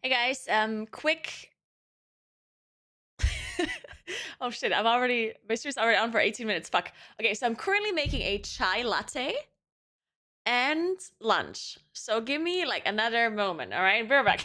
Hey guys, quick. Oh shit, my stream's already on for 18 minutes. Fuck. Okay, so I'm currently making a chai latte and lunch. So give me like another moment, all right? We're back.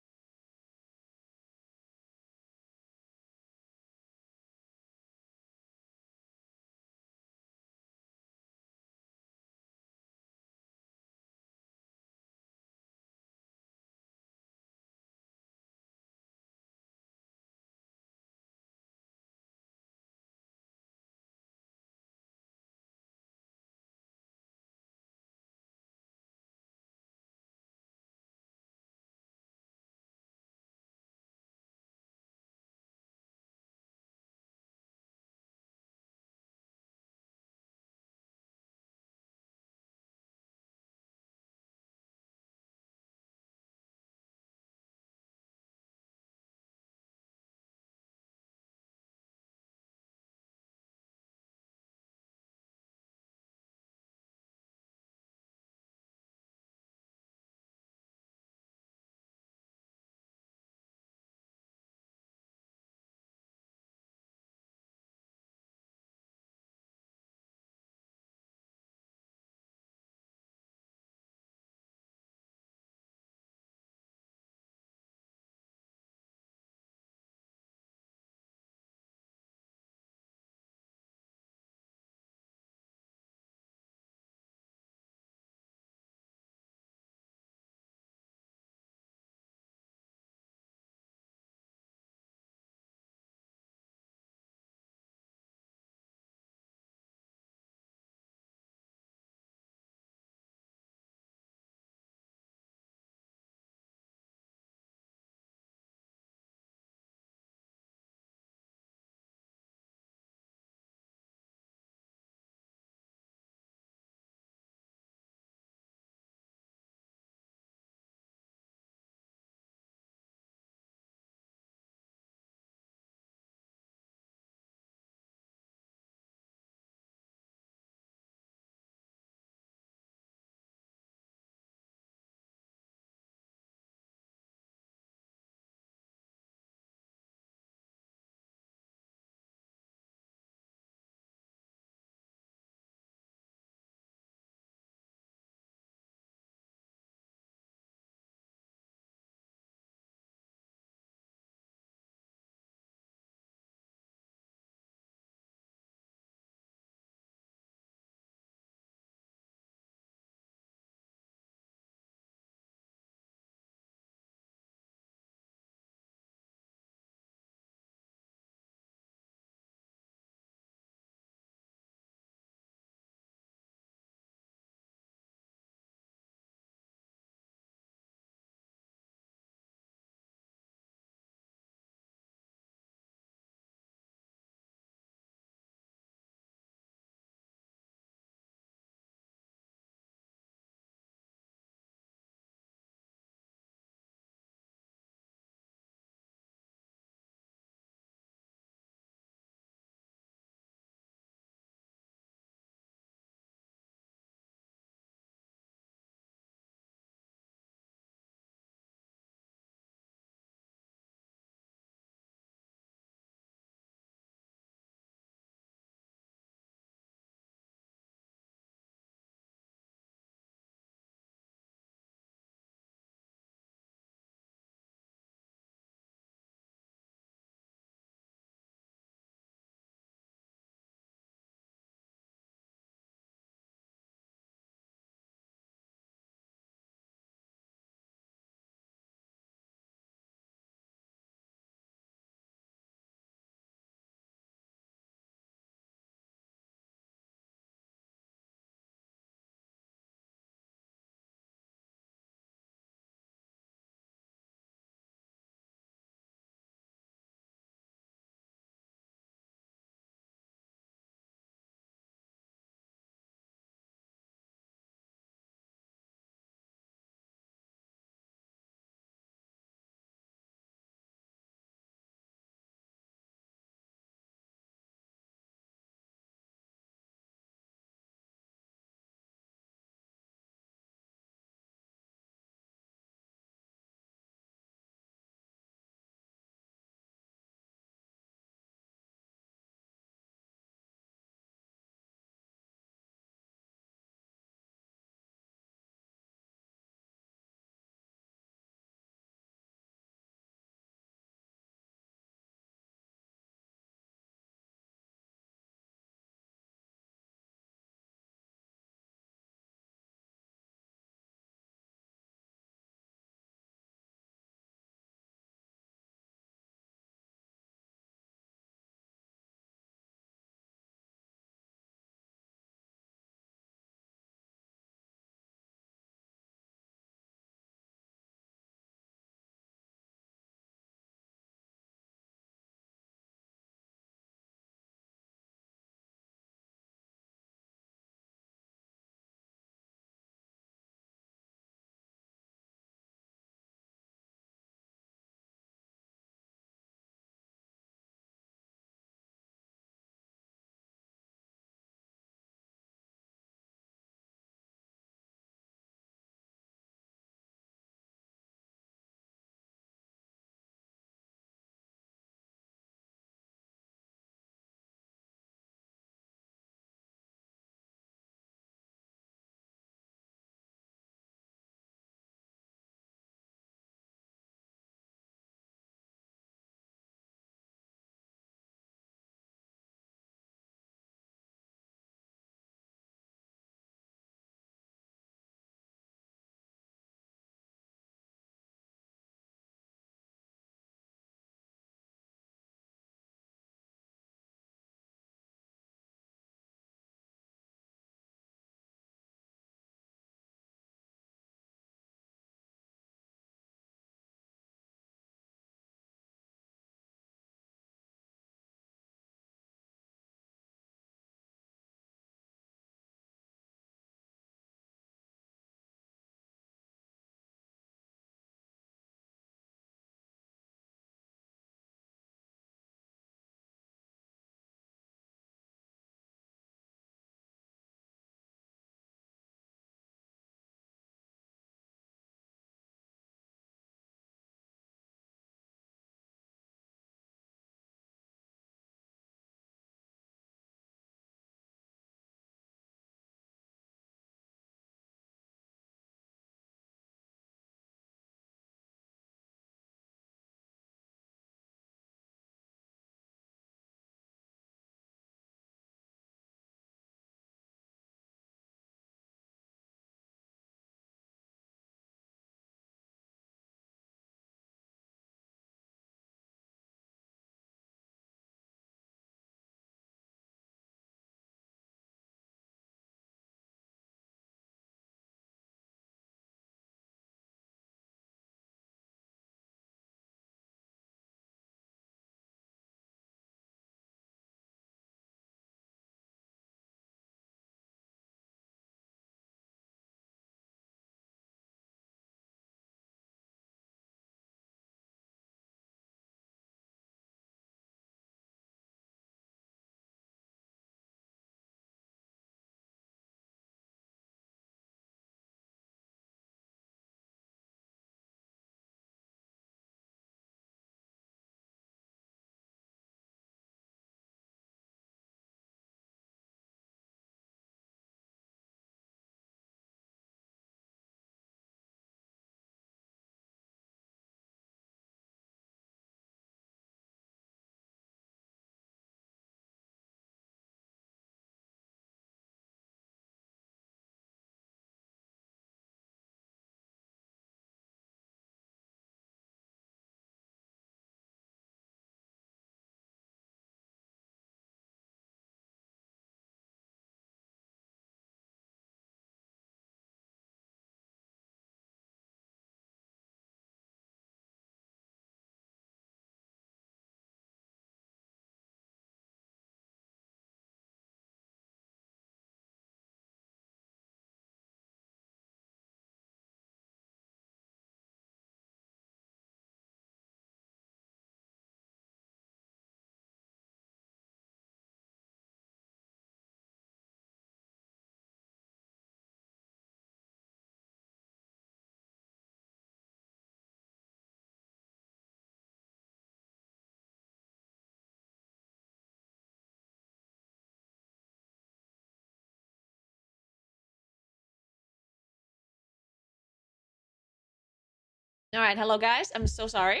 All right, hello guys. I'm so sorry.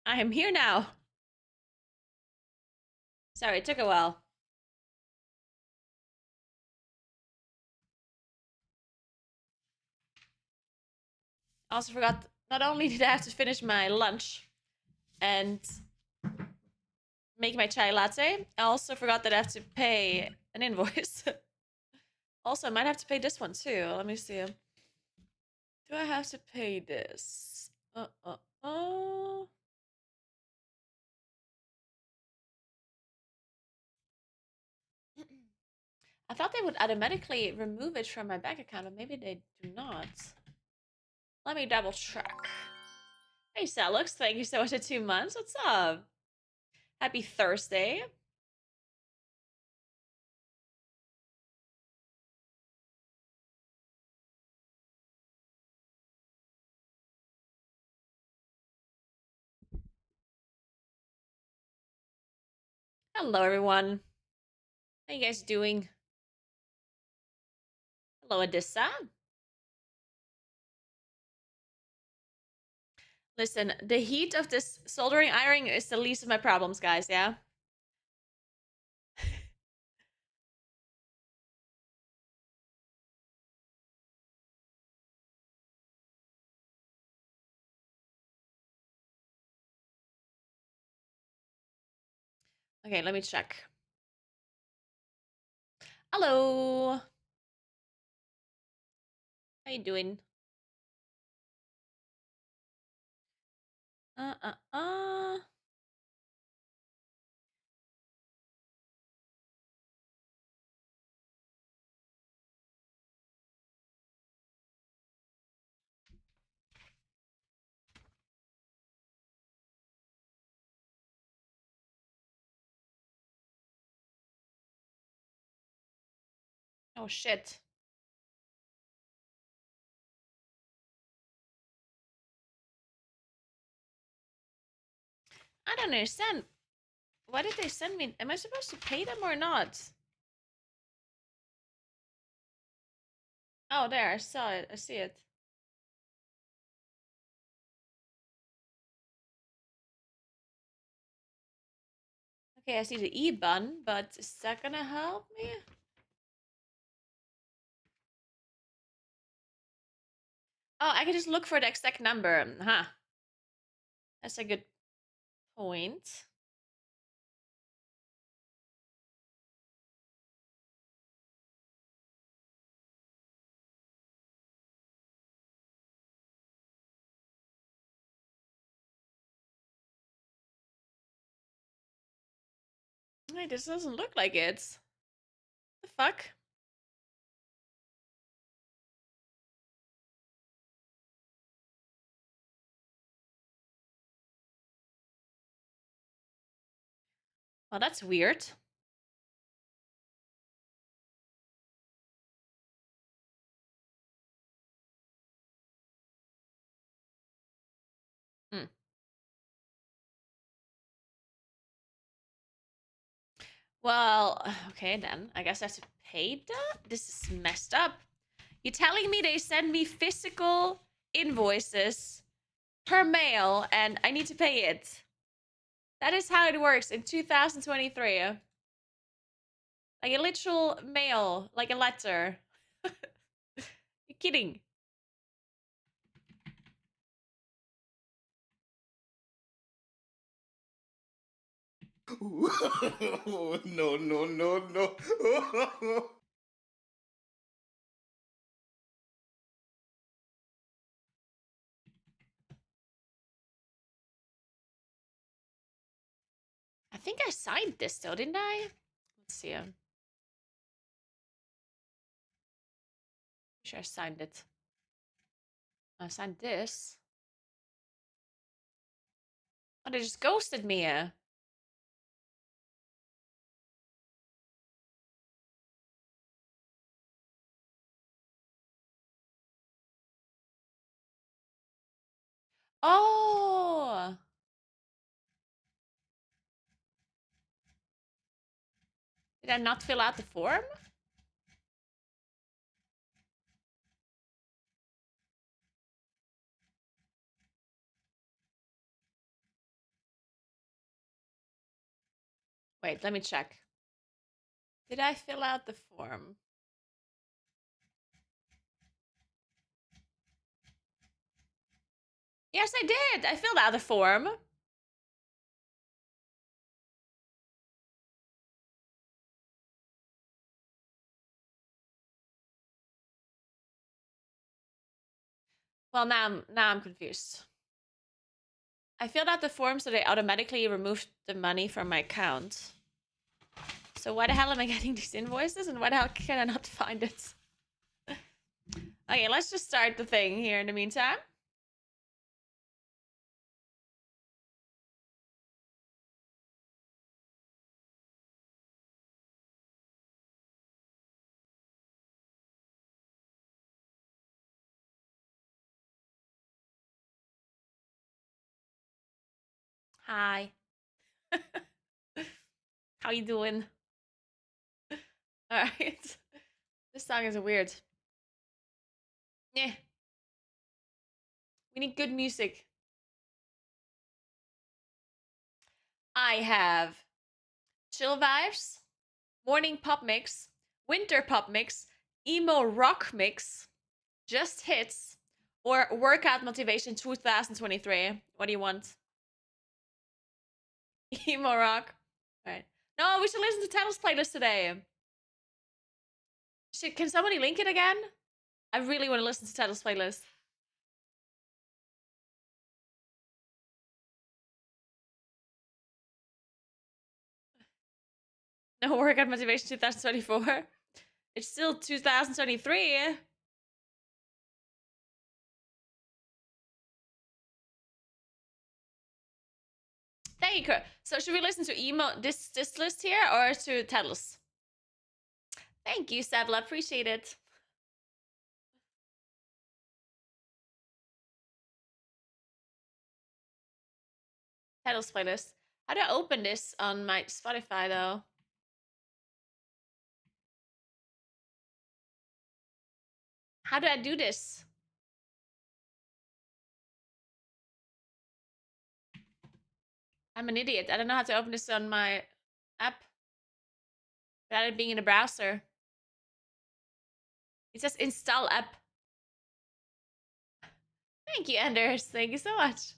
I am here now. Sorry, it took a while. I also forgot, not only did I have to finish my lunch and make my chai latte, I also forgot that I have to pay an invoice. Also, I might have to pay this one too. Let me see. Do I have to pay this? Uh. I thought they would automatically remove it from my bank account, but maybe they do not. Let me double check. Hey, Salux, thank you so much for 2 months. What's up? Happy Thursday. Hello, everyone. How you guys doing? Hello, Adissa. Listen, the heat of this soldering iron is the least of my problems, guys, yeah? Okay, let me check. Hello. How you doing? Uh, uh, uh. Oh, shit. I don't understand. Why did they send me? Am I supposed to pay them or not? Oh, there, I saw it. I see it. Okay, I see the E-bun, but is that gonna help me? Oh, I can just look for the exact number. Huh. That's a good point. Wait, this doesn't look like it. The fuck? Well, that's weird. Hmm. Well, okay then. I guess I have to pay that? This is messed up. You're telling me they send me physical invoices per mail and I need to pay it. That is how it works in 2023. Like a literal mail, like a letter. You're kidding. No, no, no, no. I think I signed this though, didn't I? Let's see. Sure, I signed it. I signed this. Oh, they just ghosted me. Oh, did I not fill out the form? Wait, let me check. Did I fill out the form? Yes, I did. I filled out the form. Well, now I'm confused. I filled out the form so they automatically removed the money from my account. So why the hell am I getting these invoices and why the hell can I not find it? Okay, let's just start the thing here in the meantime. Hi. How you doing? All right. This song is weird. Yeah. We need good music. I have chill vibes, morning pop mix, winter pop mix, emo rock mix, just hits, or workout motivation 2023. What do you want? Emo rock. All right. No, we should listen to Taylor's playlist today. Shit, can somebody link it again? I really want to listen to Taylor's playlist. No workout motivation 2024. It's still 2023. There you go. So should we listen to emo this list here or to Taylor's? Thank you, Sabla. Appreciate it. Taylor's playlist. How do I open this on my Spotify though? How do I do this? I'm an idiot. I don't know how to open this on my app without it being in the browser. It says install app. Thank you, Anders. Thank you so much.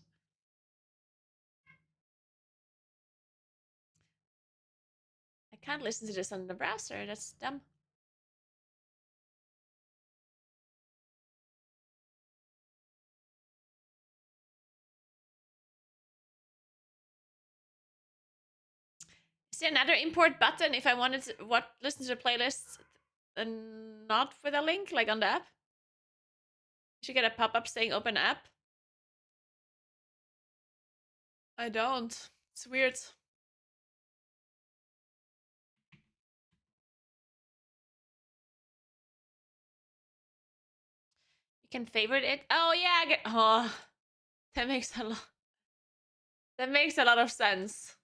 I can't listen to this on the browser. That's dumb. Is there another import button if I wanted to listen to the playlist and not with a link, like on the app? You should get a pop-up saying open app. I don't. It's weird. You can favorite it. Oh yeah, oh, that makes a lot. That makes a lot of sense.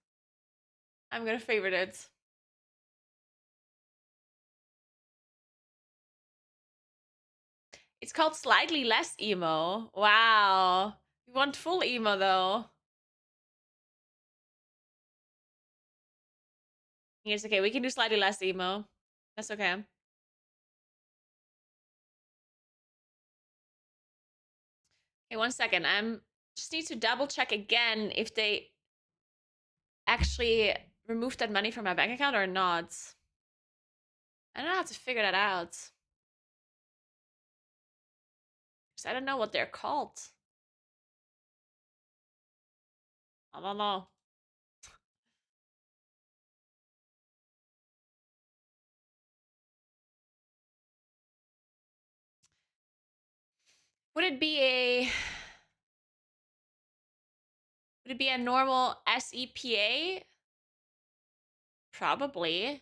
I'm gonna favorite it. It's called slightly less emo. Wow. You want full emo though. Yes, okay. We can do slightly less emo. That's okay. Okay, 1 second. I'm just need to double check again if they actually removed that money from my bank account or not. I don't know how to figure that out. Because I don't know what they're called. I don't know. Would it be a normal SEPA? Probably.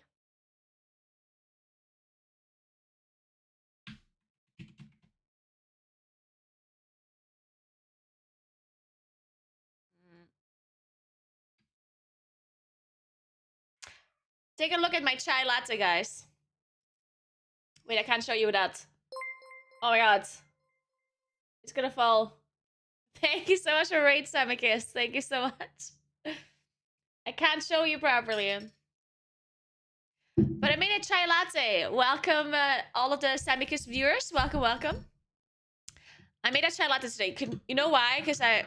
Take a look at my chai latte, guys. Wait, I can't show you that. Oh my god. It's gonna fall. Thank you so much for raid, Samicus. Thank you so much. I can't show you properly. But I made a chai latte. Welcome, all of the Samicus viewers. Welcome, welcome. I made a chai latte today. You know why? Because I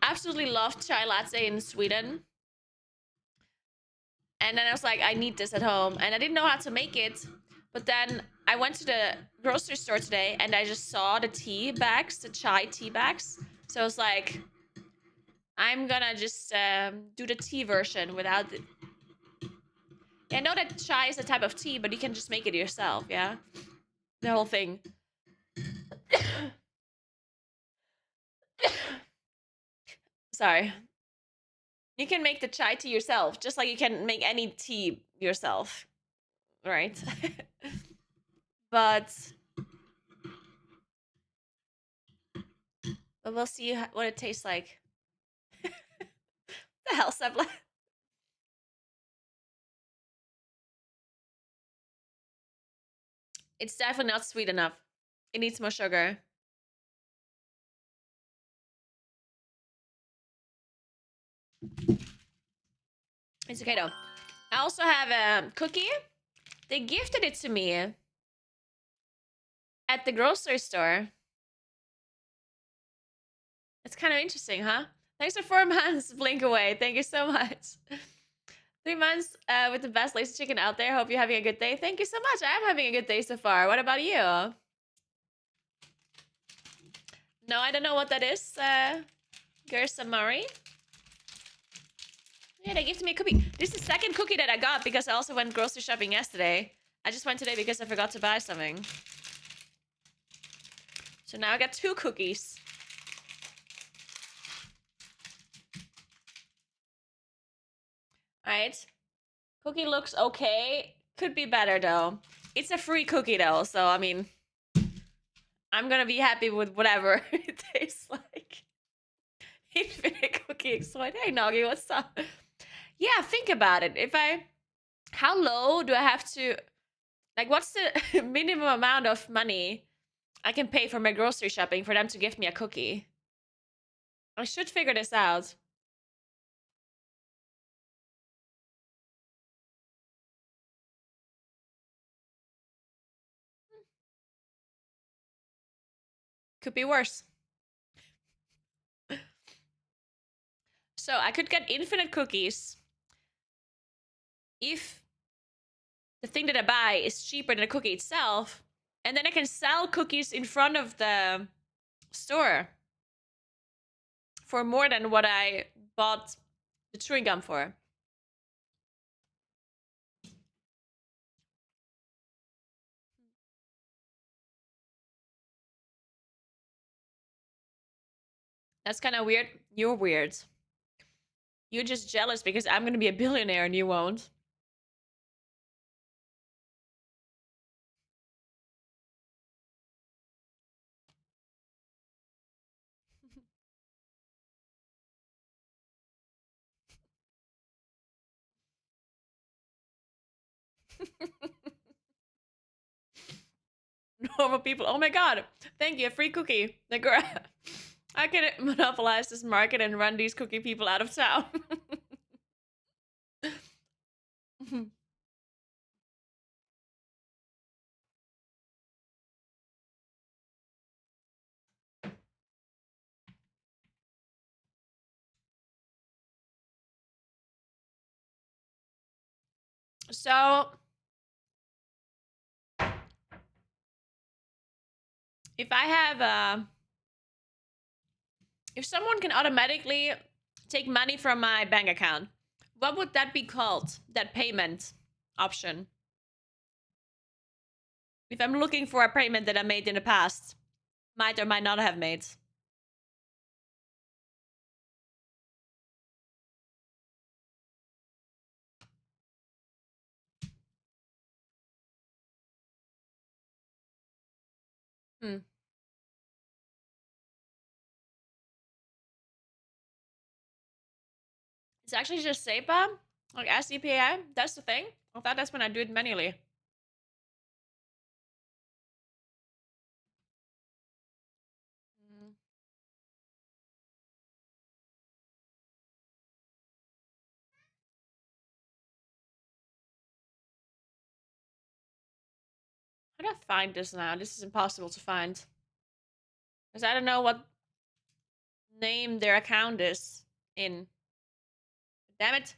absolutely love chai latte in Sweden. And then I was like, I need this at home. And I didn't know how to make it. But then I went to the grocery store today and I just saw the tea bags, the chai tea bags. So I was like, I'm gonna just do the tea version without the... Yeah, I know that chai is a type of tea, but you can just make it yourself, yeah? The whole thing. Sorry. You can make the chai tea yourself, just like you can make any tea yourself, right? but we'll see what it tastes like. The hell, Sebla? It's definitely not sweet enough. It needs more sugar. It's okay though. I also have a cookie. They gifted it to me at the grocery store. It's kind of interesting, huh? Thanks for 4 months, Blink Away. Thank you so much. 3 months with the best lazy chicken out there. Hope you're having a good day. Thank you so much. I am having a good day so far. What about you? No, I don't know what that is. Gersa Murray. Yeah, they gifted me a cookie. This is the second cookie that I got because I also went grocery shopping yesterday. I just went today because I forgot to buy something. So now I got 2 cookies. Alright. Cookie looks okay. Could be better though. It's a free cookie though, so I mean, I'm gonna be happy with whatever it tastes like. Infinite cookie exploit. Hey Noggy, what's up? Yeah, think about it. How low do I have to, like, what's the minimum amount of money I can pay for my grocery shopping for them to gift me a cookie? I should figure this out. Could be worse. So I could get infinite cookies if the thing that I buy is cheaper than the cookie itself, and then I can sell cookies in front of the store for more than what I bought the chewing gum for. That's kind of weird. You're weird. You're just jealous because I'm gonna be a billionaire and you won't. Normal people. Oh my god. Thank you. Free cookie. Naguura. I can monopolize this market and run these cookie people out of town. So, if I have if someone can automatically take money from my bank account, what would that be called? That payment option. If I'm looking for a payment that I made in the past, might or might not have made. Hmm. It's actually just SEPA, like SEPA. That's the thing. I thought that's when I do it manually. Mm. How do I find this now? This is impossible to find. Because I don't know what name their account is in. Damn it.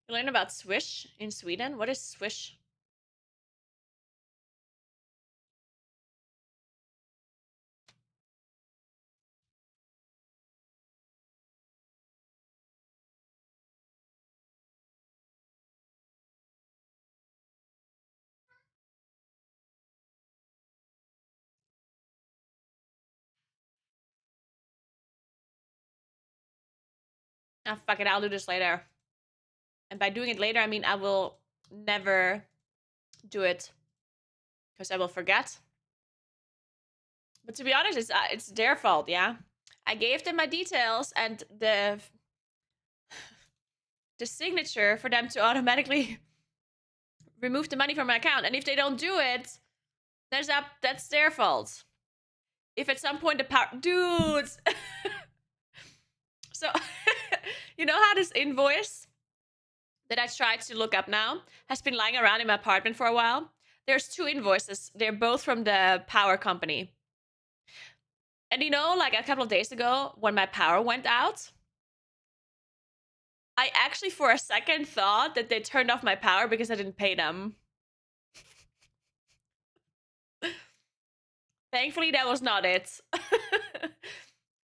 You learn about Swish in Sweden? What is Swish? Ah, fuck it, I'll do this later. And by doing it later, I mean I will never do it because I will forget. But to be honest, it's their fault, yeah. I gave them my details and the signature for them to automatically remove the money from my account. And if they don't do it, that's their fault. If at some point the power dudes so you know how this invoice that I tried to look up now has been lying around in my apartment for a while? There's two invoices. They're both from the power company. And you know, like a couple of days ago when my power went out, I actually for a second thought that they turned off my power because I didn't pay them. Thankfully, that was not it.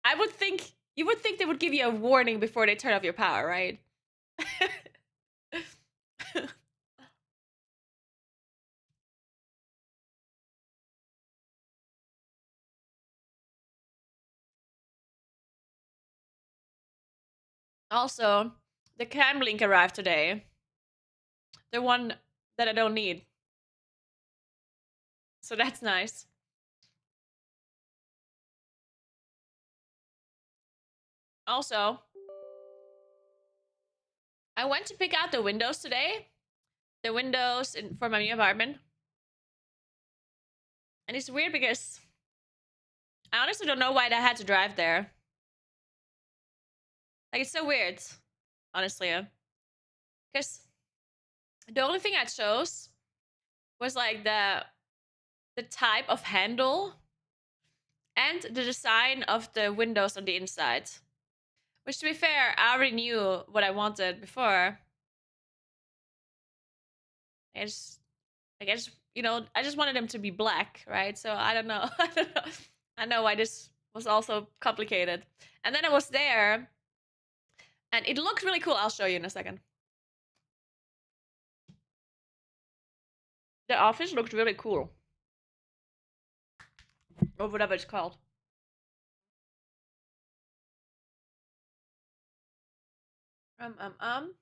I would think you would think they would give you a warning before they turn off your power, right? Also, the cam link arrived today. The one that I don't need. So that's nice. Also, I went to pick out the windows today. The windows for my new apartment. And it's weird because I honestly don't know why I had to drive there. Like, it's so weird, honestly. Because the only thing I chose was like the type of handle and the design of the windows on the inside. Which, to be fair, I already knew what I wanted before. I guess, you know, I just wanted them to be black, right? So I don't know. I don't know. I know why this was also complicated. And then I was there, and it looked really cool. I'll show you in a second. The office looked really cool. Or whatever it's called. Um.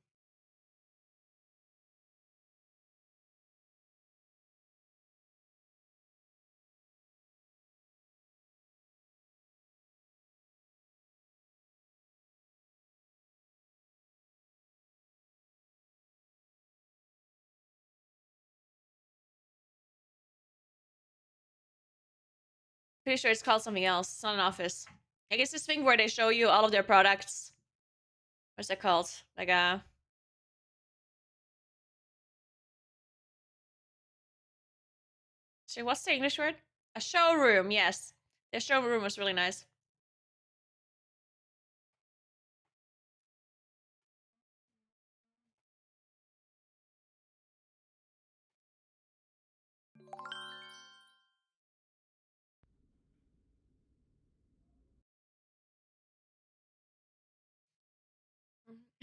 Pretty sure it's called something else. It's not an office. I guess this thing where they show you all of their products. What's that called? Like a. So what's the English word? A showroom, yes. The showroom was really nice.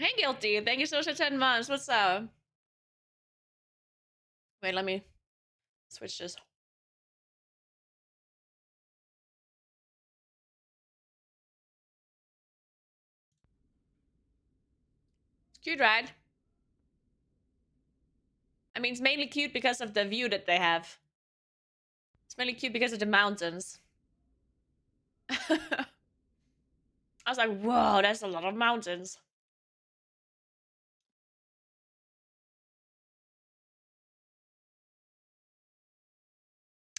Hey, Guilty. Thank you so much for 10 months. What's up? Wait, let me switch this. It's cute, right? I mean, it's mainly cute because of the view that they have. It's mainly cute because of the mountains. I was like, whoa, that's a lot of mountains.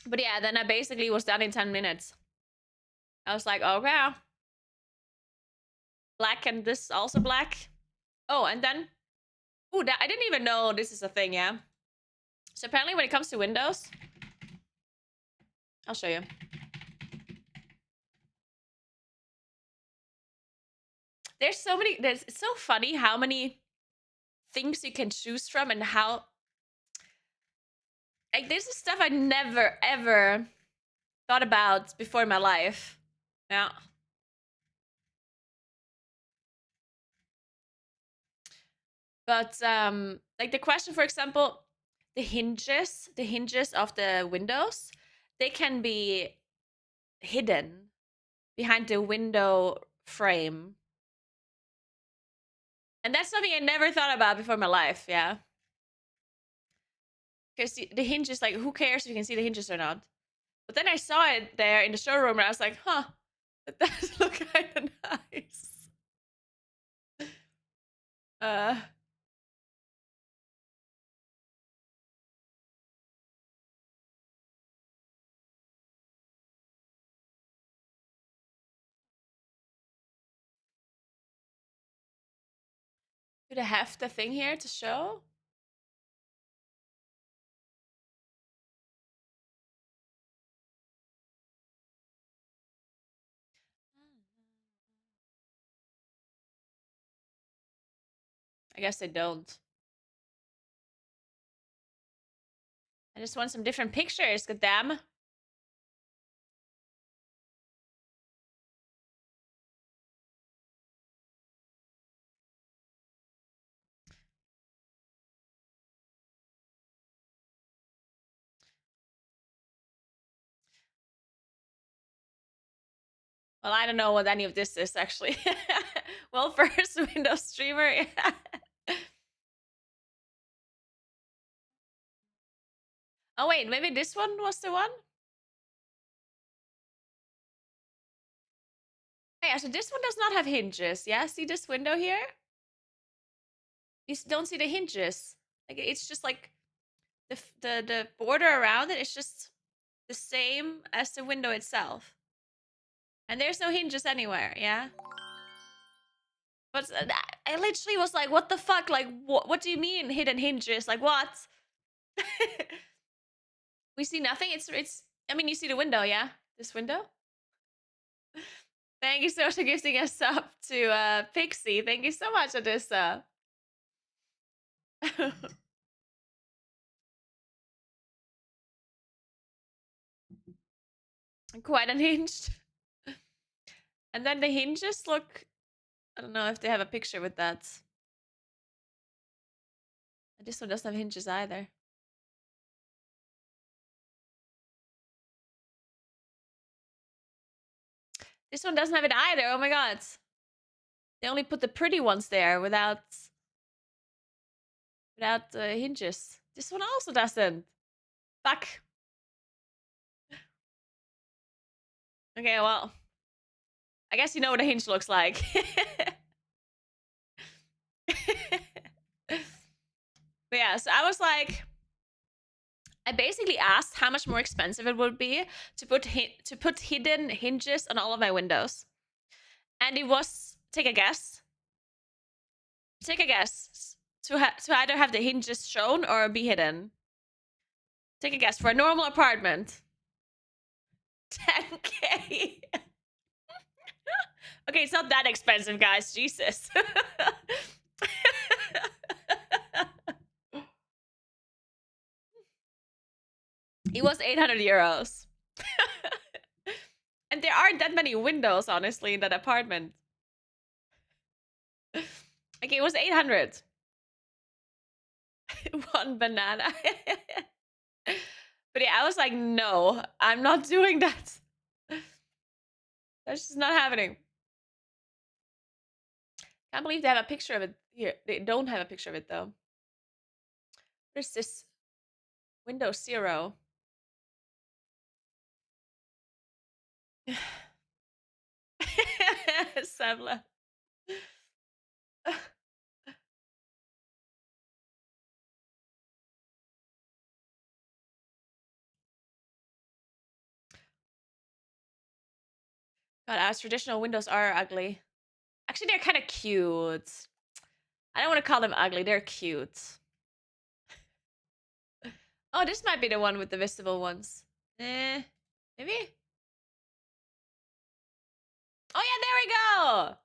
But yeah, then I basically was done in 10 minutes. I was like, okay. Black and this also black. Oh, and then, oh, I didn't even know this is a thing, yeah? So apparently when it comes to windows, I'll show you. There's so many, it's so funny how many things you can choose from and how, like, this is stuff I never ever thought about before in my life. Yeah. But like the question, for example, the hinges of the windows, they can be hidden behind the window frame. And that's something I never thought about before in my life, yeah. Because the hinges, like, who cares if you can see the hinges or not? But then I saw it there in the showroom and I was like, huh, that does look kind of nice. Uh, do I have the thing here to show? I guess they don't. I just want some different pictures, goddamn. Well, I don't know what any of this is actually. Well, first Windows streamer. Oh wait, maybe this one was the one? Oh, yeah, so this one does not have hinges. Yeah, see this window here? You don't see the hinges. Like it's just like the border around it is just the same as the window itself. And there's no hinges anywhere, yeah? But I literally was like, what the fuck? Like, what do you mean hidden hinges? Like, what? We see nothing? I mean, you see the window, yeah? This window? Thank you so much for gifting a sub to Pixie. Thank you so much, Adyssa. Quite unhinged. And then the hinges look, I don't know if they have a picture with that. This one doesn't have hinges either. This one doesn't have it either. Oh my god. They only put the pretty ones there without hinges. This one also doesn't. Fuck. Okay, well. I guess you know what a hinge looks like. But yeah, so I was like, I basically asked how much more expensive it would be to put hidden hinges on all of my windows. And it was, take a guess. Take a guess. To either have the hinges shown or be hidden. Take a guess for a normal apartment. 10K. Okay, it's not that expensive, guys. Jesus. It was 800 euros. And there aren't that many windows, honestly, in that apartment. Okay, it was 800. One banana. But yeah, I was like, no, I'm not doing that. That's just not happening. Can't believe they have a picture of it here. They don't have a picture of it though. What is this? Windows 0. Samla. God, as traditional windows are ugly. Actually, they're kind of cute. I don't want to call them ugly. They're cute. Oh, this might be the one with the visible ones. Maybe? Oh yeah, there we go!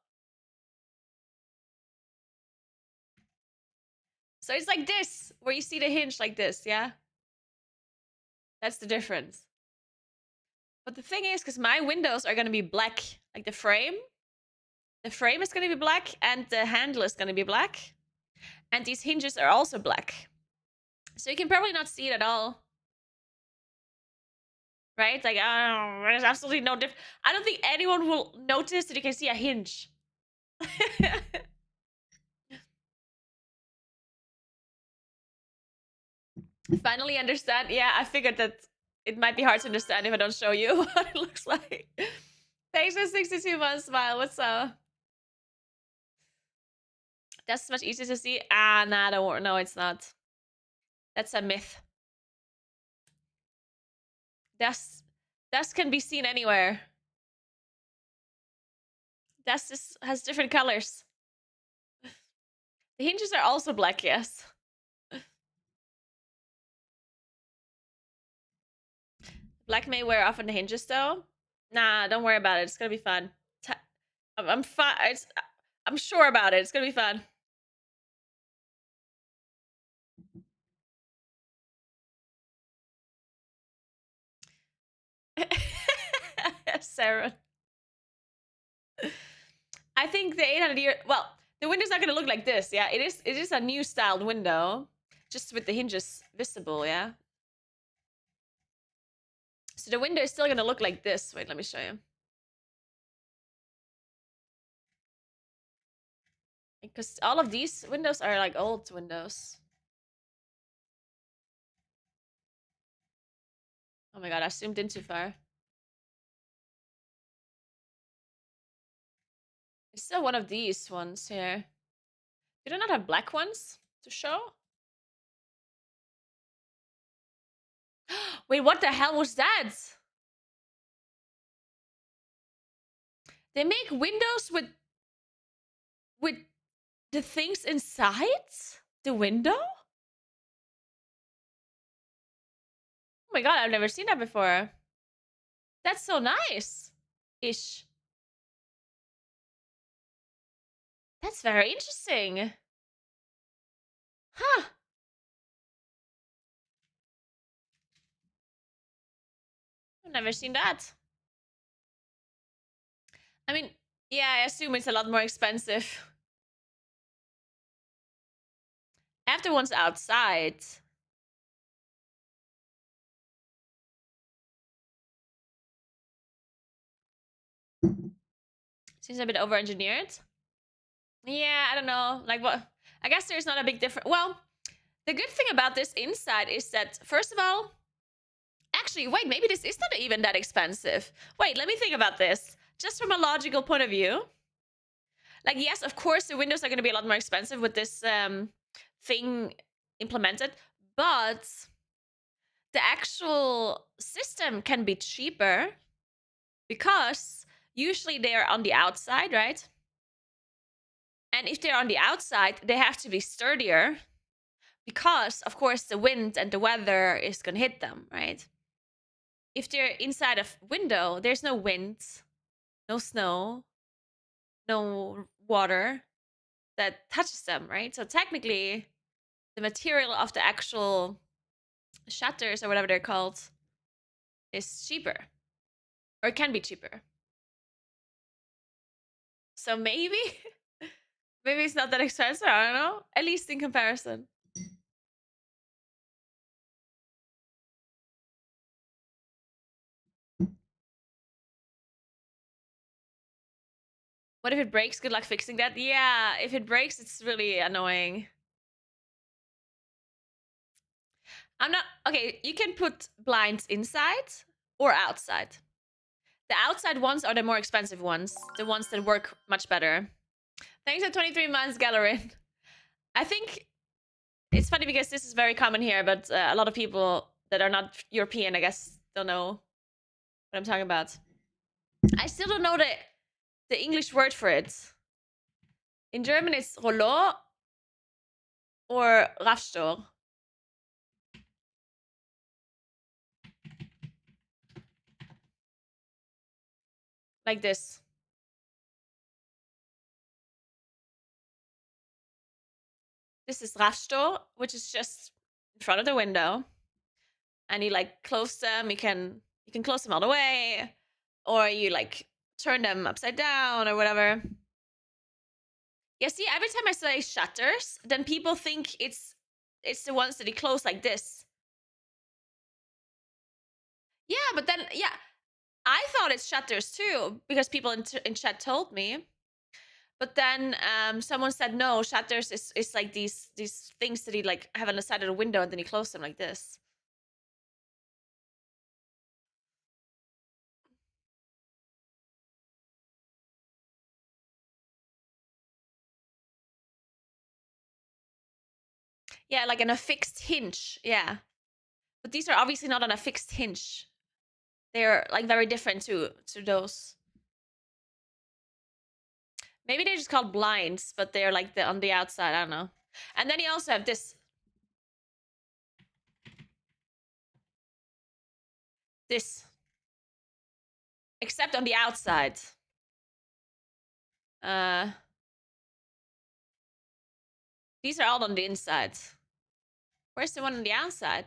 So it's like this, where you see the hinge like this, yeah? That's the difference. But the thing is, because my windows are gonna be black, like the frame is gonna be black, and the handle is gonna be black. And these hinges are also black. So you can probably not see it at all. Right? Like, there's absolutely no difference. I don't think anyone will notice that you can see a hinge. Finally understand. Yeah, I figured that it might be hard to understand if I don't show you what it looks like. Thanks for 62 months, Smile. What's up? That's much easier to see. Ah, nah, don't worry. No, it's not. That's a myth. Dust can be seen anywhere. Dust has different colors. The hinges are also black, yes. Black may wear off on the hinges though. Nah, don't worry about it. It's gonna be fun. I'm fine. I'm sure about it. It's gonna be fun. Sarah. I think the 800 year. Well, the window's not gonna look like this. Yeah, it is. It is a new styled window, just with the hinges visible. Yeah. So the window is still gonna look like this. Wait, let me show you. Because all of these windows are like old windows. Oh my god, I zoomed in too far. It's still one of these ones here. Do they not have black ones to show? Wait, what the hell was that? They make windows with the things inside the window? Oh my god, I've never seen that before. That's so nice. Ish. That's very interesting. Huh. I've never seen that. I mean, yeah, I assume it's a lot more expensive. After one's outside. Seems a bit over-engineered. Yeah, I don't know. Like what? I guess there's not a big difference. Well, the good thing about this inside is that, first of all, actually, wait, maybe this is not even that expensive. Wait, let me think about this. Just from a logical point of view. Like, yes, of course, the windows are going to be a lot more expensive with this thing implemented, but the actual system can be cheaper because usually they're on the outside, right? And if they're on the outside, they have to be sturdier because, of course, the wind and the weather is going to hit them, right? If they're inside a window, there's no wind, no snow, no water that touches them, right? So technically, the material of the actual shutters or whatever they're called is cheaper, or it can be cheaper. So maybe, maybe it's not that expensive. I don't know. At least in comparison. What if it breaks? Good luck fixing that. Yeah, if it breaks, it's really annoying. I'm not okay. You can put blinds inside or outside. The outside ones are the more expensive ones, the ones that work much better. Thanks for 23 months, Galerin. I think it's funny because this is very common here, but a lot of people that are not European, I guess, don't know what I'm talking about. I still don't know the English word for it. In German, it's Rollo or Raffstor. like this. This is Rafsto, which is just in front of the window. And you like close them. You can close them all the way, or you like turn them upside down or whatever. Yeah, see, every time I say shutters, then people think it's the ones that you close like this. Yeah, but then yeah, I thought it's shutters too because people in chat told me. But then someone said no, shutters is like these things that you like have on the side of the window and then you close them like this. Yeah, like on a fixed hinge. Yeah. But these are obviously not on a fixed hinge. They're like very different to those. Maybe they're just called blinds, but they're like on the outside. I don't know. And then you also have this, except on the outside. These are all on the inside. Where's the one on the outside?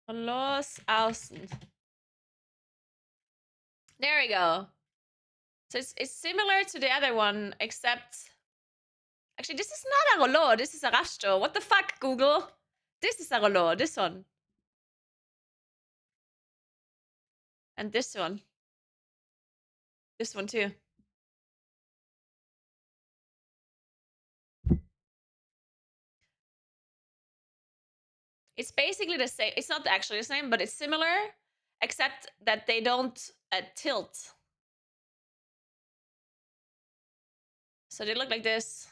Los außen. There we go. So it's similar to the other one, except actually this is not a rollo. This is a rastro. What the fuck, Google? This is a rollo. This one. And this one. This one too. It's basically the same. It's not actually the same, but it's similar, except that they don't tilt. So they look like this.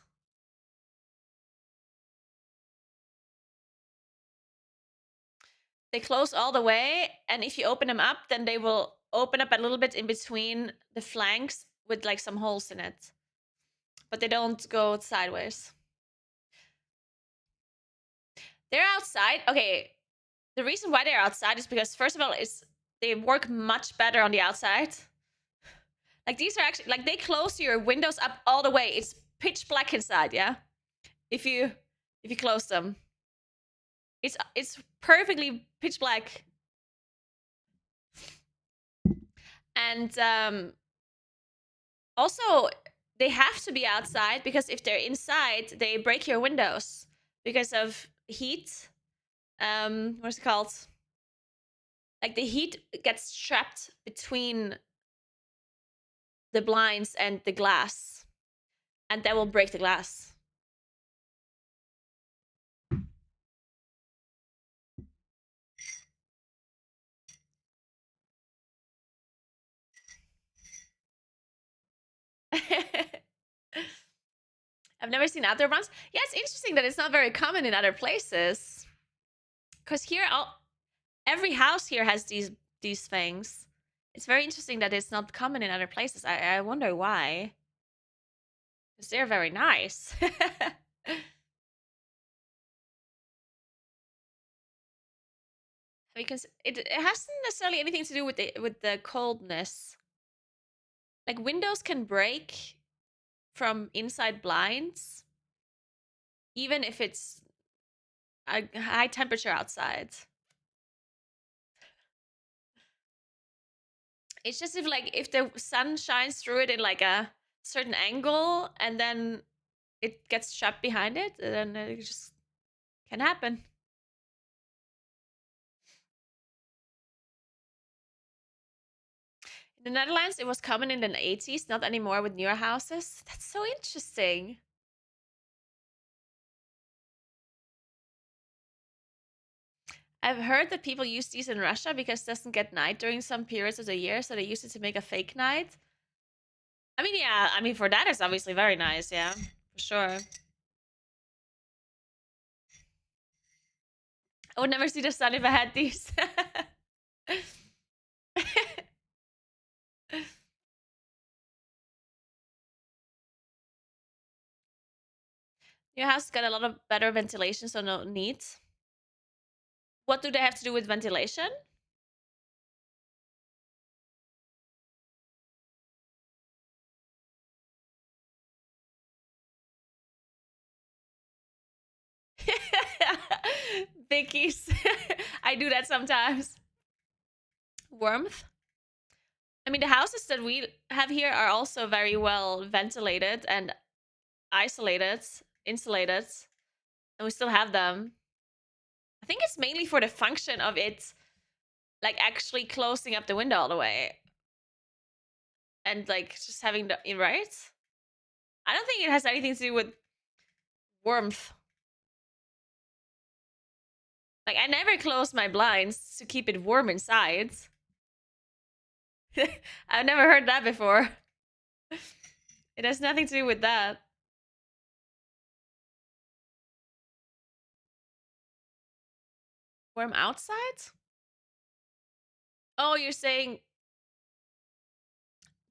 They close all the way, and if you open them up, then they will open up a little bit in between the flanks with like some holes in it. But they don't go sideways. They're outside. Okay, the reason why they're outside is because first of all, they work much better on the outside. Like these are actually like they close your windows up all the way. It's pitch black inside, yeah. If you close them, it's perfectly pitch black. And also they have to be outside because if they're inside, they break your windows because of heat. What's it called? Like the heat gets trapped between the blinds and the glass, and that will break the glass. I've never seen outdoor ones. Yeah, it's interesting that it's not very common in other places. Because here, every house here has these things. It's very interesting that it's not common in other places. I wonder why. Because they're very nice. Because it hasn't necessarily anything to do with the coldness. Like windows can break from inside blinds, even if it's a high temperature outside. It's just if the sun shines through it in like a certain angle and then it gets trapped behind it, then it just can happen. In the Netherlands, it was common in the 80s, not anymore with newer houses. That's so interesting. I've heard that people use these in Russia because it doesn't get night during some periods of the year, so they use it to make a fake night. I mean, yeah, I mean, for that, it's obviously very nice, yeah, for sure. I would never see the sun if I had these. Your house got a lot of better ventilation, so no need. What do they have to do with ventilation? Vicky's. I do that sometimes. Warmth. I mean, the houses that we have here are also very well ventilated and isolated, insulated, and we still have them. I think it's mainly for the function of it, like actually closing up the window all the way and like just having the right. I don't think it has anything to do with warmth. Like I never close my blinds to keep it warm inside. I've never heard that before. It has nothing to do with that. Warm outside? Oh, you're saying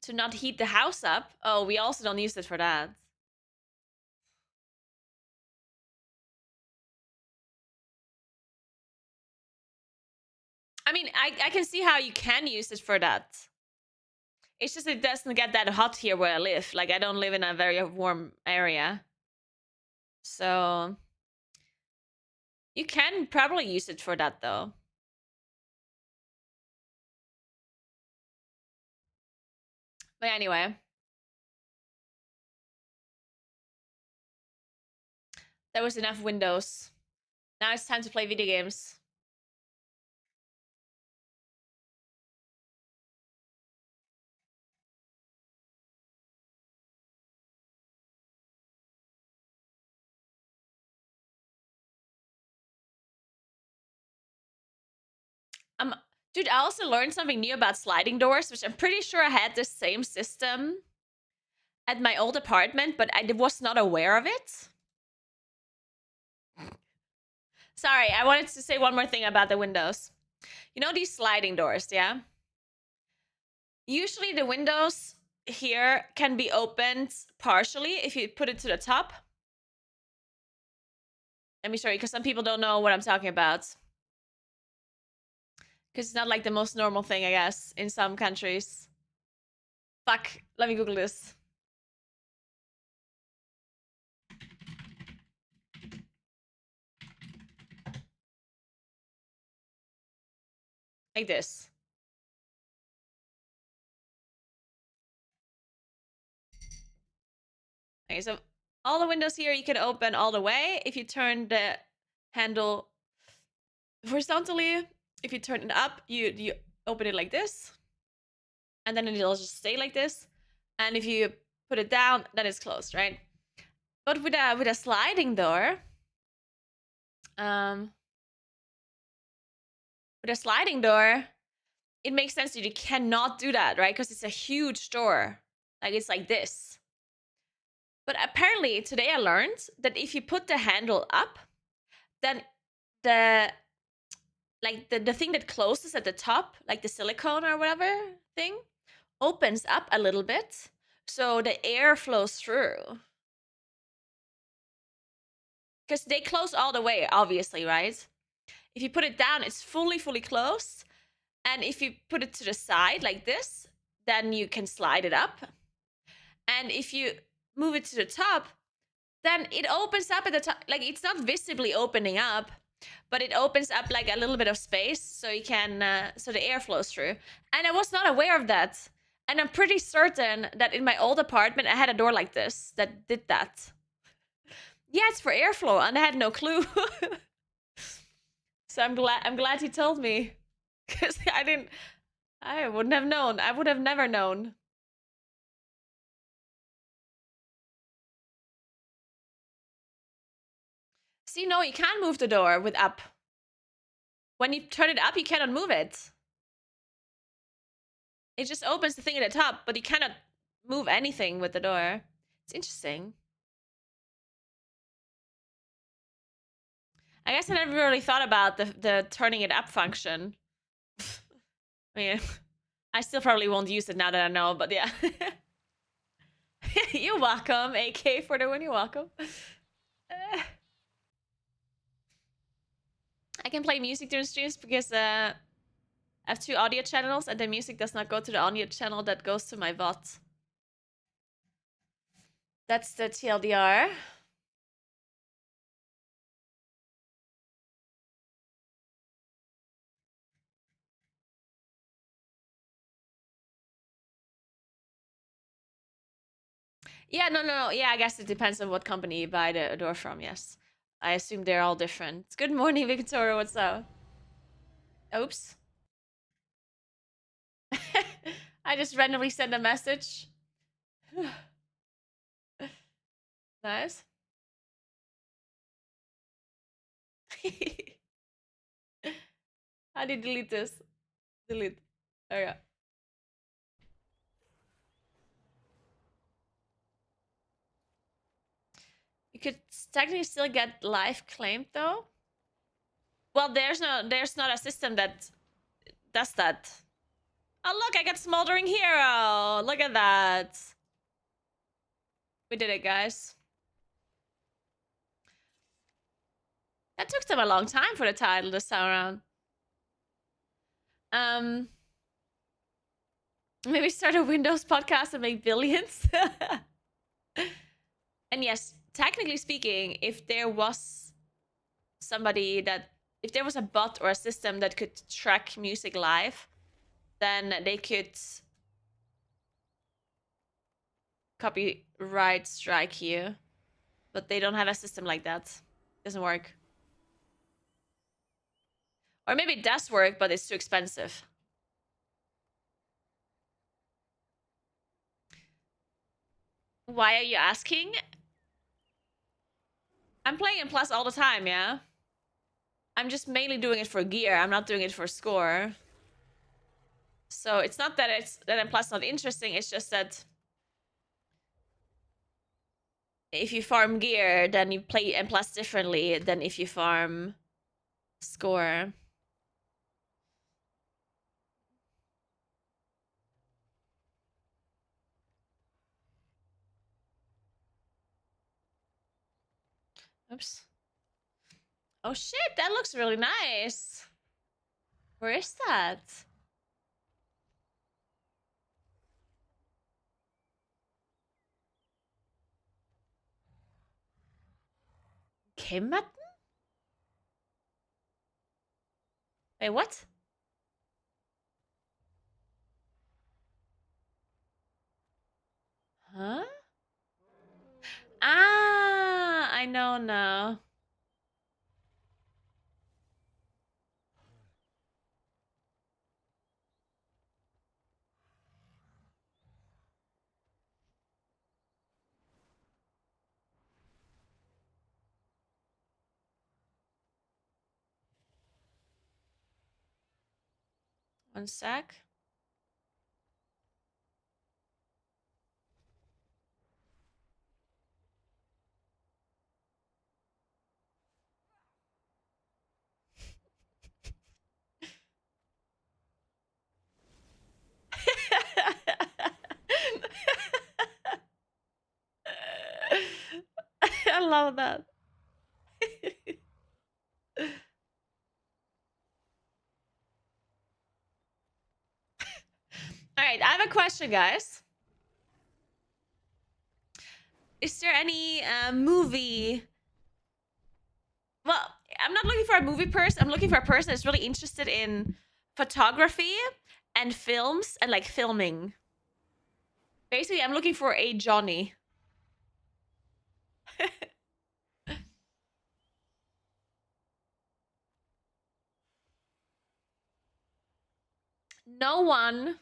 to not heat the house up? Oh, we also don't use it for that. I mean, I can see how you can use it for that. It's just it doesn't get that hot here where I live. Like I don't live in a very warm area. So you can probably use it for that though. But anyway. There was enough windows. Now it's time to play video games. Dude, I also learned something new about sliding doors, which I'm pretty sure I had the same system at my old apartment, but I was not aware of it. Sorry, I wanted to say one more thing about the windows. You know these sliding doors, yeah? Usually the windows here can be opened partially if you put it to the top. Let me show you, because some people don't know what I'm talking about. Because it's not like the most normal thing, I guess, in some countries. Fuck, let me Google this. Like this. Okay, so all the windows here you can open all the way if you turn the handle horizontally. If you turn it up, you open it like this, and then it'll just stay like this. And if you put it down, then it's closed, right? But with a sliding door, it makes sense that you cannot do that, right? Because it's a huge door, like it's like this. But apparently today I learned that if you put the handle up, then the the thing that closes at the top, like the silicone or whatever thing, opens up a little bit so the air flows through. Because they close all the way, obviously, right? If you put it down, it's fully closed. And if you put it to the side like this, then you can slide it up. And if you move it to the top, then it opens up at the top. Like it's not visibly opening up, but it opens up like a little bit of space so you can so the air flows through. And I was not aware of that. And I'm pretty certain that in my old apartment I had a door like this that did that. Yeah, it's for airflow, and I had no clue. So I'm glad he told me, because I wouldn't have known. I would have never known. See, no, you can't move the door with up. When you turn it up, you cannot move it. It just opens the thing at the top, but you cannot move anything with the door. It's interesting. I guess I never really thought about the turning it up function. I mean, I still probably won't use it now that I know, but yeah. You're welcome, AK for the win, you're welcome. I can play music during streams because I have 2 audio channels and the music does not go to the audio channel that goes to my VOD. That's the TLDR. Yeah, no. Yeah, I guess it depends on what company you buy the door from, yes. I assume they're all different. Good morning, Victoria. What's up? Oops. I just randomly sent a message. Nice. How do you delete this? Delete. Oh, yeah. You could technically still get life claimed though. Well, there's not a system that does that. Oh look, I got Smoldering Hero. Look at that. We did it, guys. That took them a long time for the title this time around. Maybe start a Windows podcast and make billions. And yes, technically speaking, if there was somebody that, if there was a bot or a system that could track music live, then they could copyright strike you. But they don't have a system like that. Doesn't work. Or maybe it does work, but it's too expensive. Why are you asking? I'm playing in Plus all the time, yeah? I'm just mainly doing it for gear. I'm not doing it for score. So it's not that I'm Plus not interesting. It's just that if you farm gear, then you play M Plus differently than if you farm score. Oops. Oh shit, that looks really nice. Where is that? Kimmat? Wait, what? Huh? Ah, I know now. One sec. I love that. All right, I have a question, guys. Is there any movie? Well, I'm not looking for a movie person. I'm looking for a person that's really interested in photography and films and like filming. Basically, I'm looking for a Johnny. No one.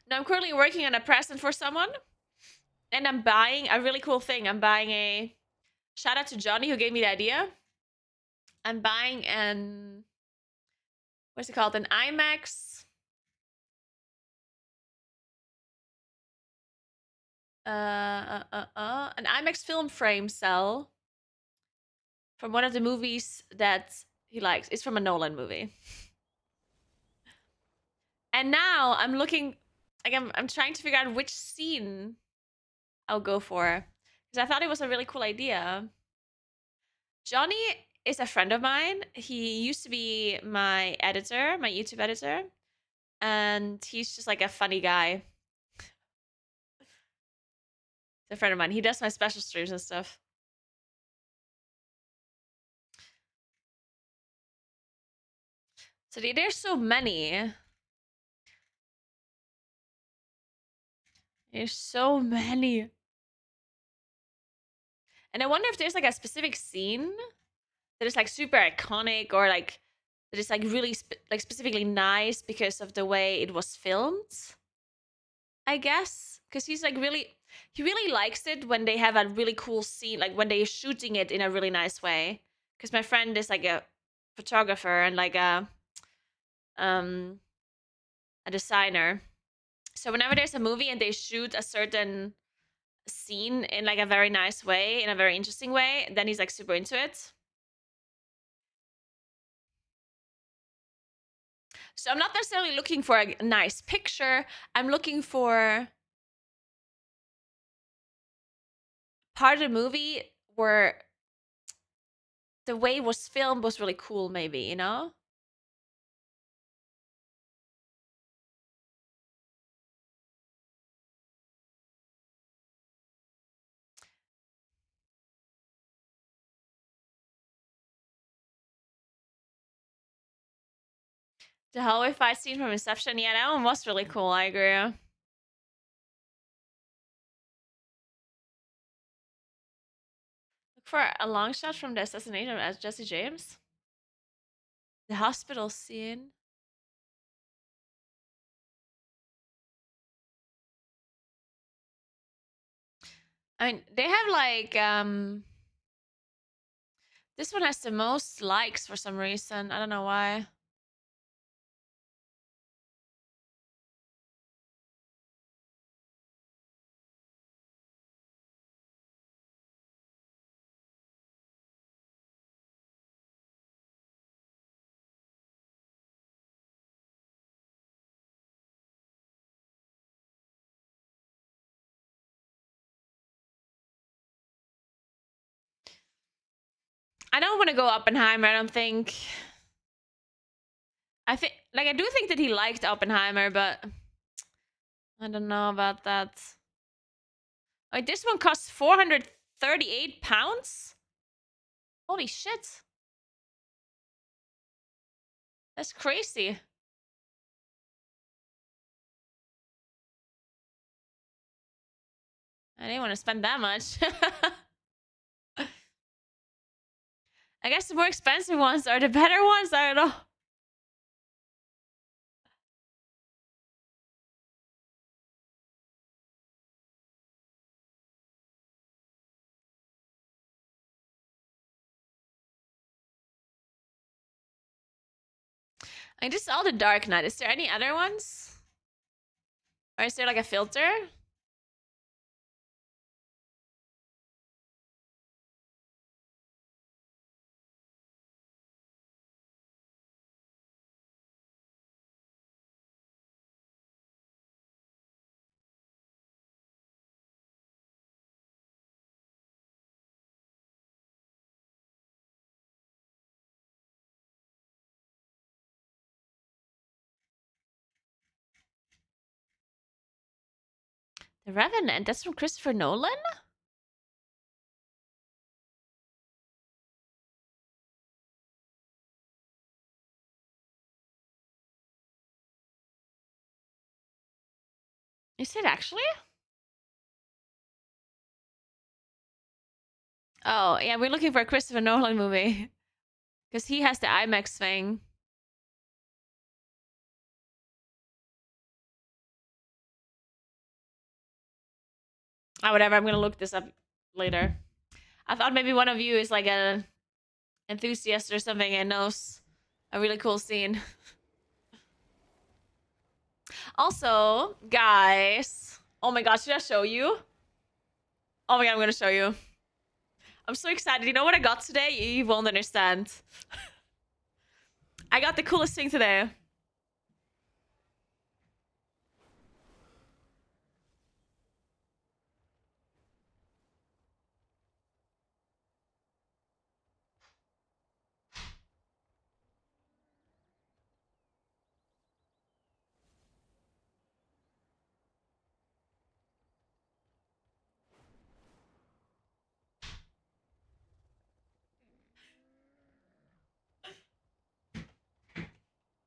No, I'm currently working on a present for someone, and I'm buying a really cool thing. I'm buying a. Shout out to Johnny who gave me the idea. I'm buying an. What's it called? An IMAX. An IMAX film frame cell from one of the movies that he likes. It's from a Nolan movie. And now I'm looking. like I'm trying to figure out which scene I'll go for because I thought it was a really cool idea. Johnny is a friend of mine. He used to be my editor, my YouTube editor, and he's just like a funny guy. He's a friend of mine. He does my special streams and stuff. So there's so many. There's so many. And I wonder if there's like a specific scene that is like super iconic or like that is like really like specifically nice because of the way it was filmed. I guess because he's like he really likes it when they have a really cool scene, like when they're shooting it in a really nice way. Because my friend is like a photographer and like um a designer. So whenever there's a movie and they shoot a certain scene in like a very nice way, in a very interesting way, then he's like super into it. So I'm not necessarily looking for a nice picture. I'm looking for part of the movie where the way it was filmed was really cool, maybe, you know? The hallway fight scene from Inception, yeah, that one was really cool, I agree. Look for a long shot from the assassination of Jesse James. The hospital scene. I mean, they have like this one has the most likes for some reason. I don't know why. I don't want to go Oppenheimer, I don't think. I think like I do think that he liked Oppenheimer, but I don't know about that. Wait, this one costs 438 pounds? Holy shit. That's crazy. I didn't want to spend that much. I guess the more expensive ones are the better ones. I don't know. I just saw the Dark Knight. Is there any other ones? Or is there like a filter? The Revenant. That's from Christopher Nolan? Is it actually? Oh, yeah, we're looking for a Christopher Nolan movie. Because he has the IMAX thing. Ah, whatever. I'm gonna look this up later. I thought maybe one of you is like an enthusiast or something and knows a really cool scene. Also, guys. Oh my gosh, should I show you? Oh my god, I'm gonna show you. I'm so excited. You know what I got today? You won't understand. I got the coolest thing today.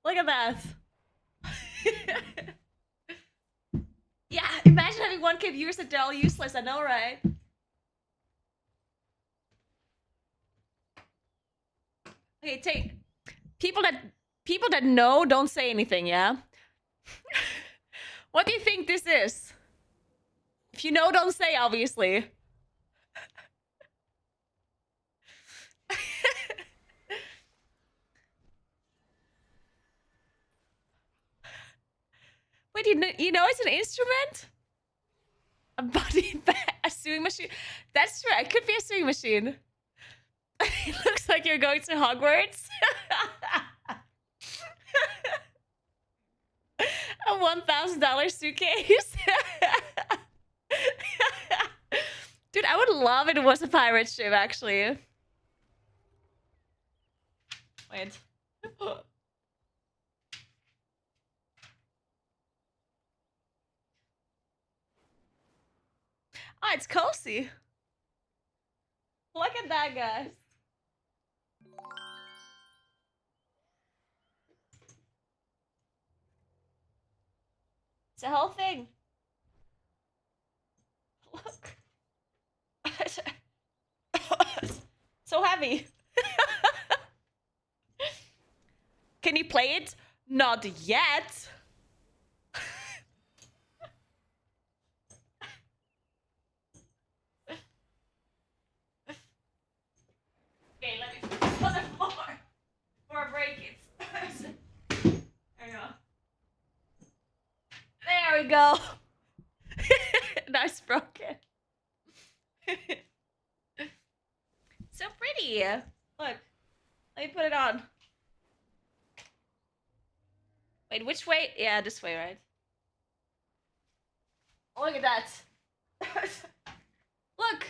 Look at that. Yeah, imagine having 1K viewers that they're all useless. I know, right? Okay, take people that know, don't say anything, yeah? What do you think this is? If you know, don't say, obviously. Wait, you know it's an instrument? A body bag, a sewing machine? That's true, it could be a sewing machine. It looks like you're going to Hogwarts. A $1,000 suitcase. Dude, I would love it was a pirate ship, actually. Wait. Oh, it's cozy. Look at that, guys. It's a whole thing. Look. So heavy. Can you play it? Not yet. Okay, let me put this on the floor before I break it. There you go. There we go. Nice broken. So pretty. Look. Let me put it on. Wait, which way? Yeah, this way, right? Look at that. Look.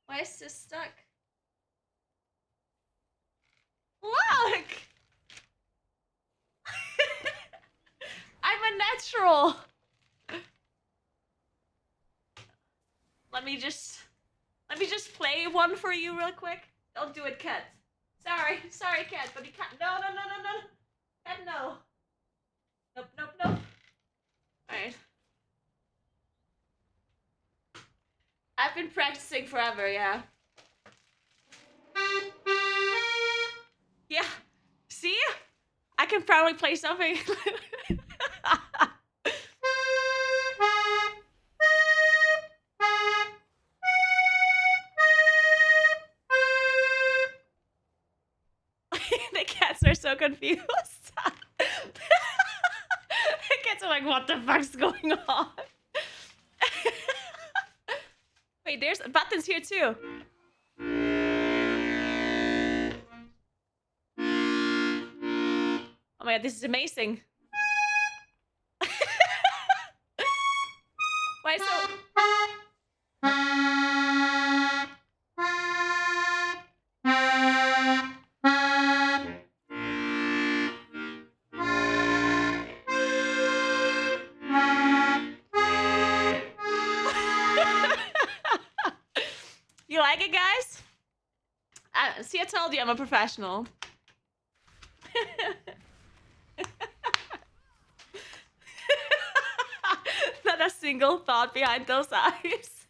Why is this stuck? Look. I'm a natural. Let me just play one for you real quick. Don't do it, Cat. Sorry, Cat, but you can't. No. Cat, no. Nope. Alright. I've been practicing forever, yeah. Yeah. See? I can probably play something. The cats are so confused. The cats are like, what the fuck's going on? Wait, there's buttons here too. Oh my god, this is amazing. Why so... You like it, guys? See, I told you I'm a professional. Not a single thought behind those eyes.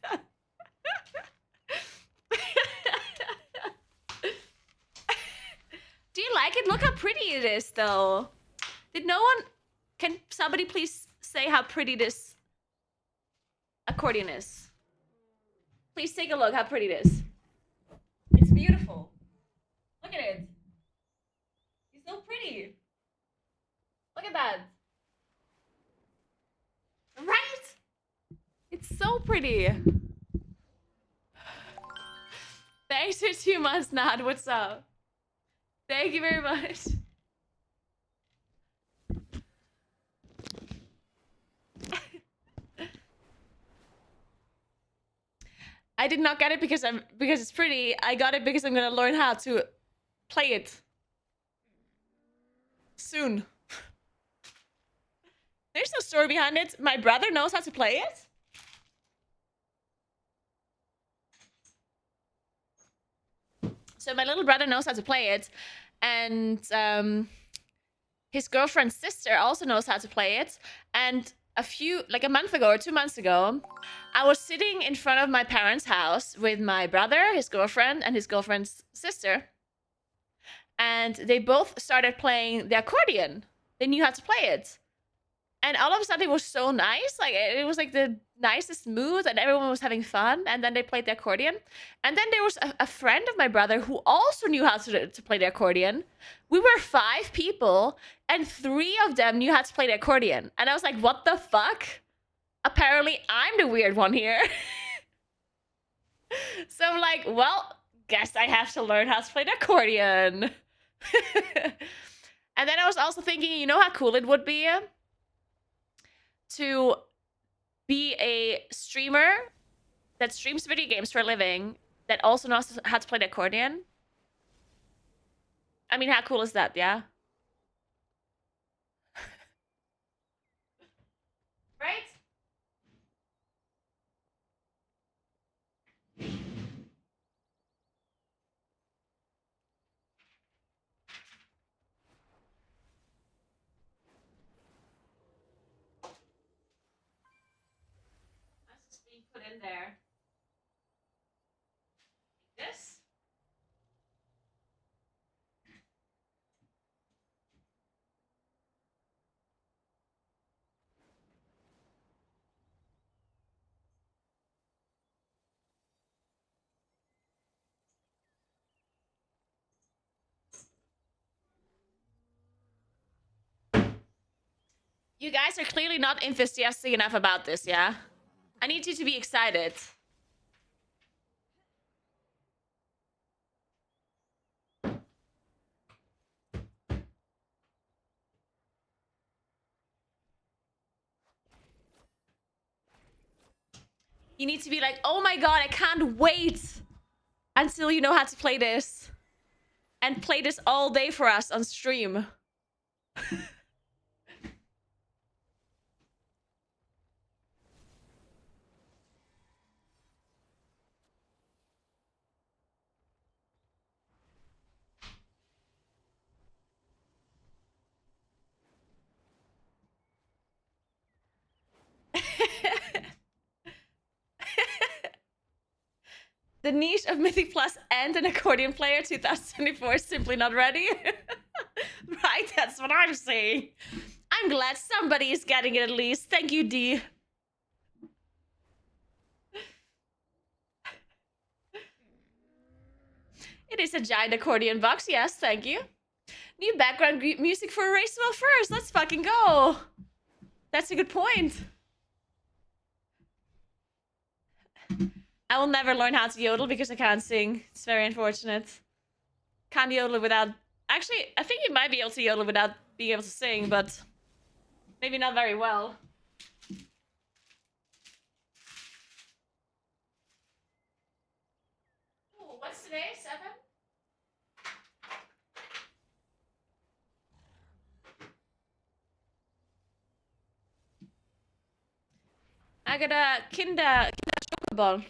Do you like it? Look how pretty it is, though. Did no one... Can somebody please say how pretty this accordion is? Please take a look how pretty it is. It's beautiful. Look at it. It's so pretty. Look at that. Right? It's so pretty. Thanks for 2 months, Nad. What's up? Thank you very much. I did not get it because it's pretty. I got it because I'm gonna learn how to play it soon. There's no story behind it. My brother knows how to play it. So my little brother knows how to play it, and his girlfriend's sister also knows how to play it. And a month ago or 2 months ago, I was sitting in front of my parents' house with my brother, his girlfriend, and his girlfriend's sister. And they both started playing the accordion. They knew how to play it. And all of a sudden, it was so nice. Like, it was like the nicest mood, and everyone was having fun. And then they played the accordion. And then there was a friend of my brother who also knew how to play the accordion. We were 5 people, and 3 of them knew how to play the accordion. And I was like, what the fuck? Apparently, I'm the weird one here. So I'm like, well, guess I have to learn how to play the accordion. And then I was also thinking, you know how cool it would be to be a streamer that streams video games for a living that also knows how to play the accordion? I mean, how cool is that, yeah? Right? That's just being put in there. Like this. You guys are clearly not enthusiastic enough about this, yeah? I need you to be excited. You need to be like, oh my god, I can't wait until you know how to play this. And play this all day for us on stream. The niche of Mythic Plus and an accordion player 2024 is simply not ready. Right, that's what I'm saying. I'm glad somebody is getting it at least. Thank you, D. It is a giant accordion box, yes, thank you. New background music for Erasable first. Let's fucking go. That's a good point. I will never learn how to yodel because I can't sing. It's very unfortunate. Can't yodel without... Actually, I think you might be able to yodel without being able to sing, but maybe not very well. Ooh, what's today? 7? I got a Kinder Schokoball.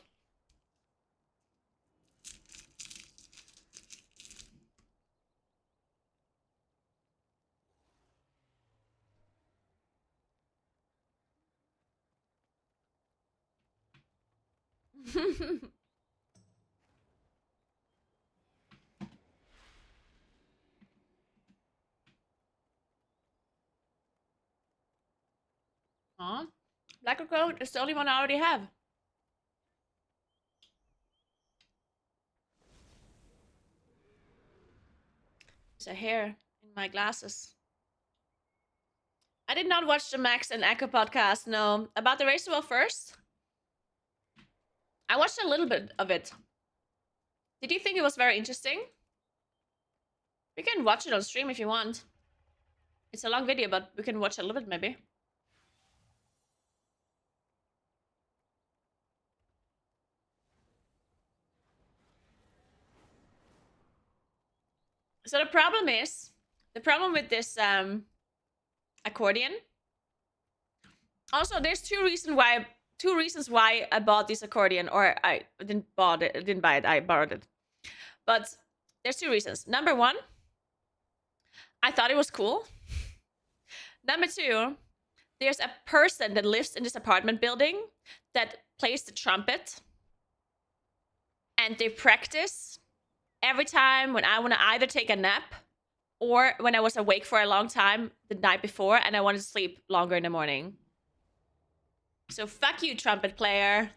Aw. Black Coat is the only one I already have. There's a hair in my glasses. I did not watch the Max and Echo podcast, no. About the race well first? I watched a little bit of it. Did you think it was very interesting? We can watch it on stream if you want. It's a long video, but we can watch a little bit maybe. So the problem with this accordion. Also, there's two reasons why I bought this accordion, or I didn't buy it, I borrowed it. But There's two reasons. Number one, I thought it was cool. Number two, there's a person that lives in this apartment building that plays the trumpet, and they practice every time when I want to either take a nap or when I was awake for a long time the night before and I wanted to sleep longer in the morning. So fuck you, trumpet player.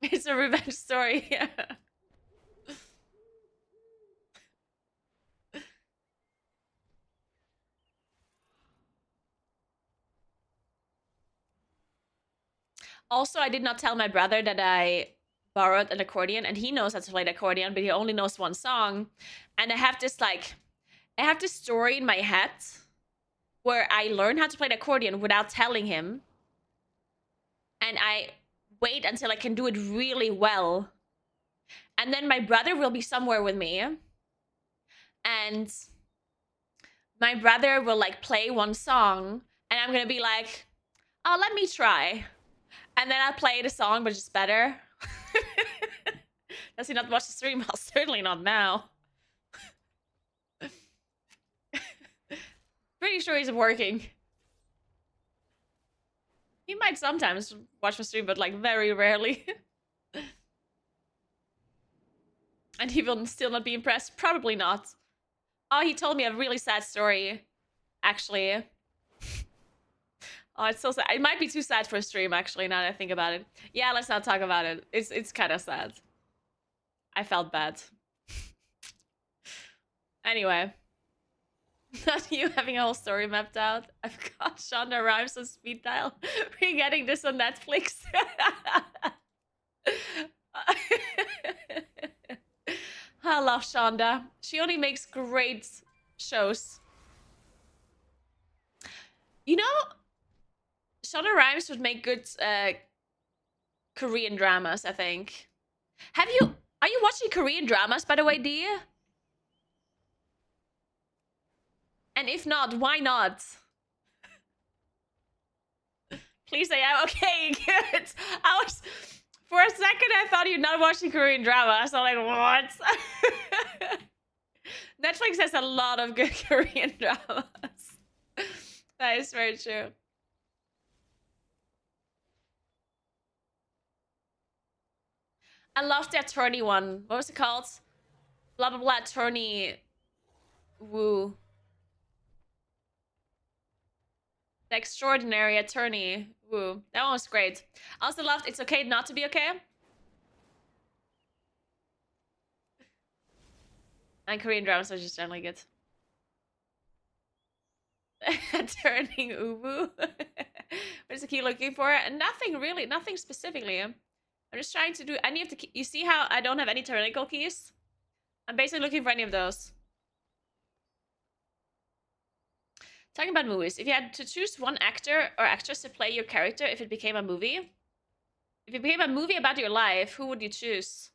It's a revenge story. Also, I did not tell my brother that I borrowed an accordion, and he knows how to play the accordion, but he only knows one song. And I have this story in my head where I learn how to play the accordion without telling him, and I wait until I can do it really well, and then my brother will be somewhere with me, and my brother will like play one song, and I'm gonna be like, "Oh, let me try," and then I'll play the song, but just better. Does he not watch the stream? Well, certainly not now. Pretty sure he's working. He might sometimes watch my stream, but like very rarely. And he will still not be impressed. Probably not. Oh, he told me a really sad story, actually. Oh, it's so sad. It might be too sad for a stream, actually, now that I think about it. Yeah, let's not talk about it. It's kind of sad. I felt bad. Anyway. Not you having a whole story mapped out. I've got Shonda Rhimes on speed dial. We're getting this on Netflix. I love Shonda. She only makes great shows. You know, Shonda Rhimes would make good Korean dramas, I think. Are you watching Korean dramas, by the way, dear? And if not, why not? Please say I'm okay, good. For a second, I thought you're not watching Korean drama, so I'm like, what? Netflix has a lot of good Korean dramas. That is very true. I loved the attorney one. What was it called? Blah blah blah attorney woo. The extraordinary attorney woo. That one was great. I also loved It's Okay Not to Be Okay. And Korean dramas are just generally good. Turning ubu. What is the key looking for? Nothing really, nothing specifically. I'm just trying to do any of the. You see how I don't have any tyrannical keys? I'm basically looking for any of those. Talking about movies, if you had to choose one actor or actress to play your character if it became a movie, if it became a movie about your life, who would you choose?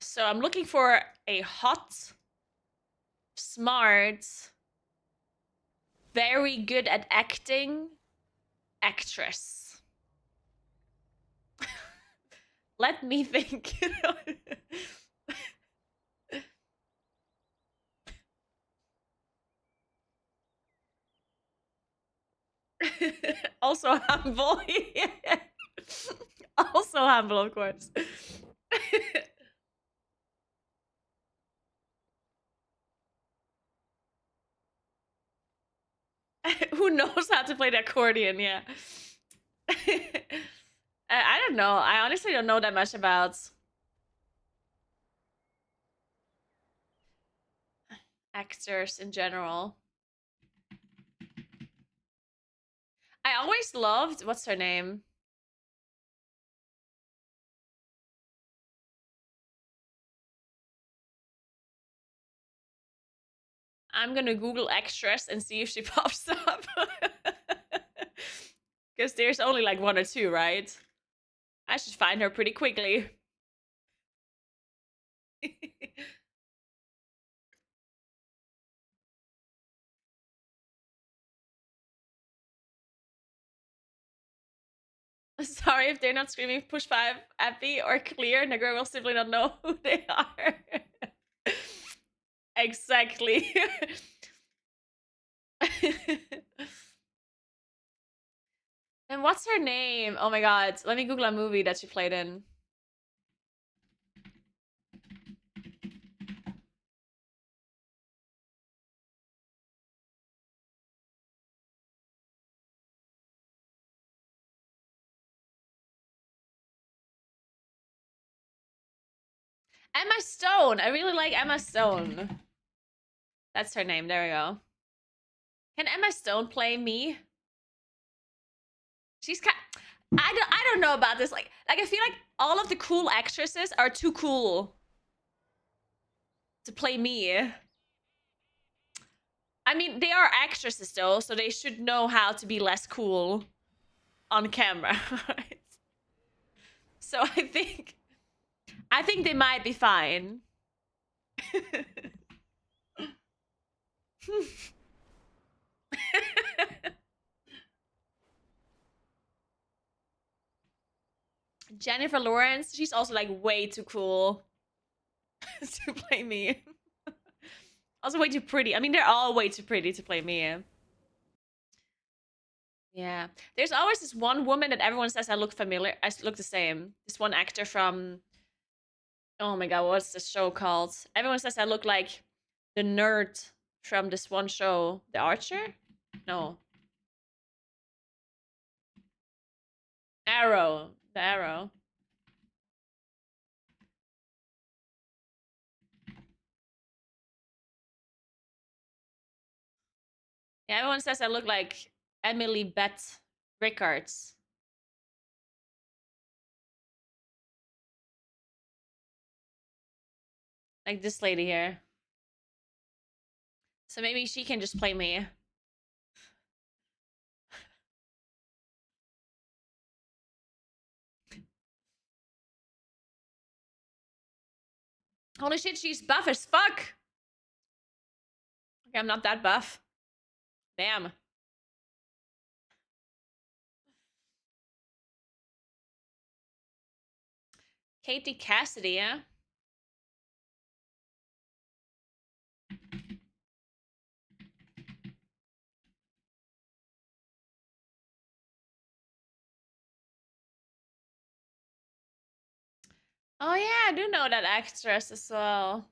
So I'm looking for a hot, smart, very good at acting actress. Let me think. Also humble. Also humble, of course. Who knows how to play the accordion? Yeah. I don't know. I honestly don't know that much about actors in general. I always loved what's her name? I'm gonna Google actress and see if she pops up. Because there's only like one or two, right? I should find her pretty quickly. Sorry if they're not screaming push 5 at me or clear. Naguura will simply not know who they are. Exactly. And what's her name? Oh my god. Let me Google a movie that she played in. Emma Stone. I really like Emma Stone. That's her name. There we go. Can Emma Stone play me? She's kind. I don't know about this. Like I feel like all of the cool actresses are too cool to play me. I mean, they are actresses though, so they should know how to be less cool on camera. Right? So I think they might be fine. Jennifer Lawrence, she's also like way too cool to play me. Also way too pretty. I mean, they're all way too pretty to play me. Yeah. There's always this one woman that everyone says I look familiar. I look the same. This one actor from, oh my god, what's the show called? Everyone says I look like the nerd from this one show, The Archer? No. Arrow. The Arrow. Yeah, everyone says I look like Emily Beth Rickards. Like this lady here. So maybe she can just play me. Holy shit, she's buff as fuck. Okay, I'm not that buff. Damn. Katie Cassidy, yeah? Oh yeah, I do know that actress as well.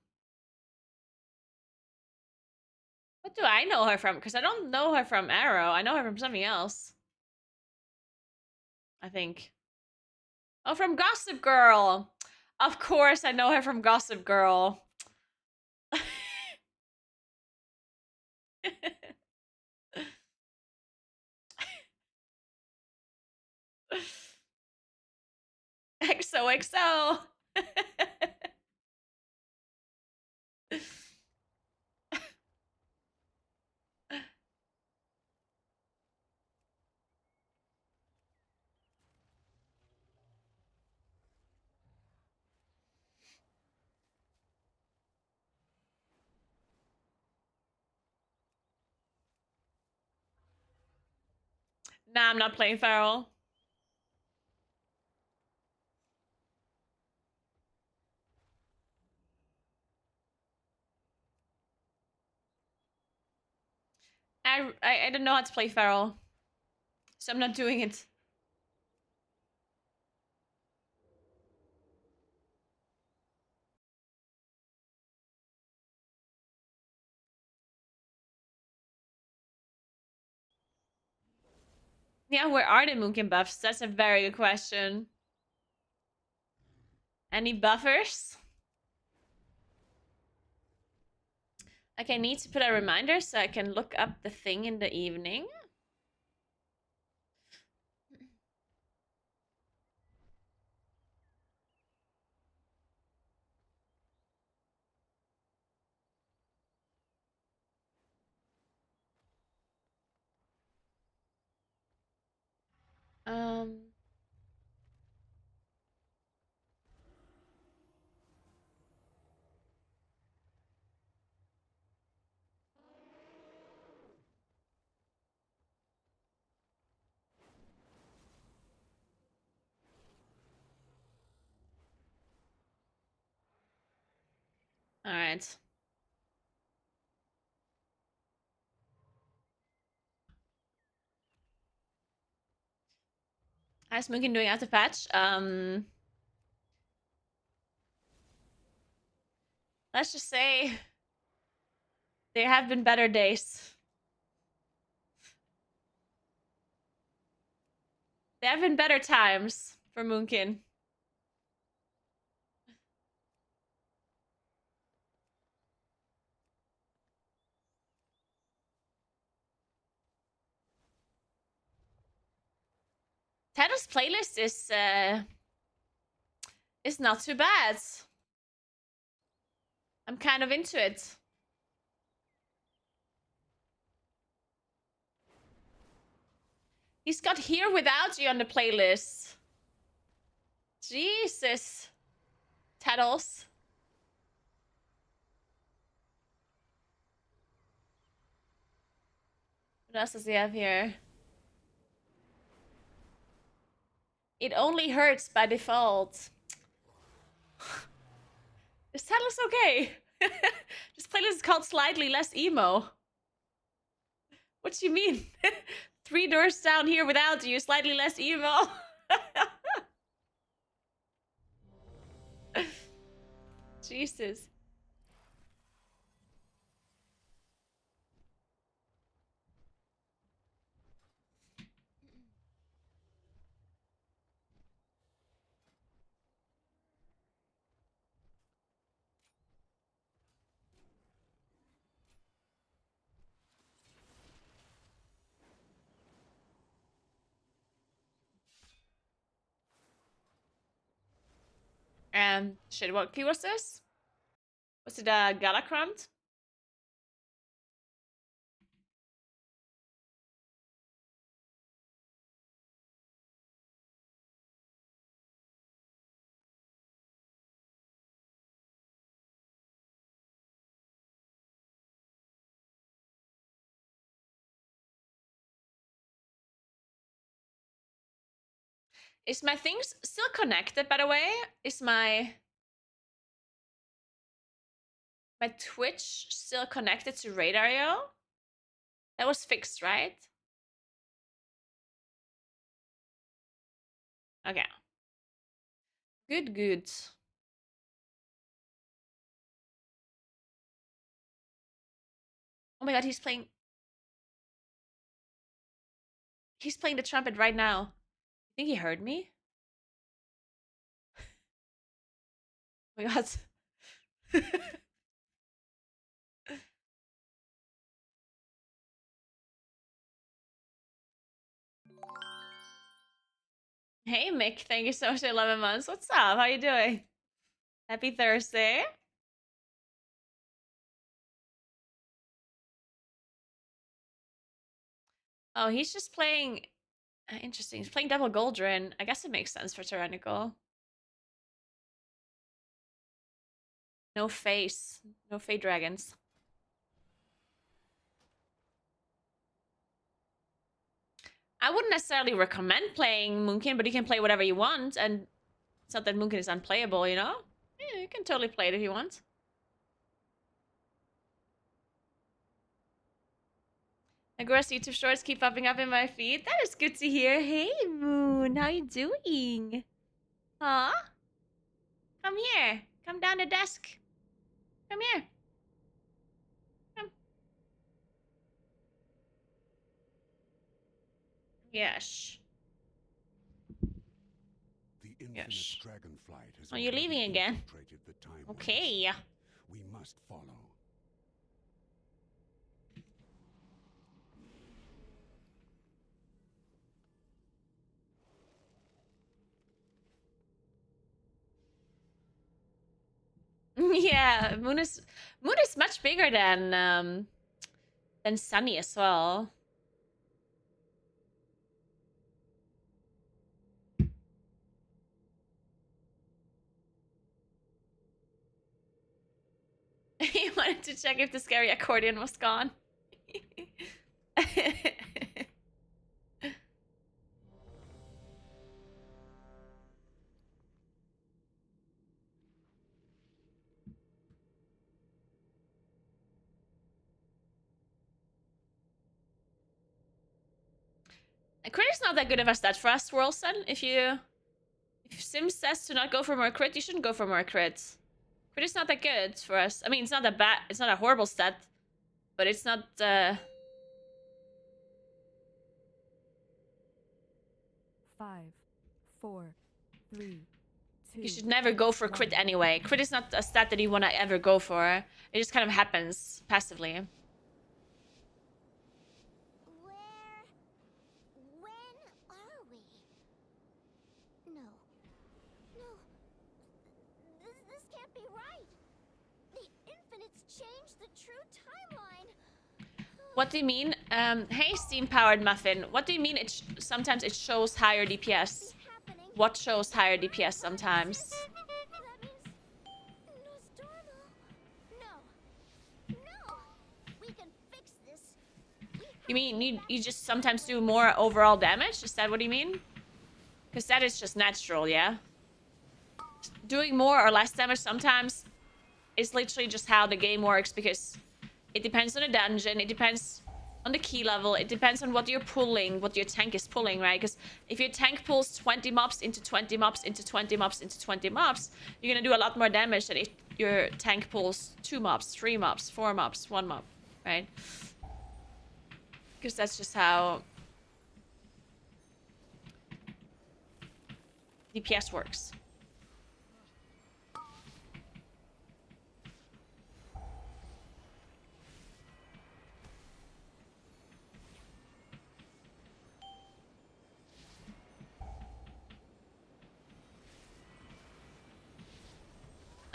What do I know her from? Because I don't know her from Arrow. I know her from something else. I think. Oh, from Gossip Girl. Of course, I know her from Gossip Girl. XOXO. Nah, I'm not playing Feral. I don't know how to play Feral. So I'm not doing it. Yeah, where are the Moonkin buffs? That's a very good question. Any buffers? Okay, I need to put a reminder so I can look up the thing in the evening. Um. All right. How's Munkin doing after patch? Let's just say there have been better days. There have been better times for Moonkin. Teddo's playlist is not too bad. I'm kind of into it. He's got Here Without You on the playlist. Jesus. Teddles. What else does he have here? It Only Hurts by Default. Is Teddles okay? This playlist is called Slightly Less Emo. What do you mean? 3 doors down, Here Without You, slightly less emo. Jesus. Shit, what key was this? Was it Galacrond? Is my things still connected, by the way? Is my Twitch still connected to Radario? That was fixed, right? Okay. Good, good. Oh my god, he's playing the trumpet right now. You think he heard me? Oh my god. Hey Mick, thank you so much for 11 months. What's up? How you doing? Happy Thursday. Oh, he's just playing. Interesting. He's playing Devil Goldrin. I guess it makes sense for Tyrannical. No face. No Fey Dragons. I wouldn't necessarily recommend playing Moonkin, but you can play whatever you want, and it's not that Moonkin is unplayable, you know? Yeah, you can totally play it if you want. Naguura's YouTube shorts keep popping up in my feed. That is good to hear. Hey, Moon. How you doing? Huh? Come here. Come down the desk. Come here. Come. Yes. Yes. Are you leaving again? Okay. We must follow. Yeah, Moon is much bigger than Sunny as well. to check if the scary accordion was gone. Crit is not that good of a stat for us, Swirlson. If Sim says to not go for more crit, you shouldn't go for more crit. Crit is not that good for us. I mean, it's not that bad. It's not a horrible stat, but it's not. 5, 4, 3, 2. You should never go for crit anyway. Crit is not a stat that you want to ever go for. It just kind of happens passively. When are we? No. This can't be right. The infinites changed the true timeline. What do you mean? Hey, steam-powered muffin. What do you mean? Sometimes it shows higher DPS. Happening. What shows higher DPS sometimes? That means Nostormo. No. We can fix this. You mean you just sometimes do more overall damage? Is that what you mean? Because that is just natural, yeah? Doing more or less damage sometimes is literally just how the game works, because it depends on the dungeon, it depends on the key level, it depends on what you're pulling, what your tank is pulling, right? Because if your tank pulls 20 mobs into 20 mobs into 20 mobs into 20 mobs, you're gonna do a lot more damage than if your tank pulls 2 mobs, 3 mobs, 4 mobs, 1 mob, right? Because that's just how DPS works.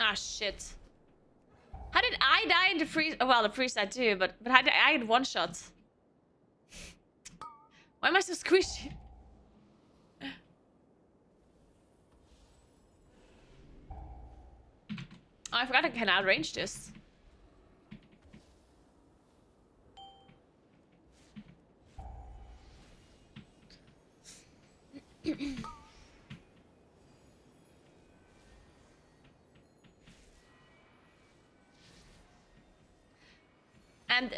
Ah, shit. How did I die in the freeze? Oh, well, the freeze died too, but how did I had one shot? Why am I so squishy? Oh, I forgot I can outrange this. And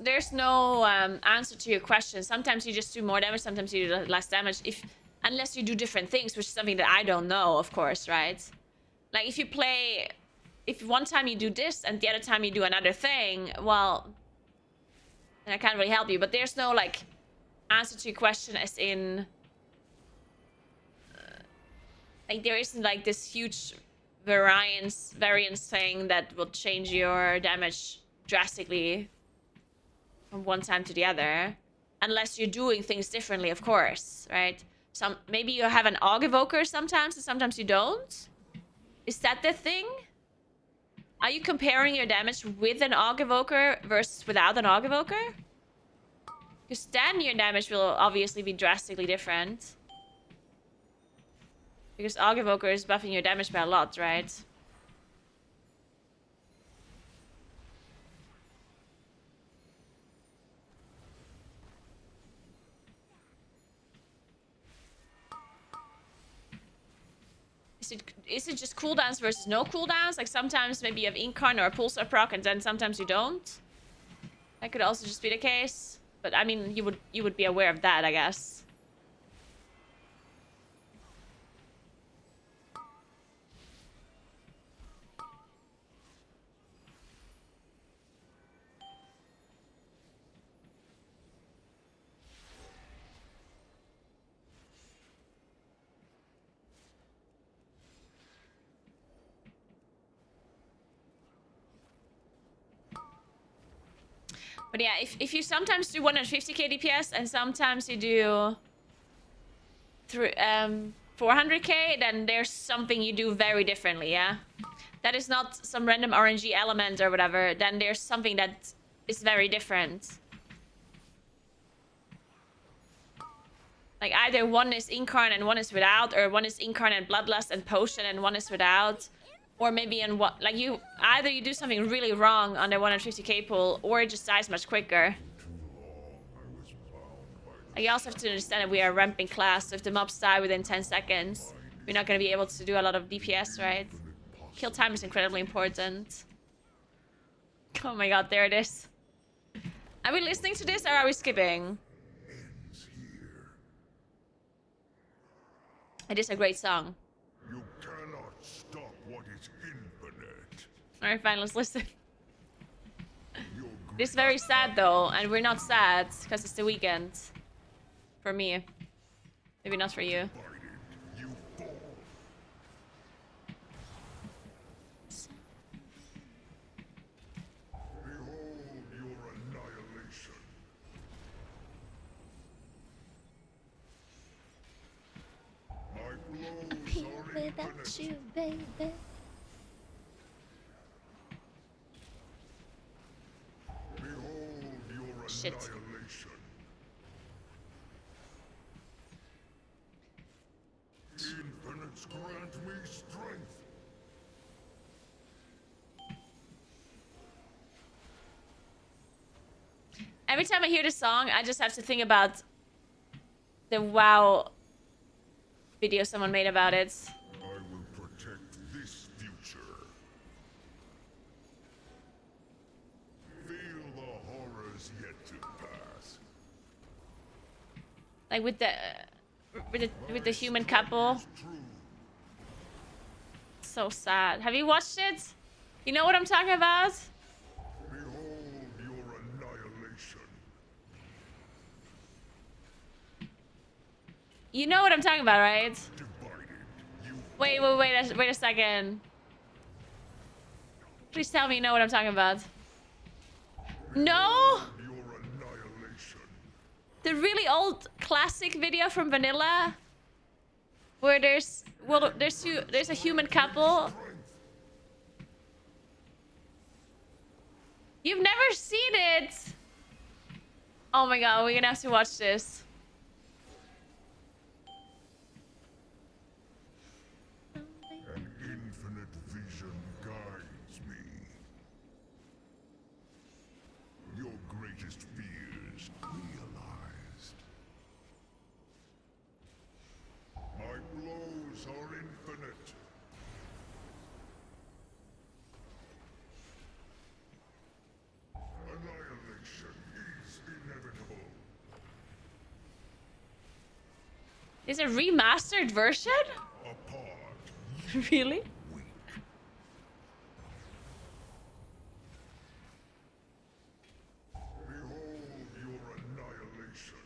there's no answer to your question. Sometimes you just do more damage, sometimes you do less damage. Unless you do different things, which is something that I don't know, of course, right? Like if one time you do this and the other time you do another thing, well, then I can't really help you. But there's no like answer to your question, as in like there isn't like this huge variance thing that will change your damage drastically from one time to the other, unless you're doing things differently, of course, right? Maybe you have an Aug Evoker sometimes and sometimes you don't. Is that the thing? Are you comparing your damage with an Aug Evoker versus without an Aug Evoker? Because then your damage will obviously be drastically different. Because Aug Evoker is buffing your damage by a lot, right? Is it just cooldowns versus no cooldowns? Like sometimes maybe you have Incarn or a Pulsar proc and then sometimes you don't? That could also just be the case. But I mean, you would be aware of that, I guess. But yeah, if you sometimes do 150k DPS and sometimes you do 400k, then there's something you do very differently, yeah? That is not some random RNG element or whatever. Then there's something that is very different. Like either one is Incarn and one is without, or one is Incarn and Bloodlust and Potion and one is without. Or maybe in what, like you, either you do something really wrong on the 150k pool, or it just dies much quicker. Like you also have to understand that we are a ramping class, so if the mobs die within 10 seconds, we're not going to be able to do a lot of DPS, right? Kill time is incredibly important. Oh my god, there it is. Are we listening to this or are we skipping? It is a great song. You cannot stop what is infinite. Alright, fine, let's listen. Your This is very sad though, and we're not sad because it's the weekend. For me. Maybe not for you. great you fall. Behold your annihilation. My blows are infinite. you, baby. Behold your Shit. annihilation. Infinites grant me strength. Every time I hear this song, I just have to think about the WoW video someone made about it. I will protect this future. Feel the horrors yet to pass. Like with the human couple. True. So sad. Have you watched it? You know what I'm talking about? Behold your annihilation. You know what I'm talking about, right? Divided, you Wait a second. Please tell me you know what I'm talking about. No? your annihilation. The really old classic video from Vanilla where there's a human couple. You've never seen it. Oh my god, we're gonna have to watch this. An infinite vision guides me. Your greatest fears realized. My blows are infinite. Annihilation is inevitable. Is a remastered version? Apart, Really? weak. Behold your annihilation.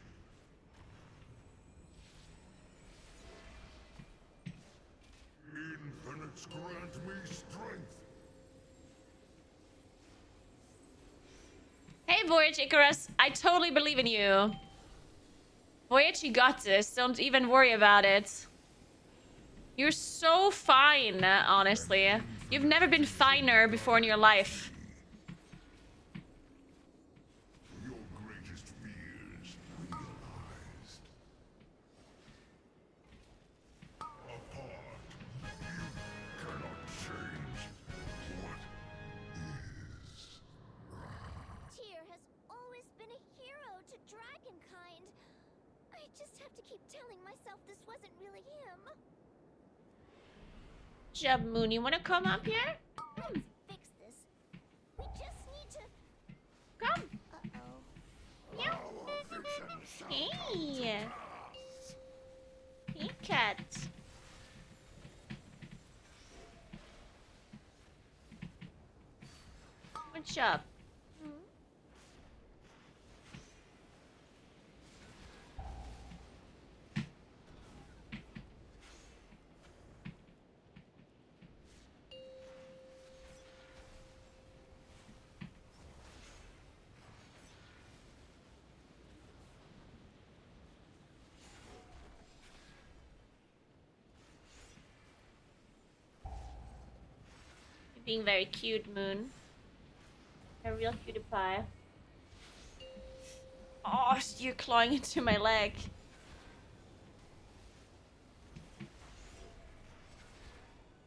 Infinites grant me strength. Hey Voyage Icarus, I totally believe in you. Voyage, you got this. Don't even worry about it. You're so fine, honestly. You've never been finer before in your life. Your greatest fears realized. Apart, you cannot change what is. Tyr has always been a hero to dragonkind. I just have to keep telling myself this wasn't really him. Jub Moon, you wanna come up here? Let's fix this. We just need to... Come. Uh-oh. Our vision shall Hey. Hey, cat. What's up? You're being very cute, Moon. A real cutie pie. Oh, you're clawing into my leg.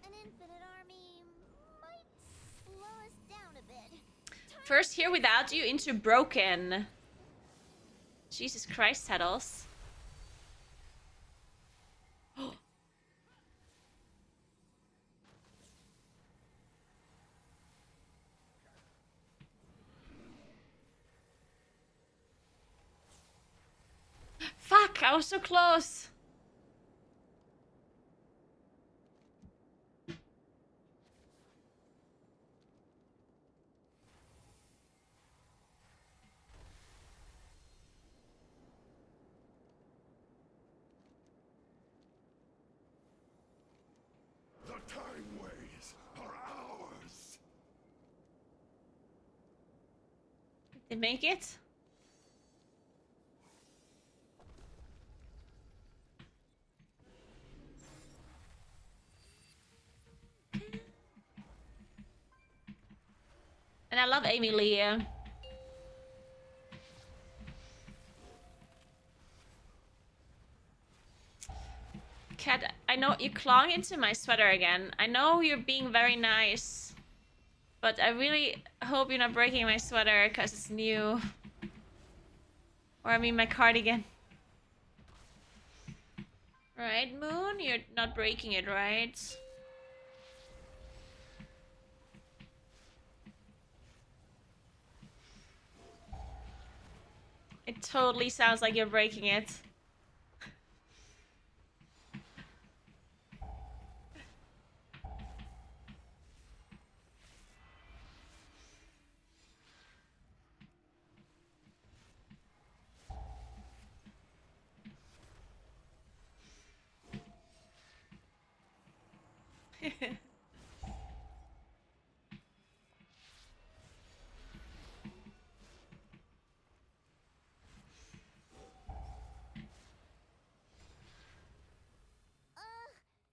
An infinite army first here without you into broken. Jesus Christ, Heddles. Fuck, I was so close. The time ways are ours. Did they make it? And I love Amy Leah. Cat, I know you're clawing into my sweater again. I know you're being very nice. But I really hope you're not breaking my sweater because it's new. Or I mean my cardigan. Right, Moon? You're not breaking it, right? It totally sounds like you're breaking it.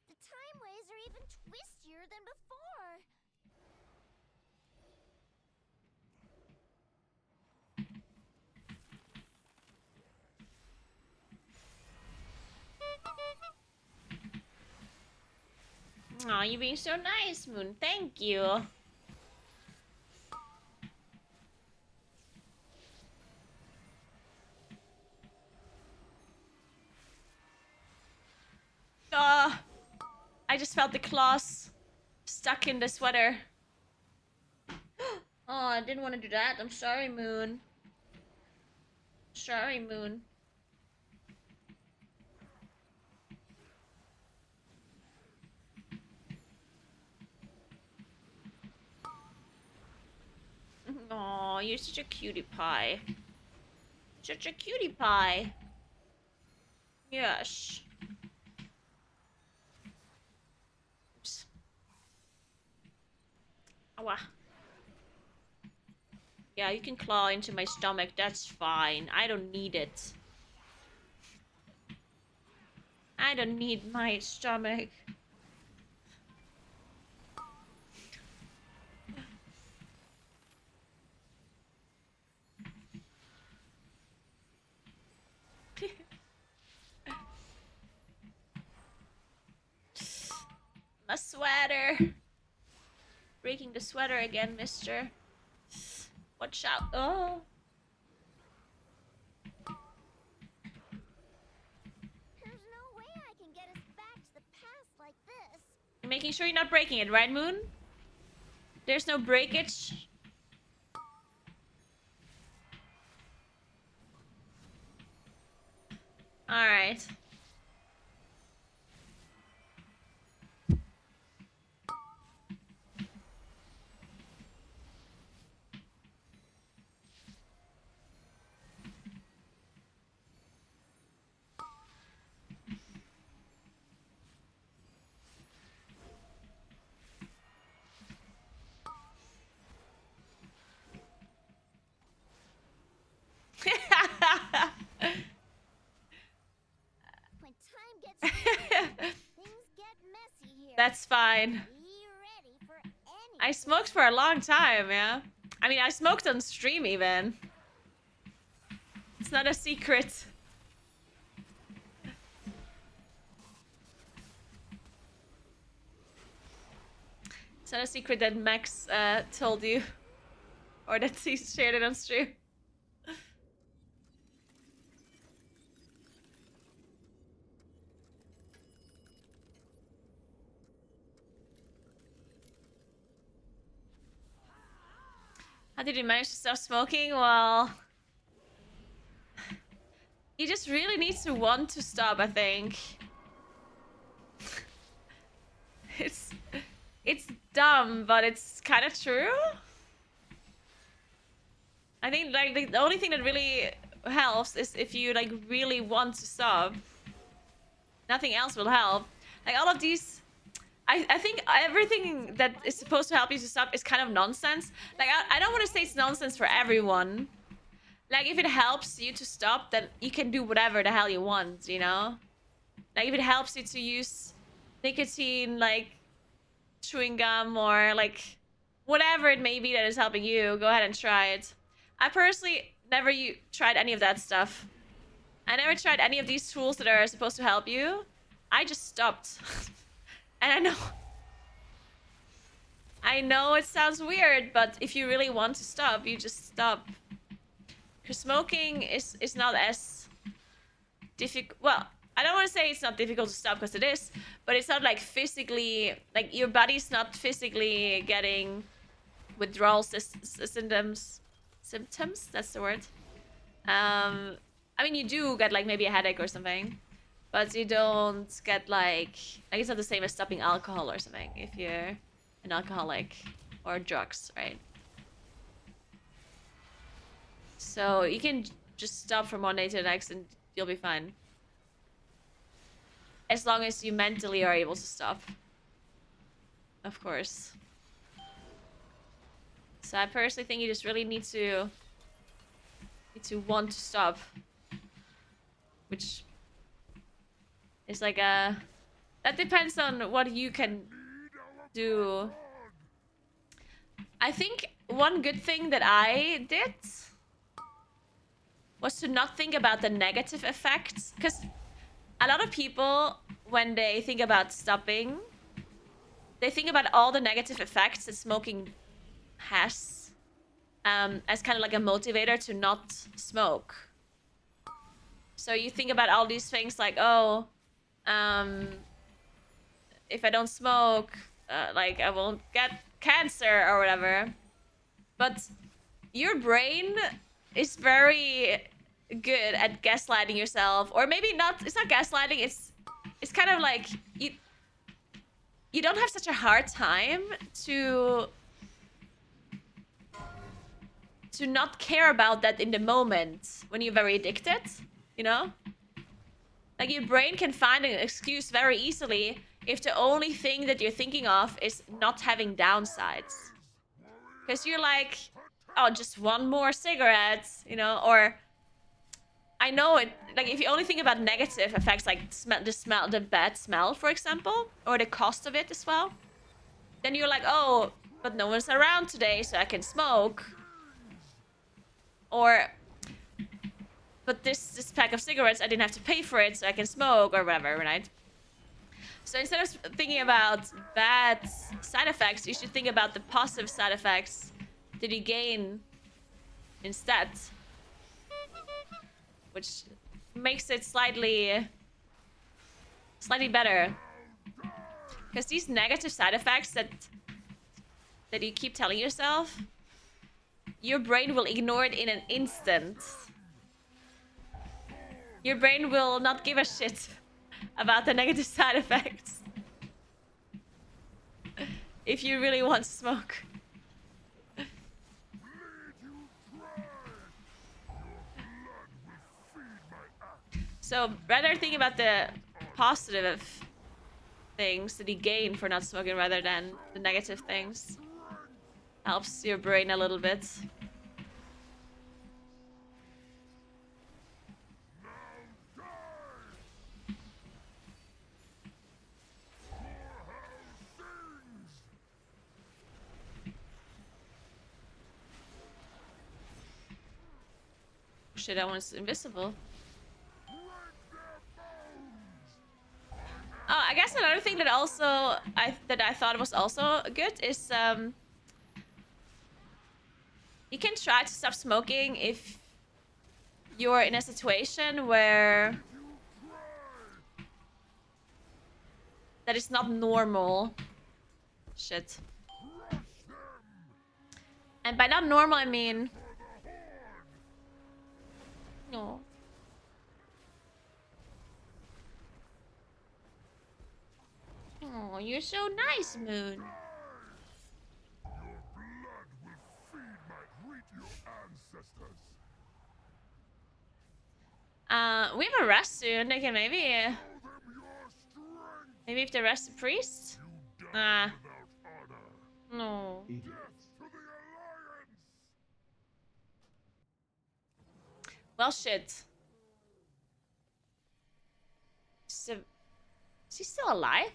The time ways are even twistier than before. Aw, you're being so nice, Moon. Thank you. I just felt the claws stuck in the sweater. Oh, I didn't want to do that. I'm sorry, Moon. Sorry, Moon. Aw, you're such a cutie pie. Such a cutie pie. Yes. Oops. Awa. Yeah, you can claw into my stomach. That's fine. I don't need it. I don't need my stomach. My sweater. Breaking the sweater again, mister. Watch out. Oh. There's no way I can get us back to the past like this. Making sure you're not breaking it, right, Moon? There's no breakage. Alright. When time gets things get messy here. That's fine. Be ready for anything. I smoked for a long time, yeah. I mean, I smoked on stream even. It's not a secret. It's not a secret that Max told you. or that he shared it on stream. How did you manage to stop smoking? Well, you just really need to want to stop, I think. It's dumb, but it's kind of true. I think like the only thing that really helps is if you like really want to stop. Nothing else will help. Like all of these, I think everything that is supposed to help you to stop is kind of nonsense. Like I don't want to say it's nonsense for everyone. Like if it helps you to stop, then you can do whatever the hell you want, you know? Like if it helps you to use nicotine, like chewing gum or like whatever it may be that is helping you, go ahead and try it. I personally never tried any of that stuff. I never tried any of these tools that are supposed to help you. I just stopped. And I know it sounds weird, but if you really want to stop, you just stop. Because smoking is not as difficult. Well, I don't want to say it's not difficult to stop because it is, but it's not like physically, like your body's not physically getting withdrawal symptoms. Symptoms? That's the word. I mean, you do get like maybe a headache or something, but you don't get like it's not the same as stopping alcohol or something if you're an alcoholic or drugs, right? So you can just stop from one day to the next and you'll be fine. As long as you mentally are able to stop. Of course. So I personally think you just really need to want to stop. Which is like a... That depends on what you can do. I think one good thing that I did was to not think about the negative effects. Because a lot of people, when they think about stopping, they think about all the negative effects that smoking has as kind of like a motivator to not smoke. So you think about all these things like, oh, if I don't smoke, like I won't get cancer or whatever. But your brain is very good at gaslighting yourself, or maybe not. It's not gaslighting. It's kind of like you don't have such a hard time to not care about that in the moment when you're very addicted, you know? Like your brain can find an excuse very easily if the only thing that you're thinking of is not having downsides. Because you're like, oh, just one more cigarette, you know? Or I know it, like if you only think about negative effects, like the bad smell, for example, or the cost of it as well, then you're like, oh, but no one's around today, so I can smoke. Or, but this pack of cigarettes, I didn't have to pay for it, so I can smoke, or whatever, right? So instead of thinking about bad side effects, you should think about the positive side effects that you gain instead. Which makes it slightly better. Because these negative side effects that you keep telling yourself, your brain will ignore it in an instant. Your brain will not give a shit about the negative side effects. If you really want to smoke. So rather think about the positive things that you gain for not smoking rather than the negative things. Helps your brain a little bit. Shit, that one's invisible. Oh, I guess another thing that also I thought was also good is You can try to stop smoking if you're in a situation where that is not normal. Shit. And by not normal, I mean... No. Oh, you're so nice, Moon. We have a rest soon. They can maybe if they rest the priest? No. Well, shit. So, is he still alive?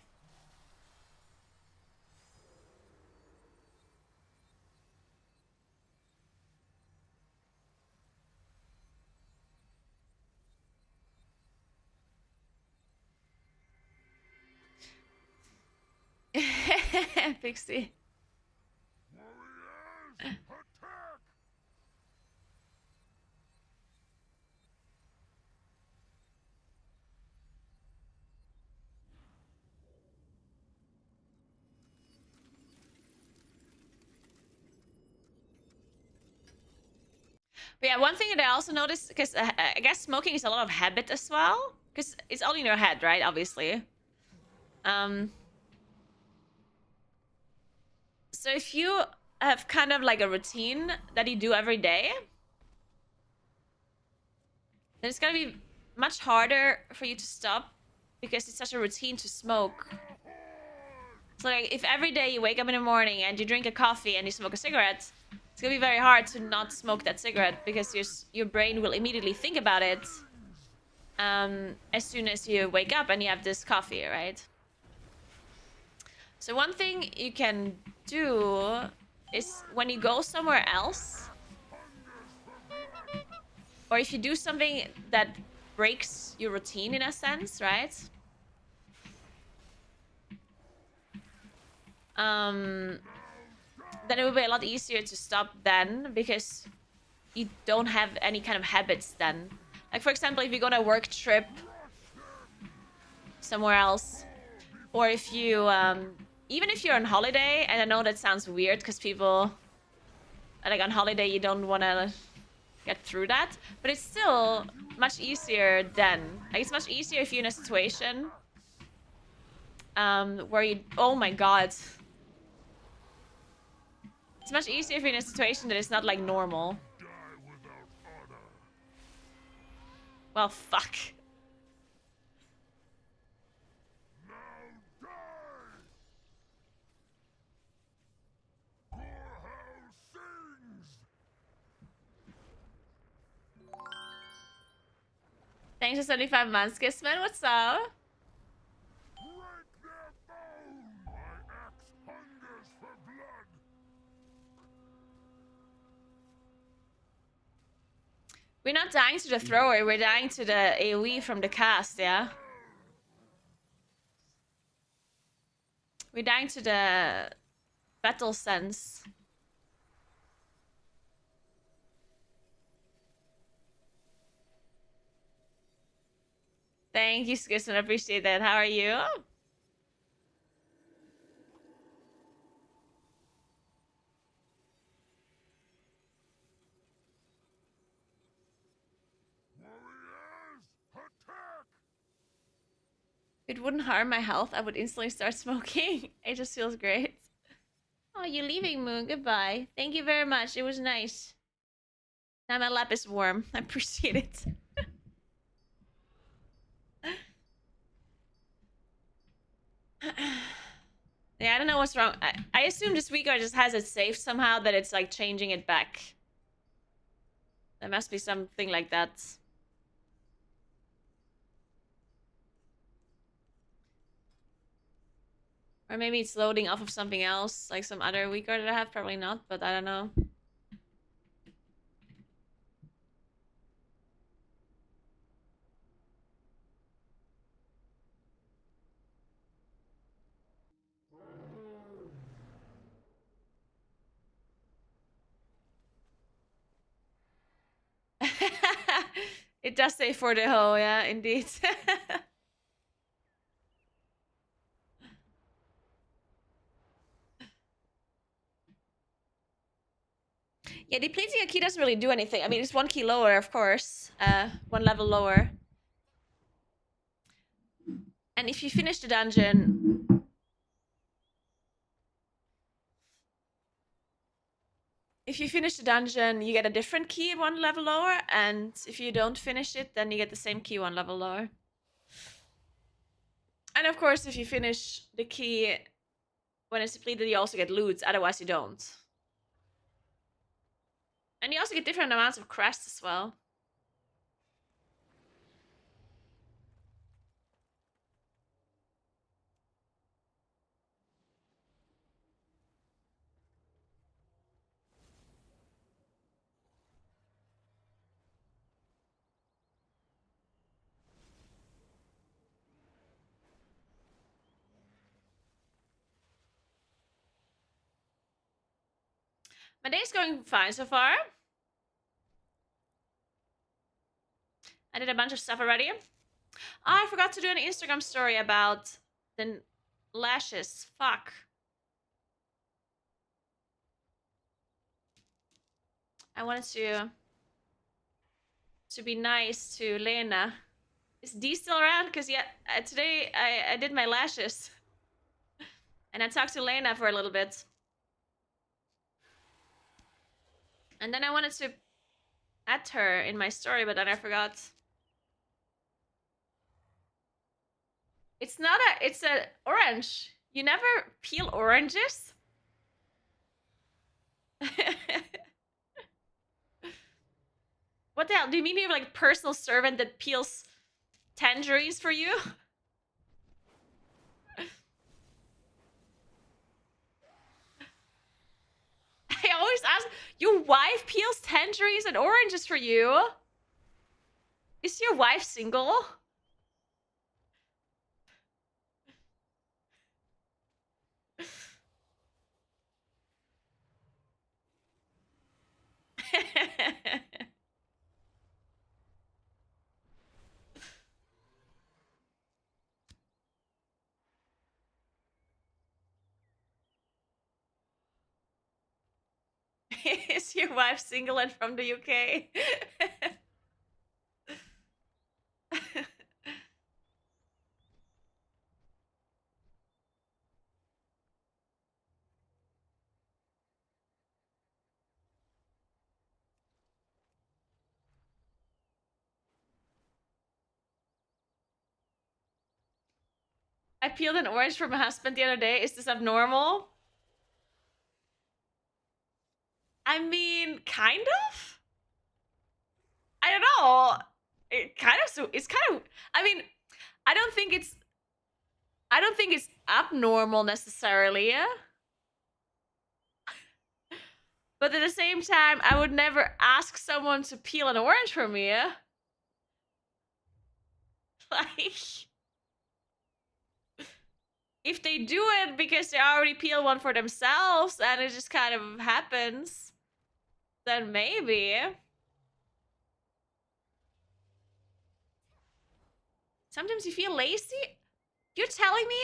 Pixie. But yeah, one thing that I also noticed, because I guess smoking is a lot of habit as well, because it's all in your head, right? Obviously. So if you have kind of like a routine that you do every day, then it's gonna be much harder for you to stop because it's such a routine to smoke. So like if every day you wake up in the morning and you drink a coffee and you smoke a cigarette, it's gonna be very hard to not smoke that cigarette because your brain will immediately think about it as soon as you wake up and you have this coffee, right? So one thing you can do is when you go somewhere else, or if you do something that breaks your routine in a sense, right? Then it will be a lot easier to stop then because you don't have any kind of habits then. Like for example, if you go on a work trip somewhere else, or if you even if you're on holiday, and I know that sounds weird because people like on holiday you don't want to get through that, but it's still much easier then. Like it's much easier if you're in a situation where you, oh my god, it's much easier if you're in a situation that is not like normal. Well, fuck. Thanks for 75 months, Kissman. What's up? We're not dying to the thrower, we're dying to the AoE from the cast, yeah? We're dying to the battle sense. Thank you, Skisson. I appreciate that. How are you? It wouldn't harm my health. I would instantly start smoking. It just feels great. Oh, you're leaving, Moon. Goodbye. Thank you very much. It was nice. Now my lap is warm. I appreciate it. Yeah, I don't know what's wrong. I assume this Suica just has it saved somehow that it's like changing it back. There must be something like that. Or maybe it's loading off of something else, like some other Wii card that I have. Probably not, but I don't know. It does say for the hoe, yeah, indeed. Yeah, depleting a key doesn't really do anything. I mean, it's one key lower, of course. One level lower. And if you finish the dungeon... If you finish the dungeon, you get a different key one level lower. And if you don't finish it, then you get the same key one level lower. And of course, if you finish the key when it's depleted, you also get loot. Otherwise, you don't. And you also get different amounts of crests as well. My day's going fine so far. I did a bunch of stuff already. Oh, I forgot to do an Instagram story about the lashes. Fuck. I wanted to be nice to Lena. Is Dee still around? Because yeah, today I did my lashes. And I talked to Lena for a little bit. And then I wanted to add her in my story, but then I forgot. It's not a, it's a orange. You never peel oranges? What the hell? Do you mean you have like personal servant that peels tangerines for you? I always ask, your wife peels tangerines and oranges for you? Is your wife single? Is your wife single and from the UK? I peeled an orange for my husband the other day. Is this abnormal? I mean, kind of? I don't know. It's kind of, I mean, I don't think it's abnormal necessarily. But at the same time, I would never ask someone to peel an orange for me. Like, if they do it because they already peel one for themselves and it just kind of happens, then maybe. Sometimes you feel lazy? You're telling me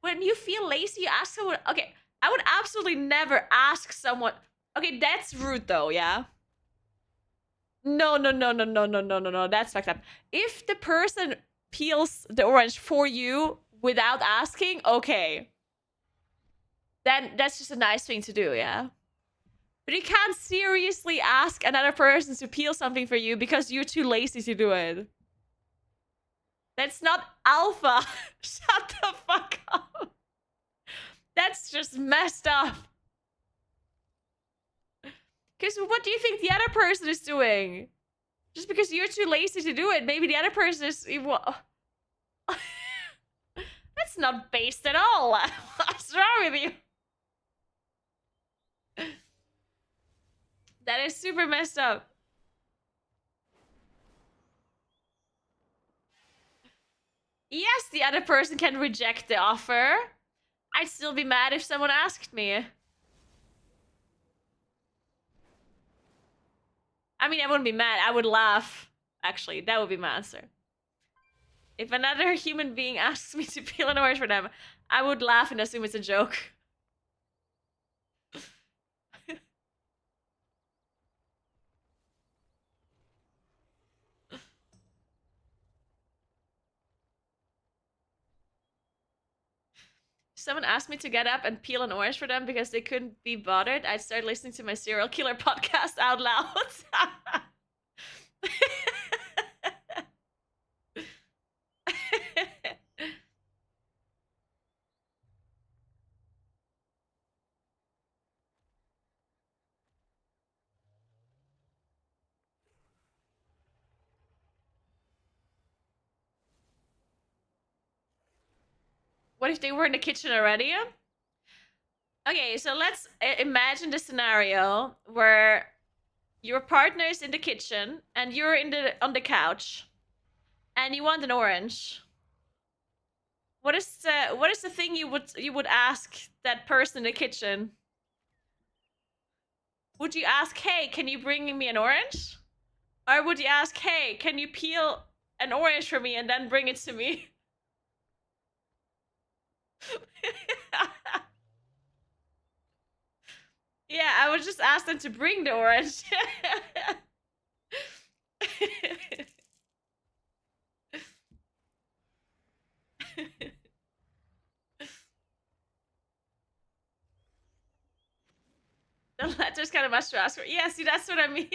when you feel lazy, you ask someone. Okay, I would absolutely never ask someone. Okay, that's rude though, yeah? No. That's fucked up. If the person peels the orange for you without asking, okay. Then that's just a nice thing to do, yeah? But you can't seriously ask another person to peel something for you because you're too lazy to do it. That's not alpha. Shut the fuck up. That's just messed up. Because what do you think the other person is doing? Just because you're too lazy to do it, maybe the other person is... That's not based at all. What's wrong with you? That is super messed up. Yes, the other person can reject the offer. I'd still be mad if someone asked me. I mean, I wouldn't be mad. I would laugh. Actually, that would be my answer. If another human being asks me to peel an orange for them, I would laugh and assume it's a joke. Someone asked me to get up and peel an orange for them because they couldn't be bothered, I'd start listening to my serial killer podcast out loud. What if they were in the kitchen already? Okay, so let's imagine the scenario where your partner is in the kitchen and you're on the couch and you want an orange. What is the thing you would ask that person in the kitchen? Would you ask, "Hey, can you bring me an orange?" Or would you ask, "Hey, can you peel an orange for me and then bring it to me?" Yeah, I would just ask them to bring the orange. The letter's kind of much to ask for. Yeah, see, that's what I mean.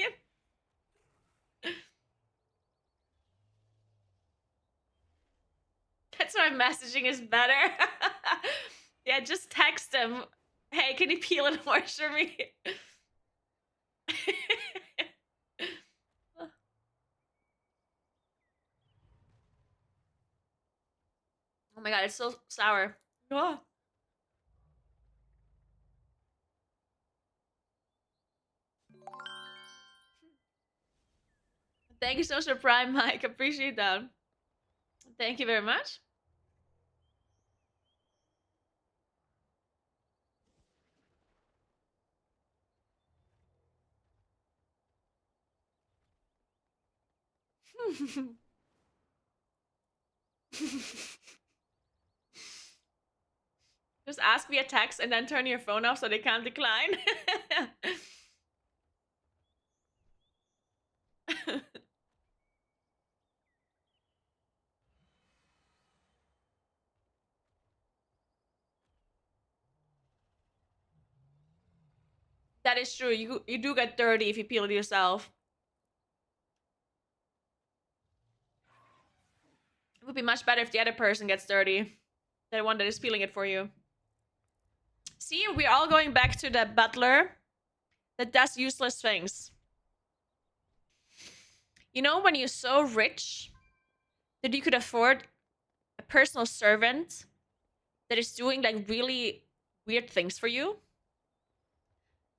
That's why messaging is better. Yeah, just text them. Hey, can you peel an orange for me? Oh my god, it's so sour. Oh. Thank you so much for Prime, Mike. Appreciate that. Thank you very much. Just ask via text and then turn your phone off so they can't decline. That is true. You do get dirty if you peel it yourself. It would be much better if the other person gets dirty. The one that is peeling it for you. See, we're all going back to the butler that does useless things. You know, when you're so rich that you could afford a personal servant that is doing like really weird things for you,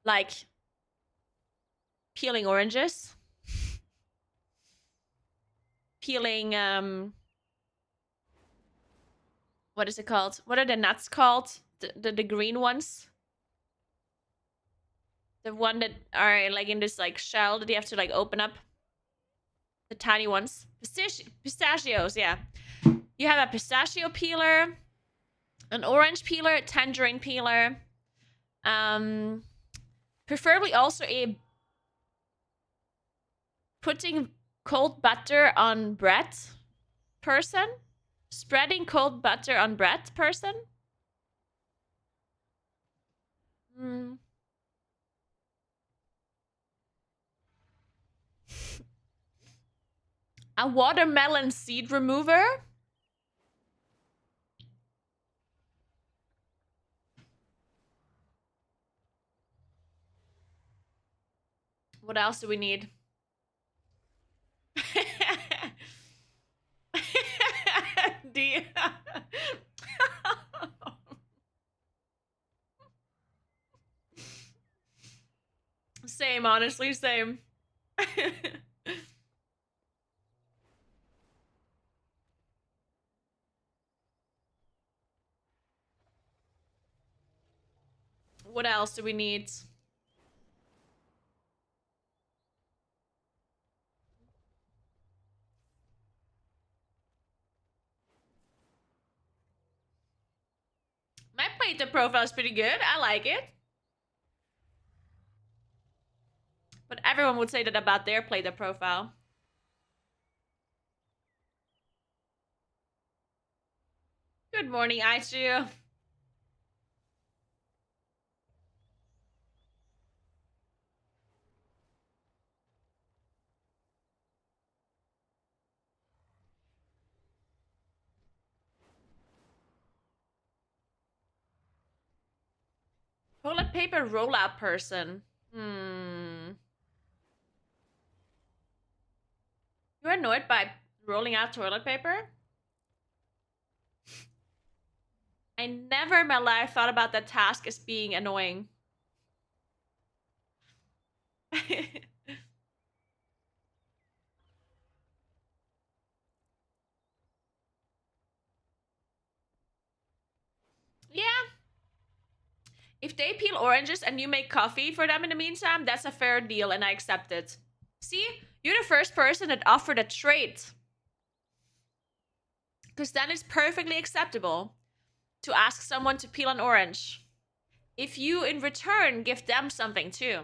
like peeling oranges, peeling what is it called? What are the nuts called? The green ones? The one that are like in this like shell that you have to like open up. The tiny ones. Pistachios, yeah. You have a pistachio peeler, an orange peeler, tangerine peeler. Preferably also a putting cold butter on bread person. Spreading cold butter on bread person. A watermelon seed remover. What else do we need? Same, honestly, same. What else do we need? made the profile is pretty good. I like it. But everyone would say that about their play the profile. Good morning, Aichu. Toilet paper rollout person. You're annoyed by rolling out toilet paper? I never in my life thought about that task as being annoying. Yeah. If they peel oranges and you make coffee for them in the meantime, that's a fair deal and I accept it. See, you're the first person that offered a trade. Because then it's perfectly acceptable to ask someone to peel an orange. If you, in return, give them something too.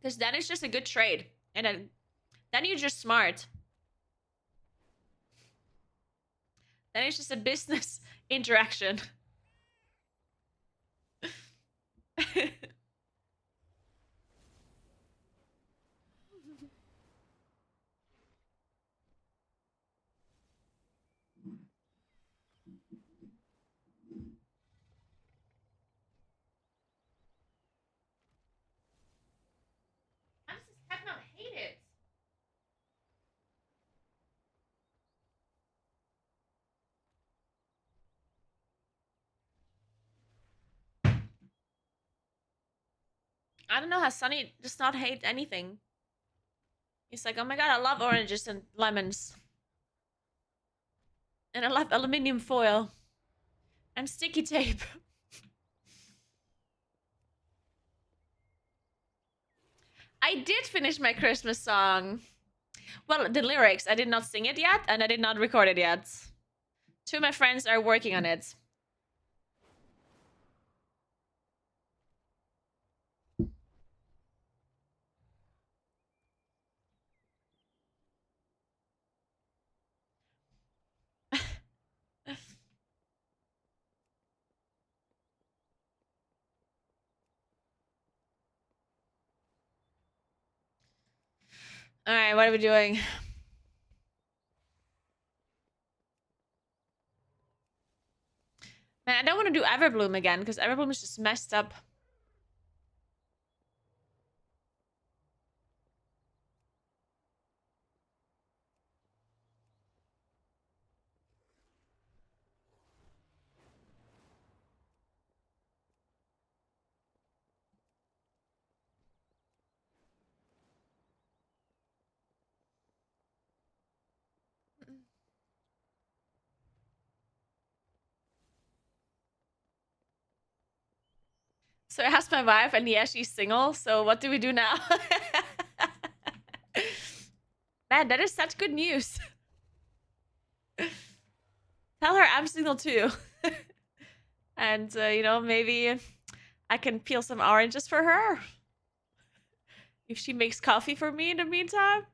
Because then it's just a good trade. And then you're just smart. Then it's just a business interaction. How does this techno hate it? I don't know how Sunny does not hate anything. He's like, oh my god, I love oranges and lemons. And I love aluminium foil. And sticky tape. I did finish my Christmas song. Well, the lyrics, I did not sing it yet, and I did not record it yet. Two of my friends are working on it. Alright, what are we doing? Man, I don't want to do Everbloom again, because Everbloom is just messed up. So I asked my wife, and yeah, she's single, so what do we do now? Man, that is such good news. Tell her I'm single too. And, you know, maybe I can peel some oranges for her. If she makes coffee for me in the meantime.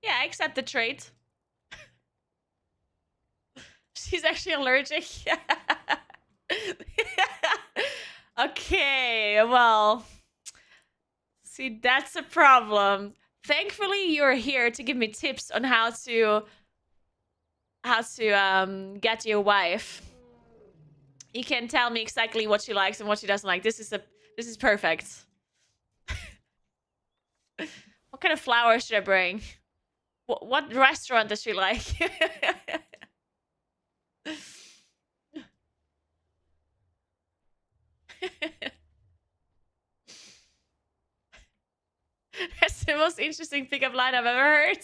Yeah, I accept the trait. She's actually allergic. Okay, well, see, that's a problem. Thankfully, you're here to give me tips on how to get your wife. You can tell me exactly what she likes and what she doesn't like. This is perfect. What kind of flowers should I bring? What restaurant does she like? That's the most interesting pickup line I've ever heard.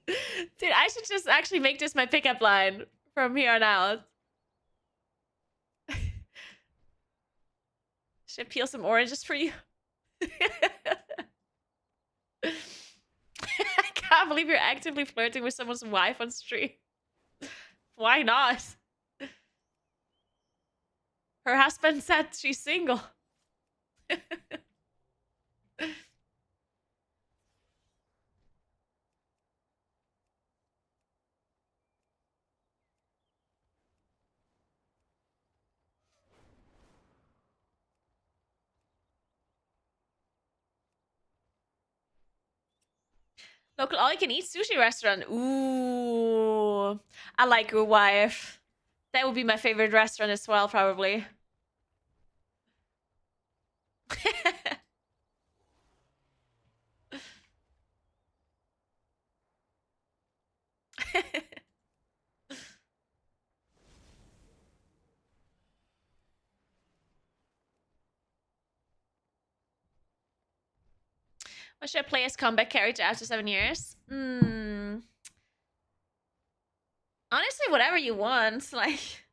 Dude, I should just actually make this my pickup line from here on out. Should I peel some oranges for you? I can't believe you're actively flirting with someone's wife on stream. Why not? Her husband said she's single. Local all-you-can-eat sushi restaurant. Ooh, I like your wife. That would be my favorite restaurant as well, probably. What should I play as comeback character after 7 years? Honestly, whatever you want. Like,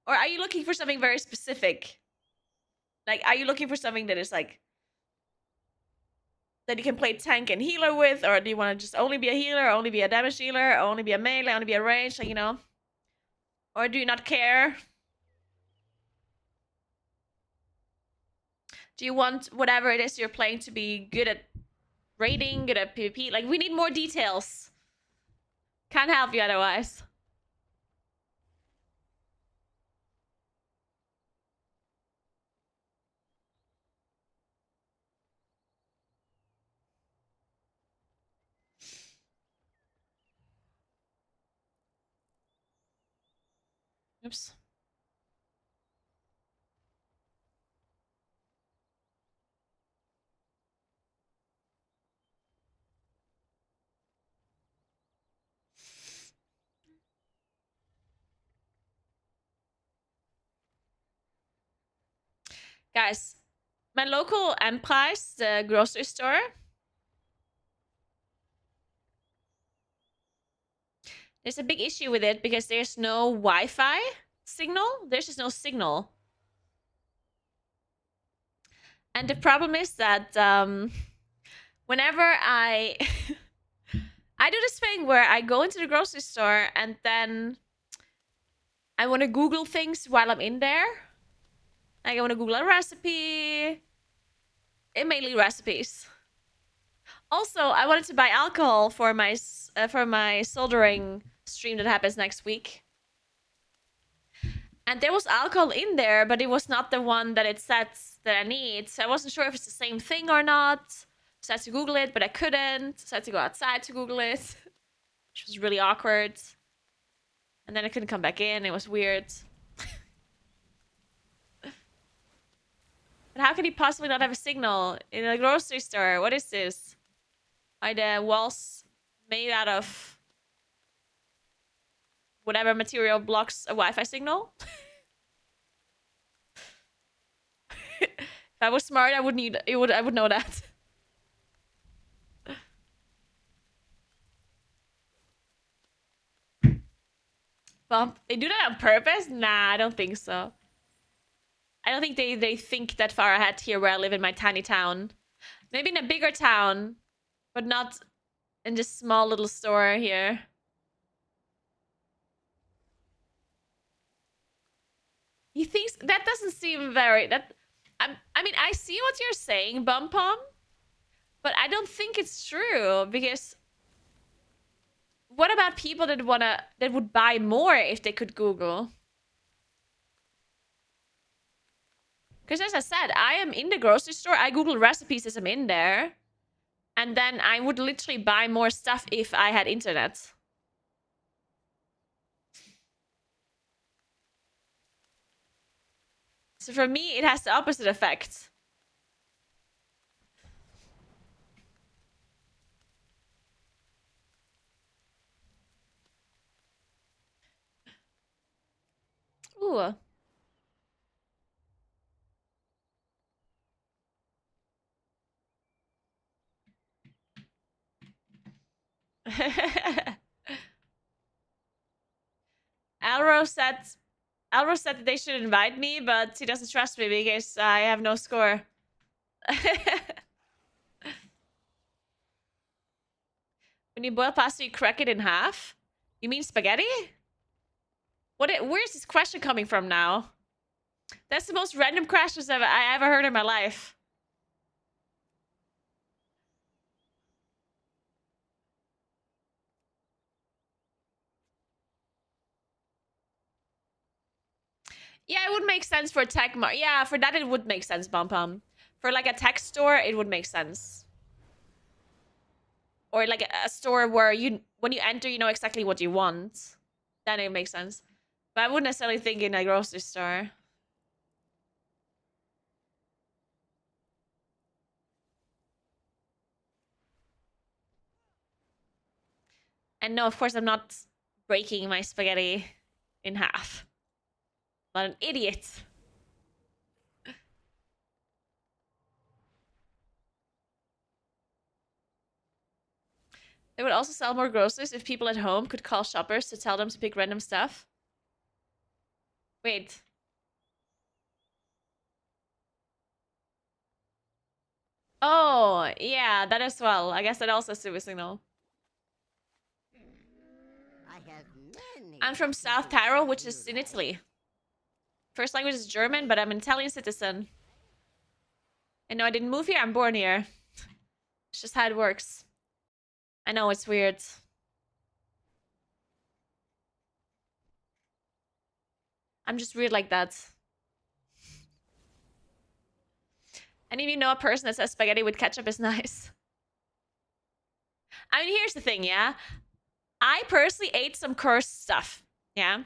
or are you looking for something very specific? Like, are you looking for something that is like that you can play tank and healer with, or do you want to just only be a healer, or only be a damage dealer, or only be a melee, only be a range, like, you know? Or do you not care? Do you want whatever it is you're playing to be good at raiding, good at PvP? Like, we need more details. Can't help you otherwise. Oops. Guys, my local Emprise, the grocery store, there's a big issue with it because there's no Wi-Fi signal. There's just no signal. And the problem is that whenever I I do this thing where I go into the grocery store and then I want to Google things while I'm in there. Like, I want to Google a recipe. Mainly recipes. Also, I wanted to buy alcohol for my soldering stream that happens next week. And there was alcohol in there, but it was not the one that it says that I need. So I wasn't sure if it's the same thing or not. So I had to Google it, but I couldn't. So I had to go outside to Google it, which was really awkward. And then I couldn't come back in. It was weird. But how can he possibly not have a signal in a grocery store? What is this? Are the walls made out of whatever material blocks a Wi-Fi signal? If I was smart, I would know that. Bump. They do that on purpose? Nah, I don't think so. I don't think they think that far ahead here where I live in my tiny town. Maybe in a bigger town, but not in this small little store here. He thinks that doesn't seem very I mean, I see what you're saying, Bum Pum, but I don't think it's true because what about people that would buy more if they could Google? Because as I said, I am in the grocery store. I Google recipes as I'm in there. And then I would literally buy more stuff if I had internet. So for me, it has the opposite effect. Ooh. said that they should invite me, but he doesn't trust me because I have no score. When you boil pasta, you crack it in half? You mean spaghetti? Where's this question coming from now? That's the most random questions I ever heard in my life. Yeah, it would make sense for a tech yeah, for that it would make sense, Bum Pum. For like a tech store, it would make sense. Or like a store where when you enter, you know exactly what you want. Then it makes sense. But I wouldn't necessarily think in a grocery store. And no, of course, I'm not breaking my spaghetti in half. But an idiot. They would also sell more groceries if people at home could call shoppers to tell them to pick random stuff. Wait. Oh, yeah, that as well. I guess that also is a signal. I'm from South Tyrol, which is in Italy. First language is German, but I'm an Italian citizen. And no, I didn't move here. I'm born here. It's just how it works. I know, it's weird. I'm just weird like that. Any of you know a person that says spaghetti with ketchup is nice? I mean, here's the thing, yeah? I personally ate some cursed stuff, yeah?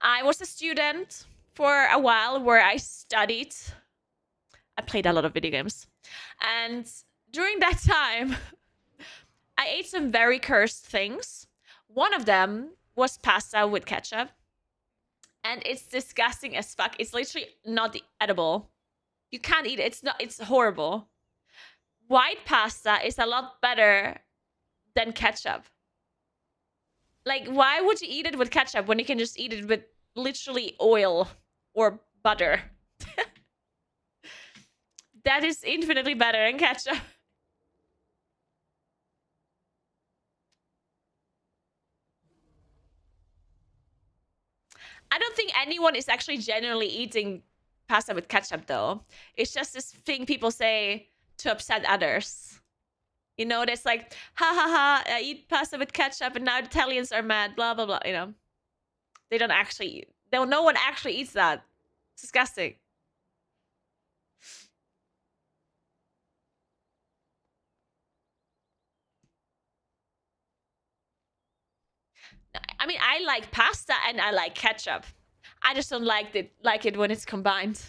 I was a student for a while where I studied. I played a lot of video games. And during that time, I ate some very cursed things. One of them was pasta with ketchup. And it's disgusting as fuck. It's literally not edible. You can't eat it. It's horrible. White pasta is a lot better than ketchup. Like, why would you eat it with ketchup when you can just eat it with literally oil or butter? That is infinitely better than ketchup. I don't think anyone is actually genuinely eating pasta with ketchup, though. It's just this thing people say to upset others. You know, it's like, ha ha ha, I eat pasta with ketchup and now the Italians are mad, blah, blah, blah, you know. They don't actually, no one actually eats that. It's disgusting. I mean, I like pasta and I like ketchup. I just don't like it when it's combined.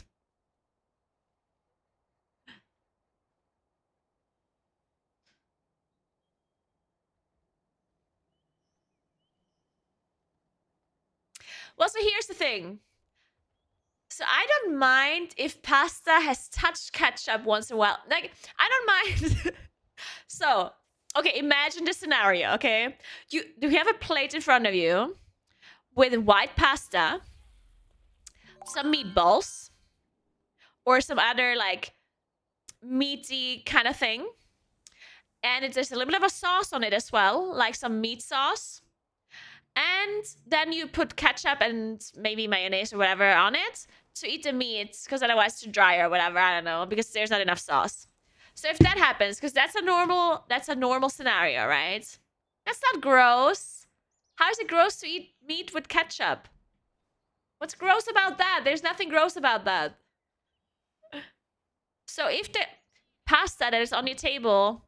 Well, so here's the thing. So I don't mind if pasta has touched ketchup once in a while. Like, I don't mind. So, okay, imagine the scenario, okay? Do you have a plate in front of you with white pasta, some meatballs, or some other like meaty kind of thing. And there's a little bit of a sauce on it as well, like some meat sauce. And then you put ketchup and maybe mayonnaise or whatever on it to eat the meat, because otherwise it's too dry or whatever, I don't know, because there's not enough sauce. So if that happens, because that's a normal scenario, right? That's not gross. How is it gross to eat meat with ketchup? What's gross about that? There's nothing gross about that. So if the pasta that is on your table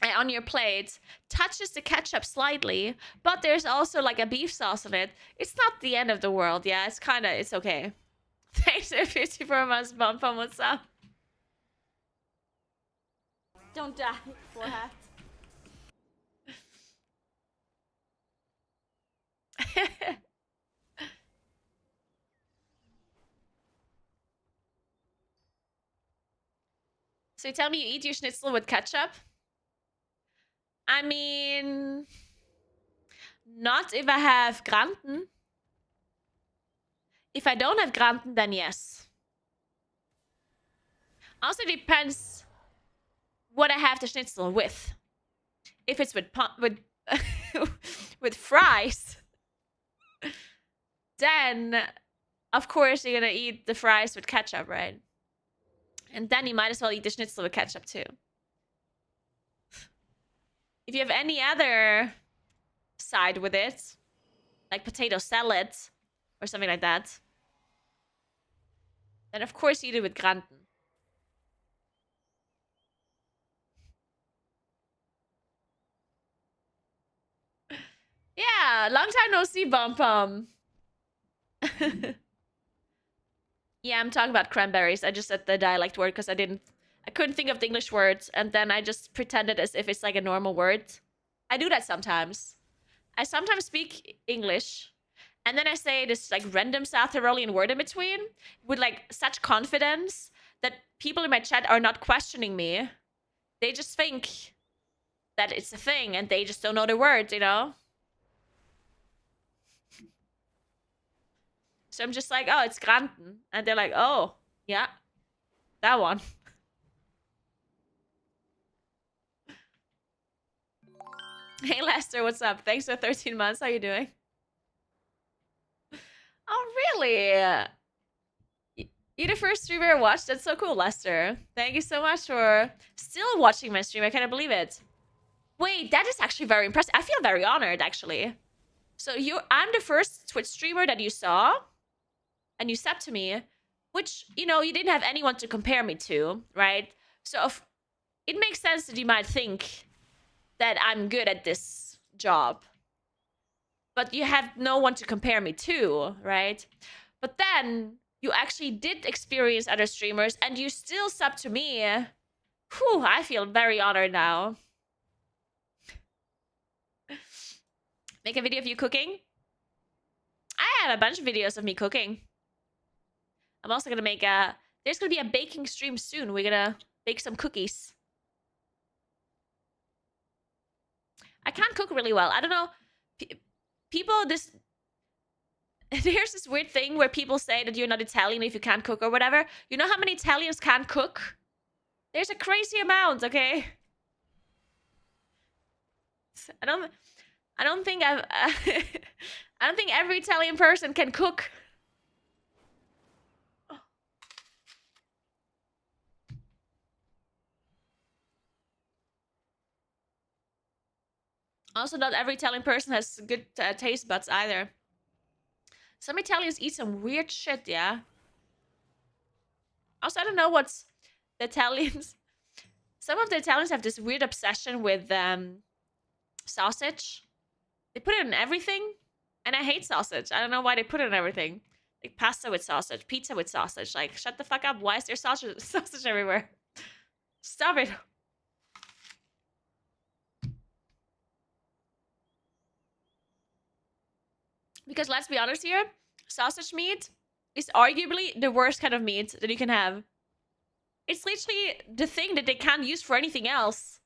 and on your plate touches the ketchup slightly, but there's also like a beef sauce on it, it's not the end of the world. Yeah, it's okay. Thanks for 54 months, Bum Pum. What's up? Don't die, forehead. So you tell me you eat your schnitzel with ketchup? I mean, not if I have Granten. If I don't have Granten, then yes. Also depends what I have the schnitzel with. If it's with with fries, then of course you're gonna eat the fries with ketchup, right? And then you might as well eat the schnitzel with ketchup too. If you have any other side with it, like potato salad or something like that, then of course you eat it with Granten. Yeah, long time no see, Bum Pum. Yeah, I'm talking about cranberries. I just said the dialect word because I couldn't think of the English words, and then I just pretended as if it's like a normal word. I do that sometimes. I sometimes speak English, and then I say this like random South Tyrolean word in between with like such confidence that people in my chat are not questioning me. They just think that it's a thing, and they just don't know the word, you know? So I'm just like, oh, it's Granten. And they're like, oh, yeah, that one. Hey, Lester, what's up? Thanks for 13 months. How you doing? Oh, really? You're the first streamer I watched? That's so cool, Lester. Thank you so much for still watching my stream. I can't believe it. Wait, that is actually very impressive. I feel very honored, actually. So I'm the first Twitch streamer that you saw, and you said to me, which, you know, you didn't have anyone to compare me to, right? So it makes sense that you might think that I'm good at this job. But you have no one to compare me to, right? But then you actually did experience other streamers and you still sub to me. Whew, I feel very honored now. Make a video of you cooking? I have a bunch of videos of me cooking. I'm also gonna make there's gonna be a baking stream soon. We're gonna bake some cookies. I can't cook really well. I don't know. People, there's this weird thing where people say that you're not Italian if you can't cook or whatever. You know how many Italians can't cook? There's a crazy amount, okay? I don't think I don't think every Italian person can cook. Also, not every Italian person has good taste buds either. Some Italians eat some weird shit, yeah. Also, I don't know what's the Italians. Some of the Italians have this weird obsession with sausage. They put it in everything, and I hate sausage. I don't know why they put it in everything. Like pasta with sausage, pizza with sausage. Like, shut the fuck up. Why is there sausage everywhere? Stop it. Because let's be honest here, sausage meat is arguably the worst kind of meat that you can have. It's literally the thing that they can't use for anything else.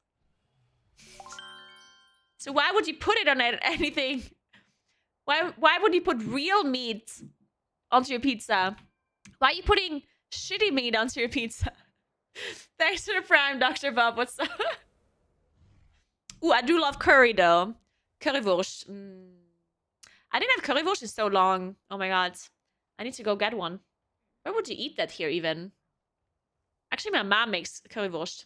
So why would you put it on anything? Why would you put real meat onto your pizza? Why are you putting shitty meat onto your pizza? Thanks for the prime, Dr. Bob. What's up? Ooh, I do love curry though. Currywurst. I didn't have currywurst in so long. Oh my god. I need to go get one. Where would you eat that here even? Actually, my mom makes currywurst.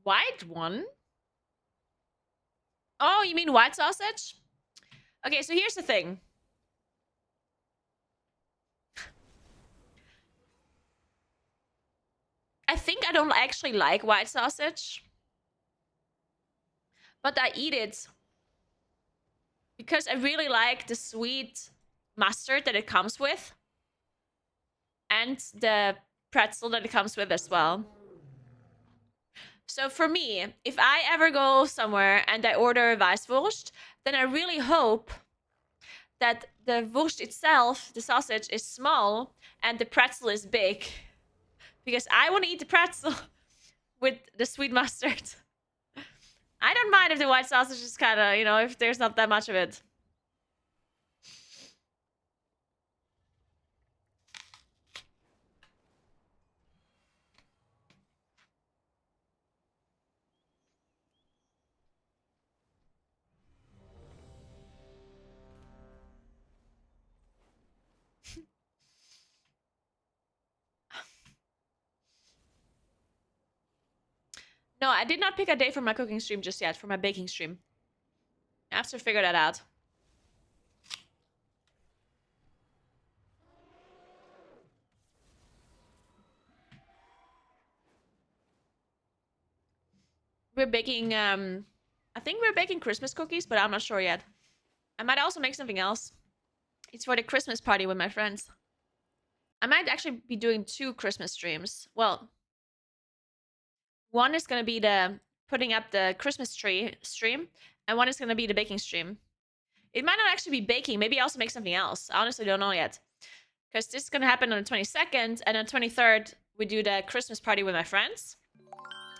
White one? Oh, you mean white sausage? Okay, so here's the thing. I think I don't actually like white sausage. But I eat it because I really like the sweet mustard that it comes with. And the pretzel that it comes with as well. So for me, if I ever go somewhere and I order a Weisswurst, then I really hope that the Wurst itself, the sausage, is small and the pretzel is big. Because I want to eat the pretzel with the sweet mustard. I don't mind if the white sausage is kind of, you know, if there's not that much of it. No, I did not pick a day for my cooking stream just yet, for my baking stream. I have to figure that out. We're baking, I think we're baking Christmas cookies, but I'm not sure yet. I might also make something else. It's for the Christmas party with my friends. I might actually be doing 2 Christmas streams. Well, one is going to be the putting up the Christmas tree stream, and one is going to be the baking stream. It might not actually be baking. Maybe I also make something else. I honestly don't know yet. Because this is going to happen on the 22nd, and on the 23rd, we do the Christmas party with my friends.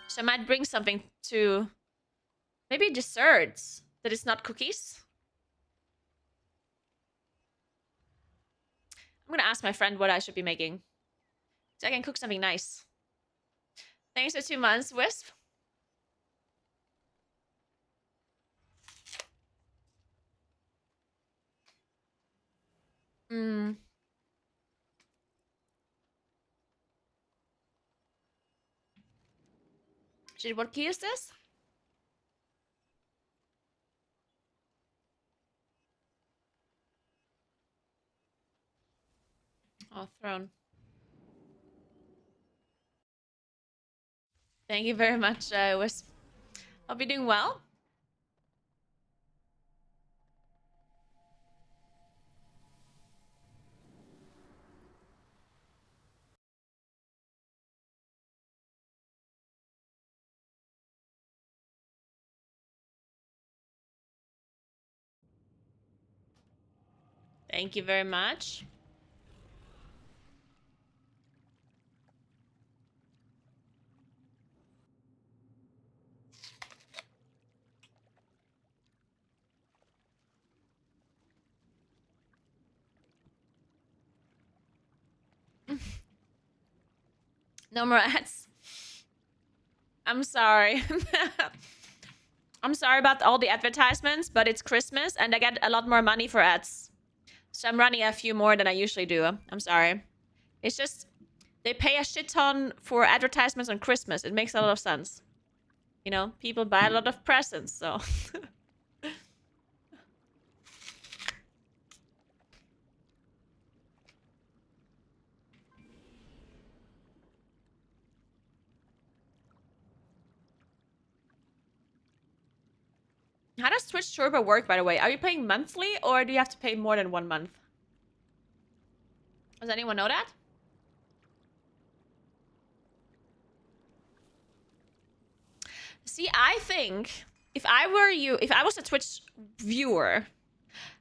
So I might bring something to maybe desserts that is not cookies. I'm going to ask my friend what I should be making, so I can cook something nice. Thanks for 2 months, Wisp. Shit, what key is this? Oh, throne. Thank you very much, Wisp. Hope you're doing well. Thank you very much. No more ads. I'm sorry. I'm sorry about all the advertisements, but it's Christmas and I get a lot more money for ads. So I'm running a few more than I usually do. I'm sorry. It's just, they pay a shit ton for advertisements on Christmas. It makes a lot of sense. You know, people buy a lot of presents, so. How does Twitch Turbo work, by the way? Are you paying monthly or do you have to pay more than 1 month? Does anyone know that? See, I think if I were you, if I was a Twitch viewer,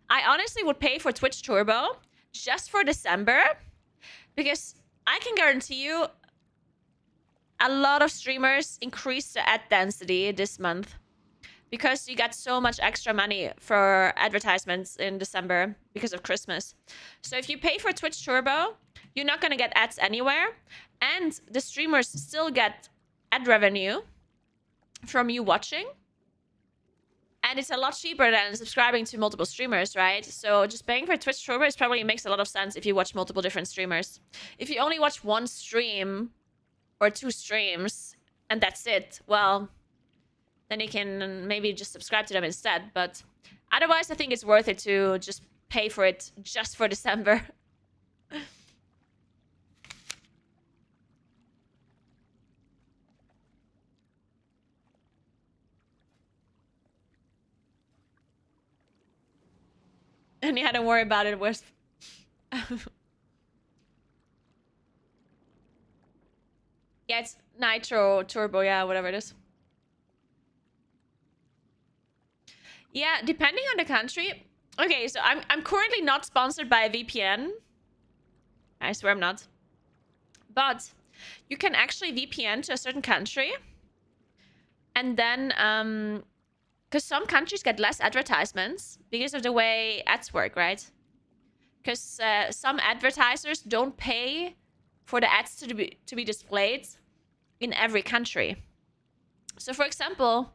I honestly would pay for Twitch Turbo just for December because I can guarantee you a lot of streamers increase the ad density this month because you got so much extra money for advertisements in December because of Christmas. So if you pay for Twitch Turbo, you're not going to get ads anywhere, and the streamers still get ad revenue from you watching. And it's a lot cheaper than subscribing to multiple streamers, right? So just paying for Twitch Turbo probably makes a lot of sense if you watch multiple different streamers. If you only watch 1 stream or 2 streams and that's it, well, then you can maybe just subscribe to them instead. But otherwise, I think it's worth it to just pay for it just for December. And you had to worry about it, Wisp. it's Nitro Turbo, yeah, whatever it is. Yeah, depending on the country. Okay, so I'm currently not sponsored by a VPN. I swear I'm not. But you can actually VPN to a certain country. And then, because some countries get less advertisements because of the way ads work, right? Because some advertisers don't pay for the ads to be displayed in every country. So, for example,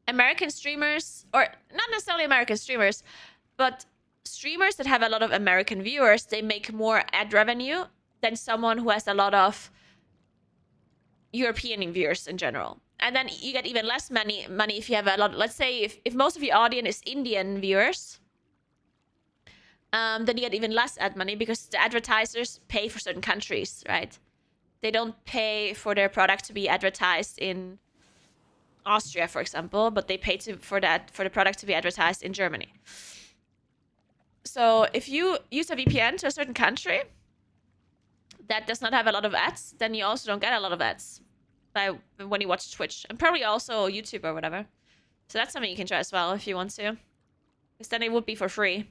American streamers, or not necessarily American streamers, but streamers that have a lot of American viewers, they make more ad revenue than someone who has a lot of European viewers in general. And then you get even less money if you have a lot. Let's say if most of your audience is Indian viewers, then you get even less ad money because the advertisers pay for certain countries, right? They don't pay for their product to be advertised in Austria, for example, but they pay for the product to be advertised in Germany. So if you use a VPN to a certain country that does not have a lot of ads, then you also don't get a lot of ads when you watch Twitch, and probably also YouTube or whatever. So that's something you can try as well if you want to, because then it would be for free.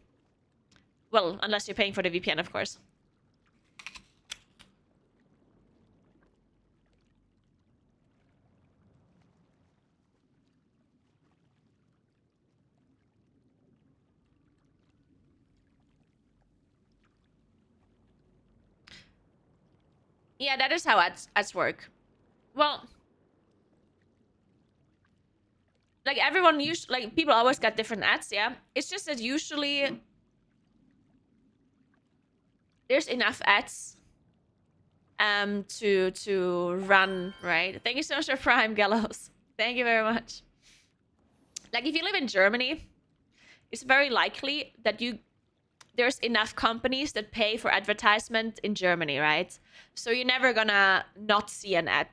Well, unless you're paying for the VPN, of course. Yeah, that is how ads work. Well, like everyone usually, like people always got different ads, yeah. It's just that usually there's enough ads to run, right? Thank you so much for Prime, Gallows. Thank you very much. Like if you live in Germany, it's very likely that there's enough companies that pay for advertisement in Germany, right? So you're never gonna not see an ad.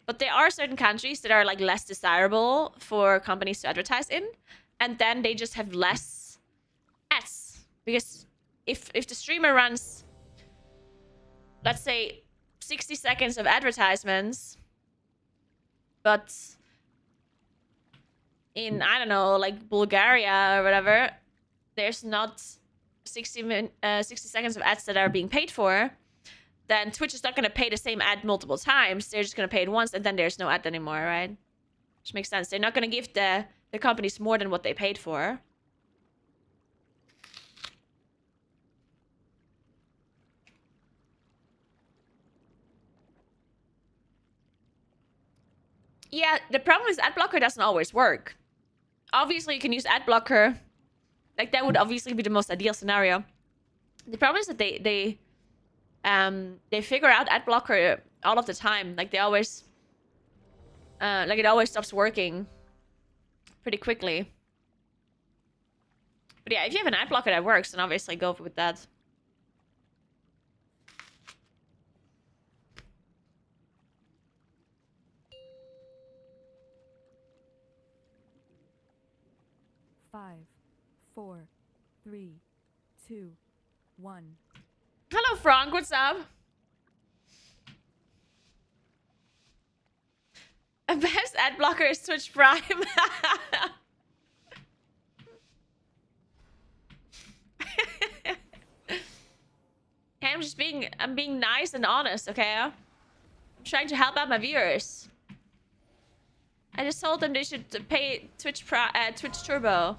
But there are certain countries that are like less desirable for companies to advertise in, and then they just have less ads. Because if the streamer runs, let's say, 60 seconds of advertisements, but in, I don't know, like Bulgaria or whatever, there's not 60 seconds of ads that are being paid for, then Twitch is not going to pay the same ad multiple times. They're just going to pay it once, and then there's no ad anymore, right? Which makes sense. They're not going to give the companies more than what they paid for. Yeah, the problem is ad blocker doesn't always work. Obviously, you can use ad blocker. Like, that would obviously be the most ideal scenario. The problem is that they figure out ad blocker all of the time. Like they always, like it always stops working pretty quickly. But yeah, if you have an ad blocker that works, then obviously go with that. Five, 4, 3, 2, 1. Hello, Frank. What's up? A best ad blocker is Twitch Prime. I'm being nice and honest, okay? I'm trying to help out my viewers. I just told them they should pay Twitch Turbo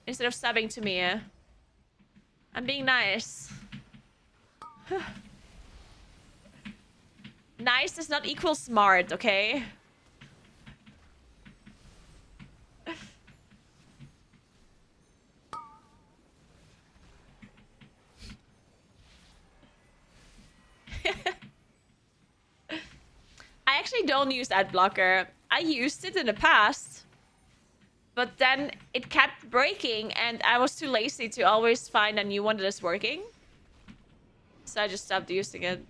instead of subbing to me. I'm being nice. Nice does not equal smart, okay? I actually don't use ad blocker. I used it in the past, but then it kept breaking and I was too lazy to always find a new one that is working. So I just stopped using it.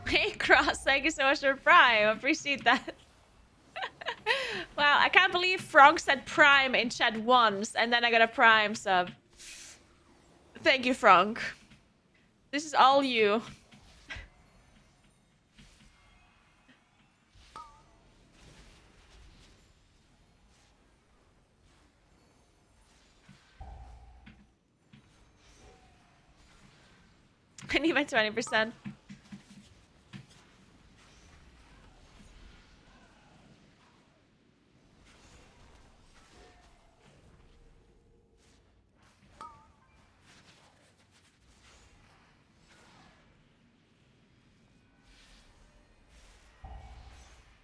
Hey, Cross, thank you so much for Prime. Appreciate that. Wow, I can't believe Frank said Prime in chat once, and then I got a Prime sub. Thank you, Frank. This is all you. I need my 20%.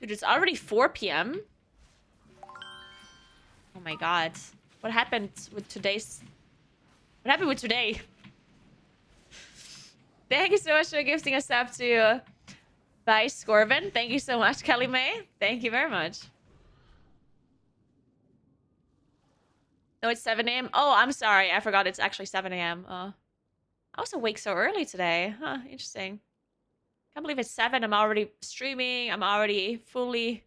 Dude, it's already 4 p.m. Oh my god. What happened with today's... What happened with today? Thank you so much for gifting us up to Bye Scorvin. Thank you so much, Kelly May. Thank you very much. No, it's 7 a.m. Oh, I'm sorry. I forgot it's actually 7 a.m. I was awake so early today. Huh, interesting. Can't believe it's 7. I'm already streaming. I'm already fully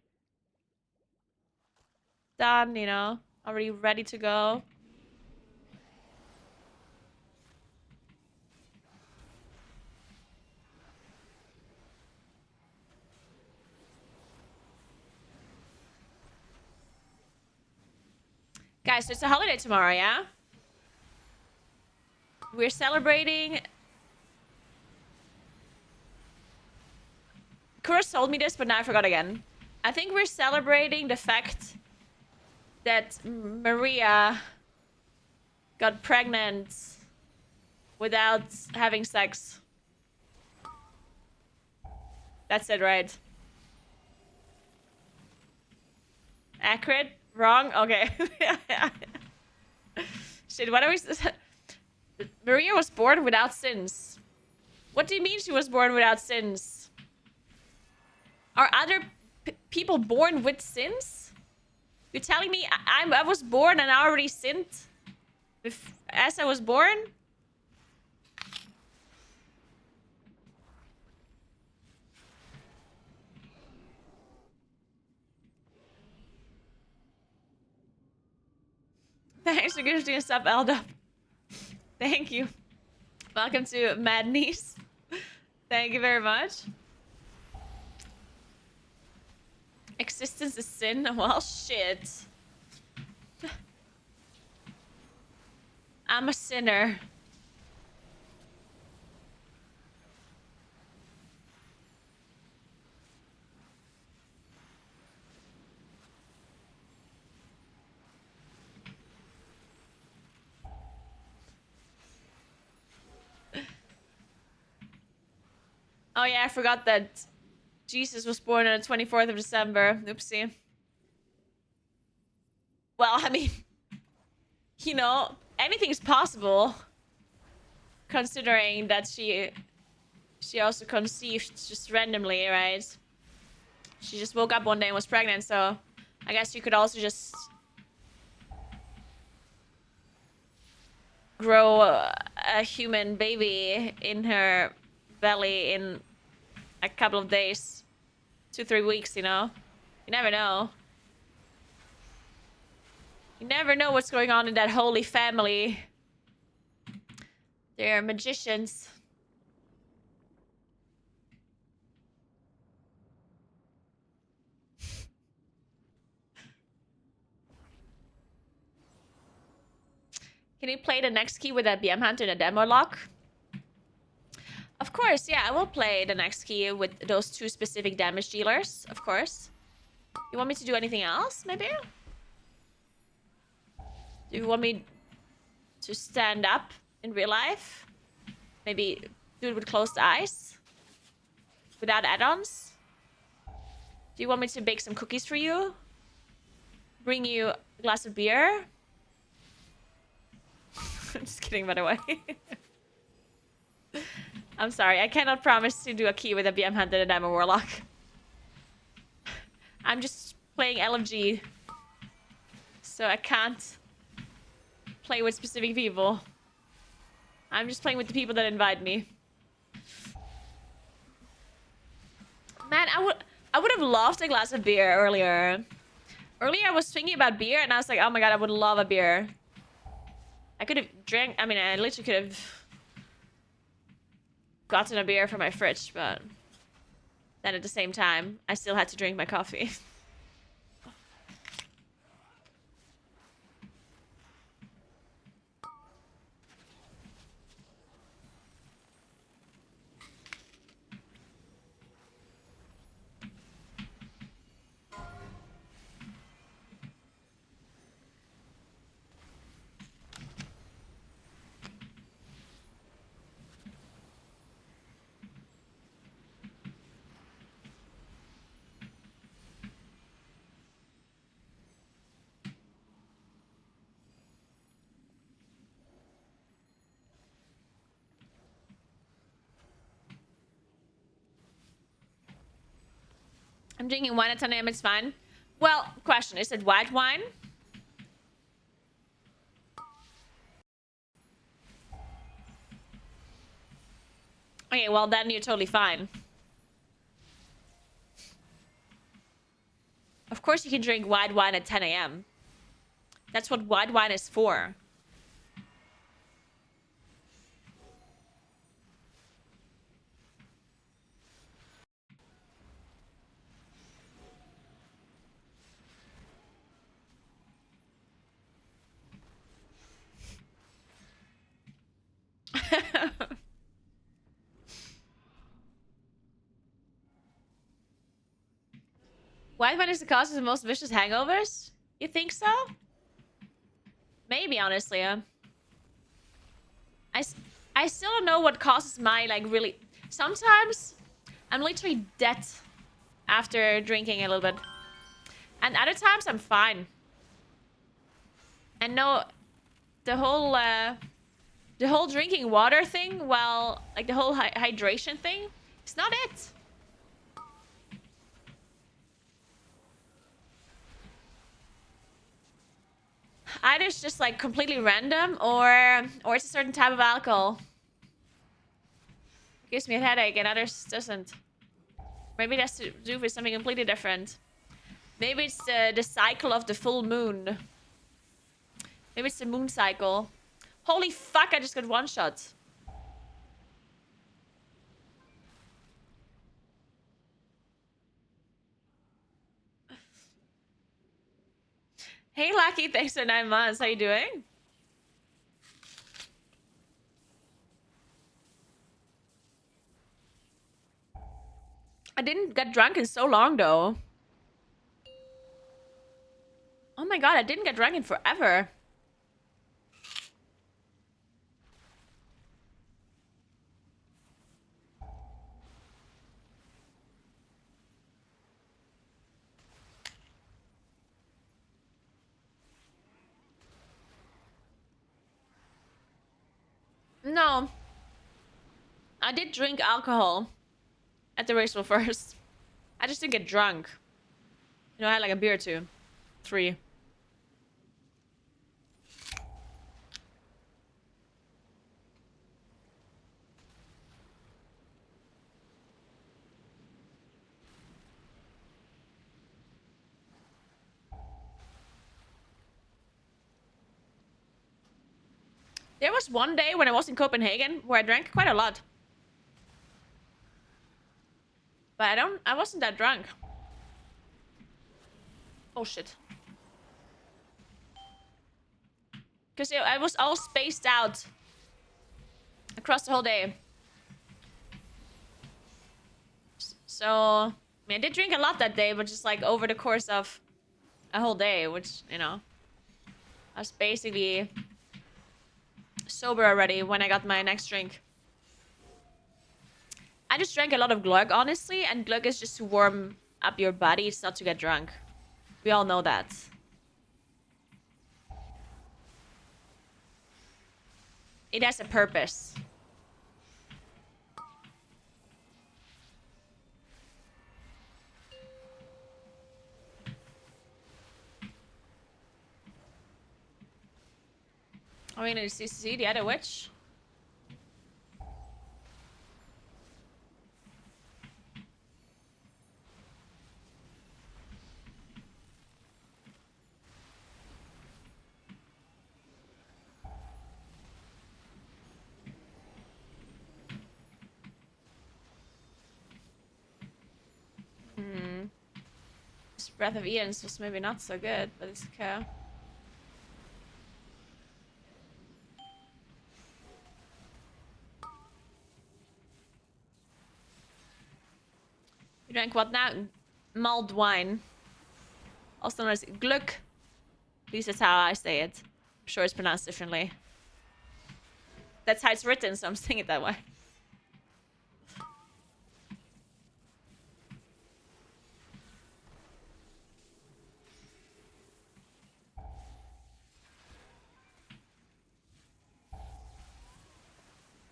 done, you know. Already ready to go. Guys, so it's a holiday tomorrow, yeah? We're celebrating... Kura told me this, but now I forgot again. I think we're celebrating the fact that Maria got pregnant without having sex. That's it, right? Accurate? Wrong? Okay. Shit, what are we... Maria was born without sins. What do you mean she was born without sins? Are other people born with sins? You're telling me I was born and I already sinned as I was born? Thanks for gifting us up, Elda. Thank you. Welcome to Mad Niece. Thank you very much. Existence is sin? Well, shit. I'm a sinner. Oh yeah, I forgot that Jesus was born on the 24th of December. Oopsie. Well, I mean, you know, anything's possible. Considering that she also conceived just randomly, right? She just woke up one day and was pregnant, so I guess you could also just grow a human baby in her belly in a couple of days. 2-3 weeks, you know? You never know. You never know what's going on in that holy family. They're magicians. Can you play the next key with that BM Hunter in a demo lock? Of course, yeah, I will play the next key with those 2 specific damage dealers, of course. You want me to do anything else, maybe? Do you want me to stand up in real life? Maybe do it with closed eyes? Without add-ons? Do you want me to bake some cookies for you? Bring you a glass of beer? I'm just kidding, by the way. I'm sorry, I cannot promise to do a key with a BM Hunter and I'm a Warlock. I'm just playing LFG. So I can't play with specific people. I'm just playing with the people that invite me. Man, I would have loved a glass of beer earlier Earlier I was thinking about beer and I was like, oh my god, I would love a beer. I could have drank, I mean, I literally could have gotten a beer from my fridge, but then at the same time, I still had to drink my coffee. I'm drinking wine at 10 a.m. It's fine. Well, question. Is it white wine? Okay, well then you're totally fine. Of course you can drink white wine at 10 a.m. That's what white wine is for. White wine is the cause of the most vicious hangovers? You think so? Maybe, honestly. I still don't know what causes my, like, really... Sometimes I'm literally dead after drinking a little bit. And other times I'm fine. And no, the whole drinking water thing, well, like the whole hydration thing, it's not it. Either it's just like completely random or it's a certain type of alcohol. It gives me a headache and others doesn't. Maybe it has to do with something completely different. Maybe it's the cycle of the full moon. Maybe it's the moon cycle. Holy fuck, I just got one shot. Hey Lucky, thanks for 9 months. How you doing? I didn't get drunk in so long though. Oh my god, I didn't get drunk in forever. No. I did drink alcohol at the ritual first. I just didn't get drunk. You know, I had like a beer or two. 3. There was one day when I was in Copenhagen where I drank quite a lot. But I wasn't that drunk. Oh shit. Because I was all spaced out across the whole day. So, I mean, I did drink a lot that day, but just like over the course of a whole day, which, you know, I was basically sober already when I got my next drink. I just drank a lot of glögg, honestly, and glögg is just to warm up your body. It's not to get drunk. We all know that. It has a purpose. Are we gonna see the other witch? Breath of Eden's was maybe not so good, but it's okay. You drank what now? Mulled wine. Also known as Gluck. At least that's how I say it. I'm sure it's pronounced differently. That's how it's written, so I'm saying it that way.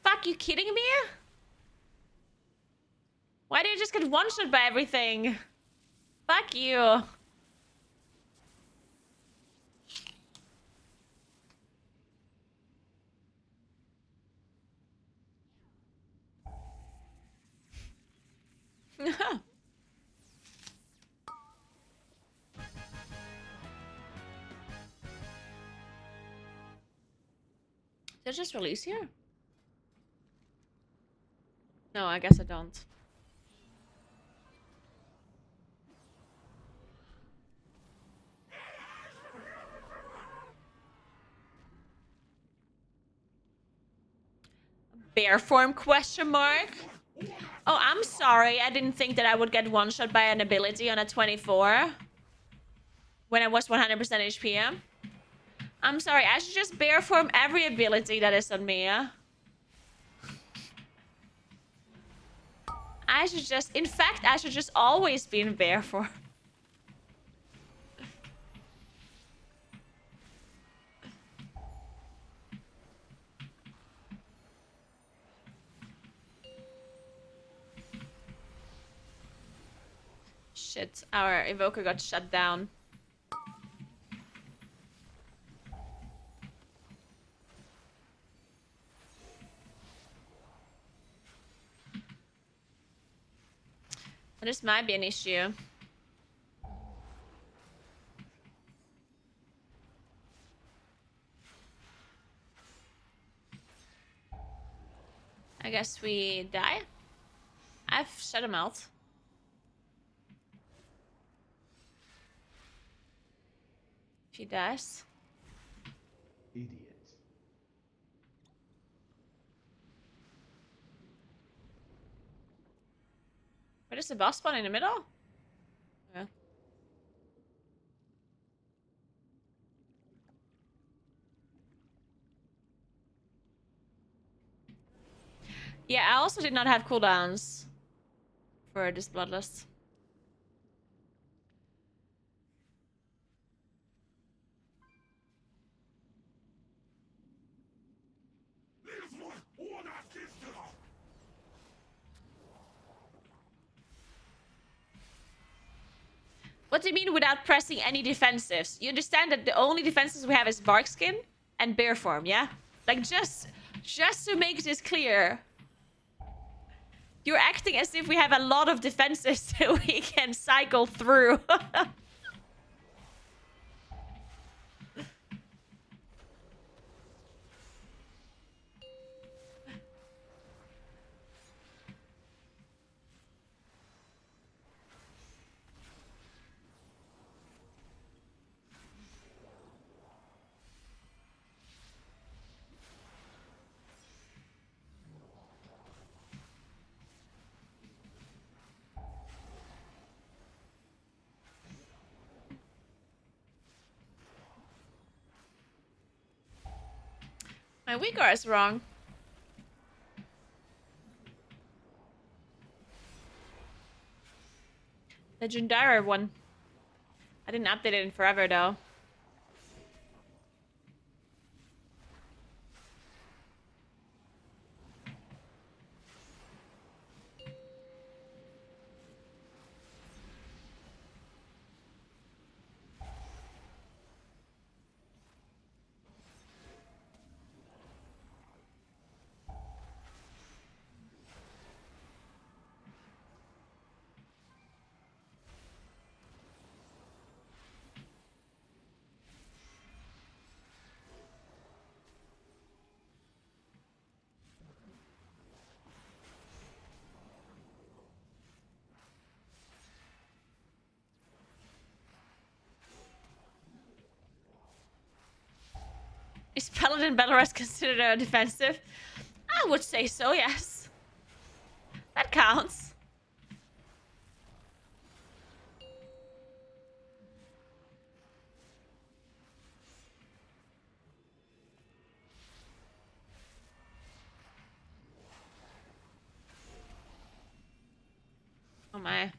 Fuck, you kidding me? Why do you just get one-shot by everything? Fuck you. Did I just release here? No, I guess I don't. Bear form question mark? Oh, I'm sorry. I didn't think that I would get one shot by an ability on a 24 when I was 100% HP. I'm sorry. I should just bear form every ability that is on me. I should just, in fact, I should just always be in bear form. Shit, our evoker got shut down. This might be an issue. I guess we die. I've shut him out. If he dies. Idiot. Where is the boss spawn in the middle? Yeah. Yeah, I also did not have cooldowns for this bloodlust. What do you mean without pressing any defensives? You understand that the only defenses we have is bark skin and bear form, yeah? Like just to make this clear. You're acting as if we have a lot of defenses that we can cycle through. My Uyghur is wrong. Legendary one. I didn't update it in forever though. Is Paladin Belarus considered a defensive? I would say so, yes. That counts. Oh my.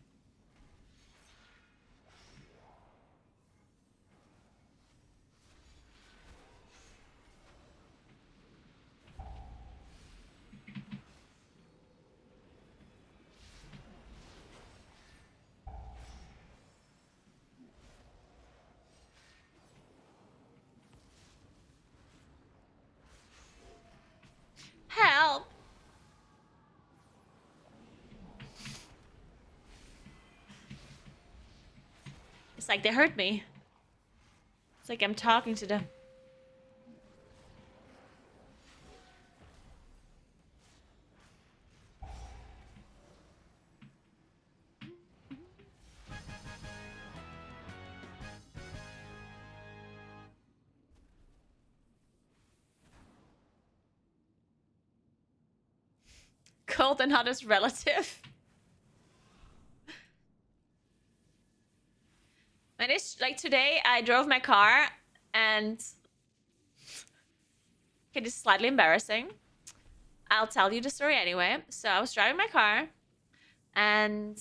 Help! It's like they hurt me. It's like I'm talking to them. Cold and hottest relative. And it's like today I drove my car and okay, this is slightly embarrassing. I'll tell you the story anyway. So I was driving my car and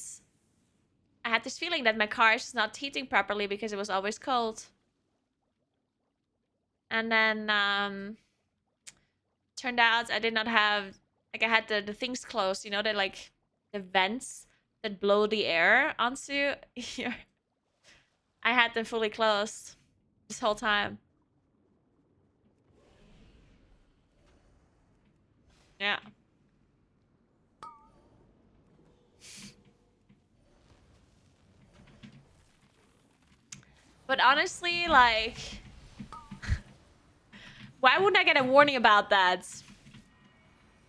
I had this feeling that my car is not heating properly because it was always cold. And then turned out I did not have, like I had the things closed, you know, the like the vents that blow the air onto here. I had them fully closed this whole time. Yeah. But honestly, like, why wouldn't I get a warning about that?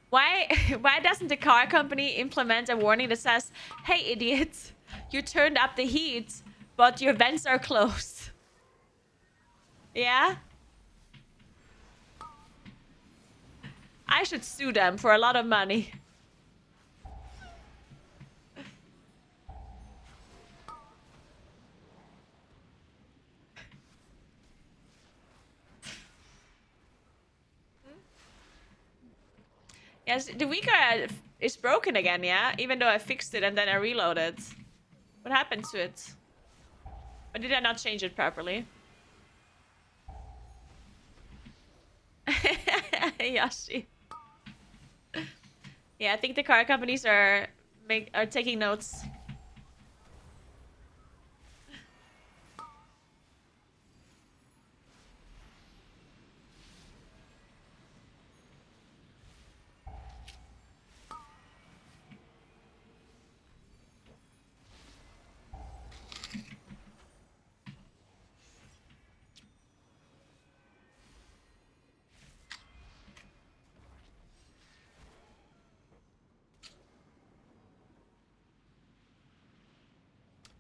Why why doesn't the car company implement a warning that says, "Hey idiot, you turned up the heat, but your vents are closed." Yeah? I should sue them for a lot of money. Yes, the Wika is broken again, yeah? Even though I fixed it and then I reloaded. What happened to it? Or did I not change it properly? Yoshi. Yeah, I think the car companies are taking notes.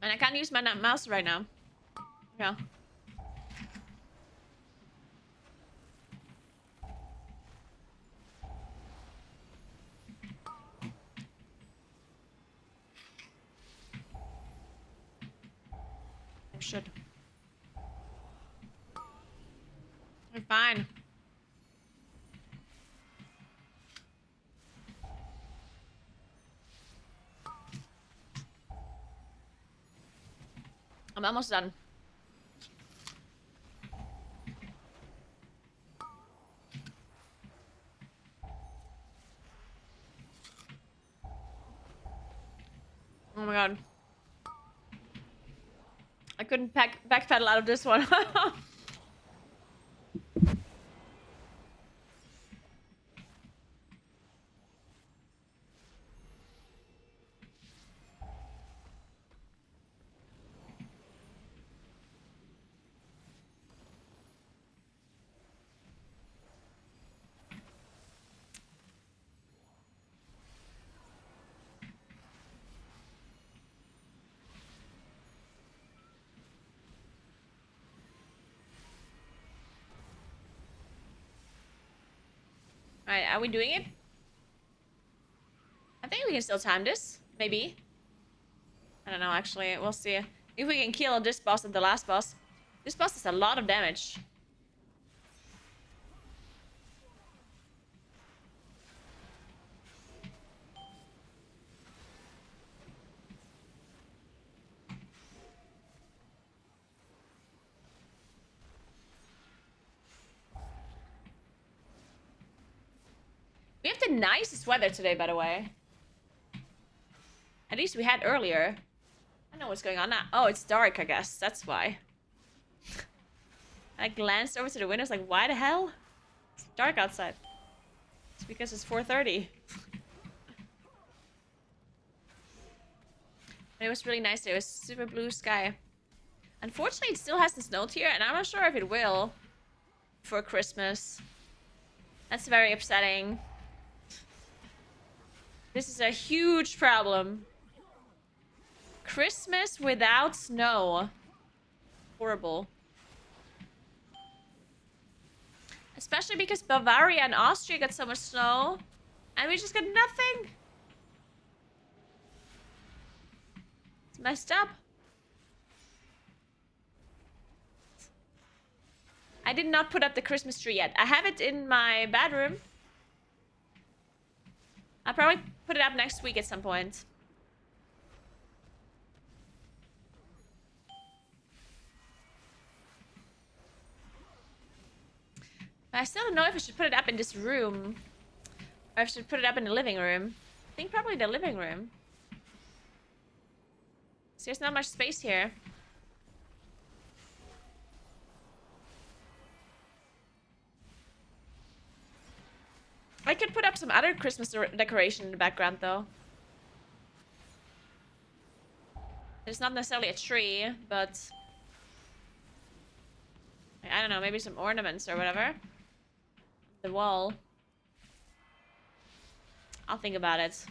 And I can't use my mouse right now. Yeah. I should. We're fine. I'm almost done. Oh my god. I couldn't backpedal out of this one. Alright, are we doing it? I think we can still time this. Maybe. I don't know, actually. We'll see. If we can kill this boss and the last boss. This boss does a lot of damage. We have the nicest weather today, by the way. At least we had earlier. I don't know what's going on now. Oh, it's dark, I guess. That's why. I glanced over to the windows like, why the hell? It's dark outside. It's because it's 4:30. It was really nice. It was super blue sky. Unfortunately, it still hasn't snowed here, and I'm not sure if it will for Christmas. That's very upsetting. This is a huge problem. Christmas without snow. Horrible. Especially because Bavaria and Austria got so much snow. And we just got nothing. It's messed up. I did not put up the Christmas tree yet. I have it in my bedroom. I'll probably put it up next week at some point. But I still don't know if I should put it up in this room. Or if I should put it up in the living room. I think probably the living room. So there's not much space here. I could put up some other Christmas decoration in the background, though. It's not necessarily a tree, but... I don't know, maybe some ornaments or whatever. The wall. I'll think about it.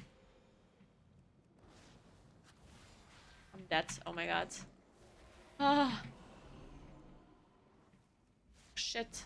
I'm dead. Oh my god. Ah. Shit.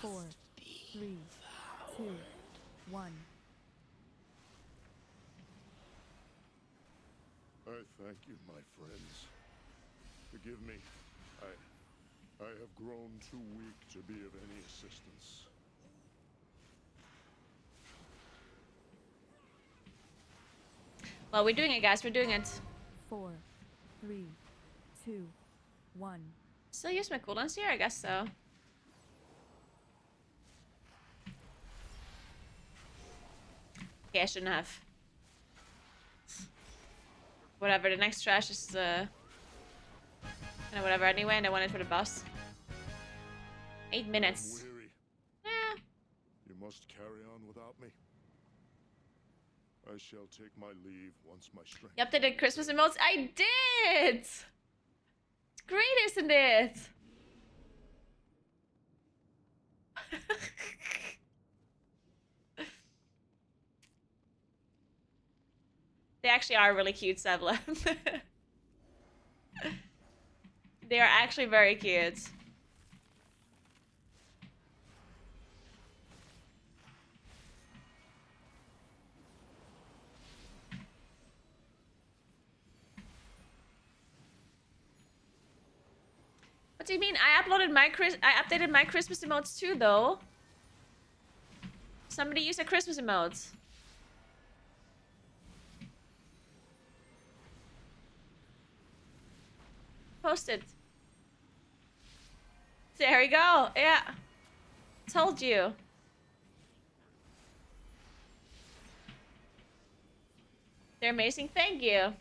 Four, three, two, one. I thank you, my friends. Forgive me. I have grown too weak to be of any assistance. Well, we're doing it, guys. We're doing it. 4, 3, 2, 1. Still use my cooldowns here? I guess so. Okay, I shouldn't have. Whatever, the next trash is kind of whatever anyway, and I want it for the boss. 8 minutes. I'm weary. Eh. You must carry on without me. I shall take my leave once my strength. You updated Christmas emotes? I did! It's great, isn't it? They actually are really cute, Sebla. They are actually very cute. What do you mean? I updated my Christmas emotes too, though. Somebody use a Christmas emote. Post it. There we go. Yeah. Told you. They're amazing. Thank you.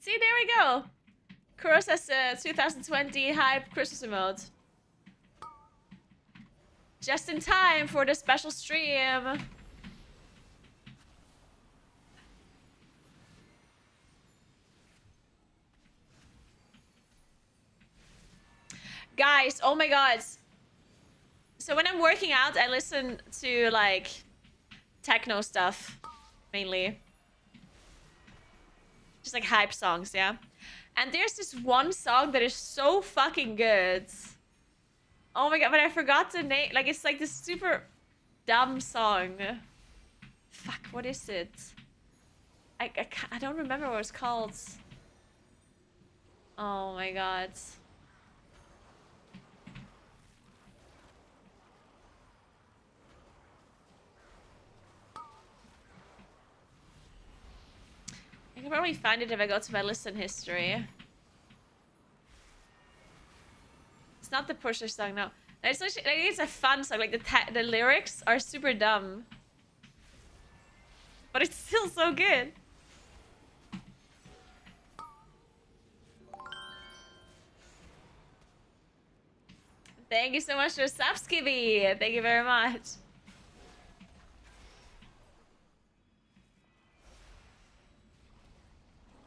See, they're go. Kuro says 2020 hype Christmas emote. Just in time for the special stream. Guys, oh my god. So when I'm working out, I listen to like techno stuff mainly. Just like hype songs, yeah. And there's this one song that is so fucking good. Oh my god, but I forgot the name. Like, it's like this super dumb song. Fuck, what is it? I don't remember what it's called. Oh my god. I can probably find it if I go to my listen history. It's not the Pusher song, no. It's actually, like, it's a fun song. Like the lyrics are super dumb, but it's still so good. Thank you so much for Subskibby. Thank you very much.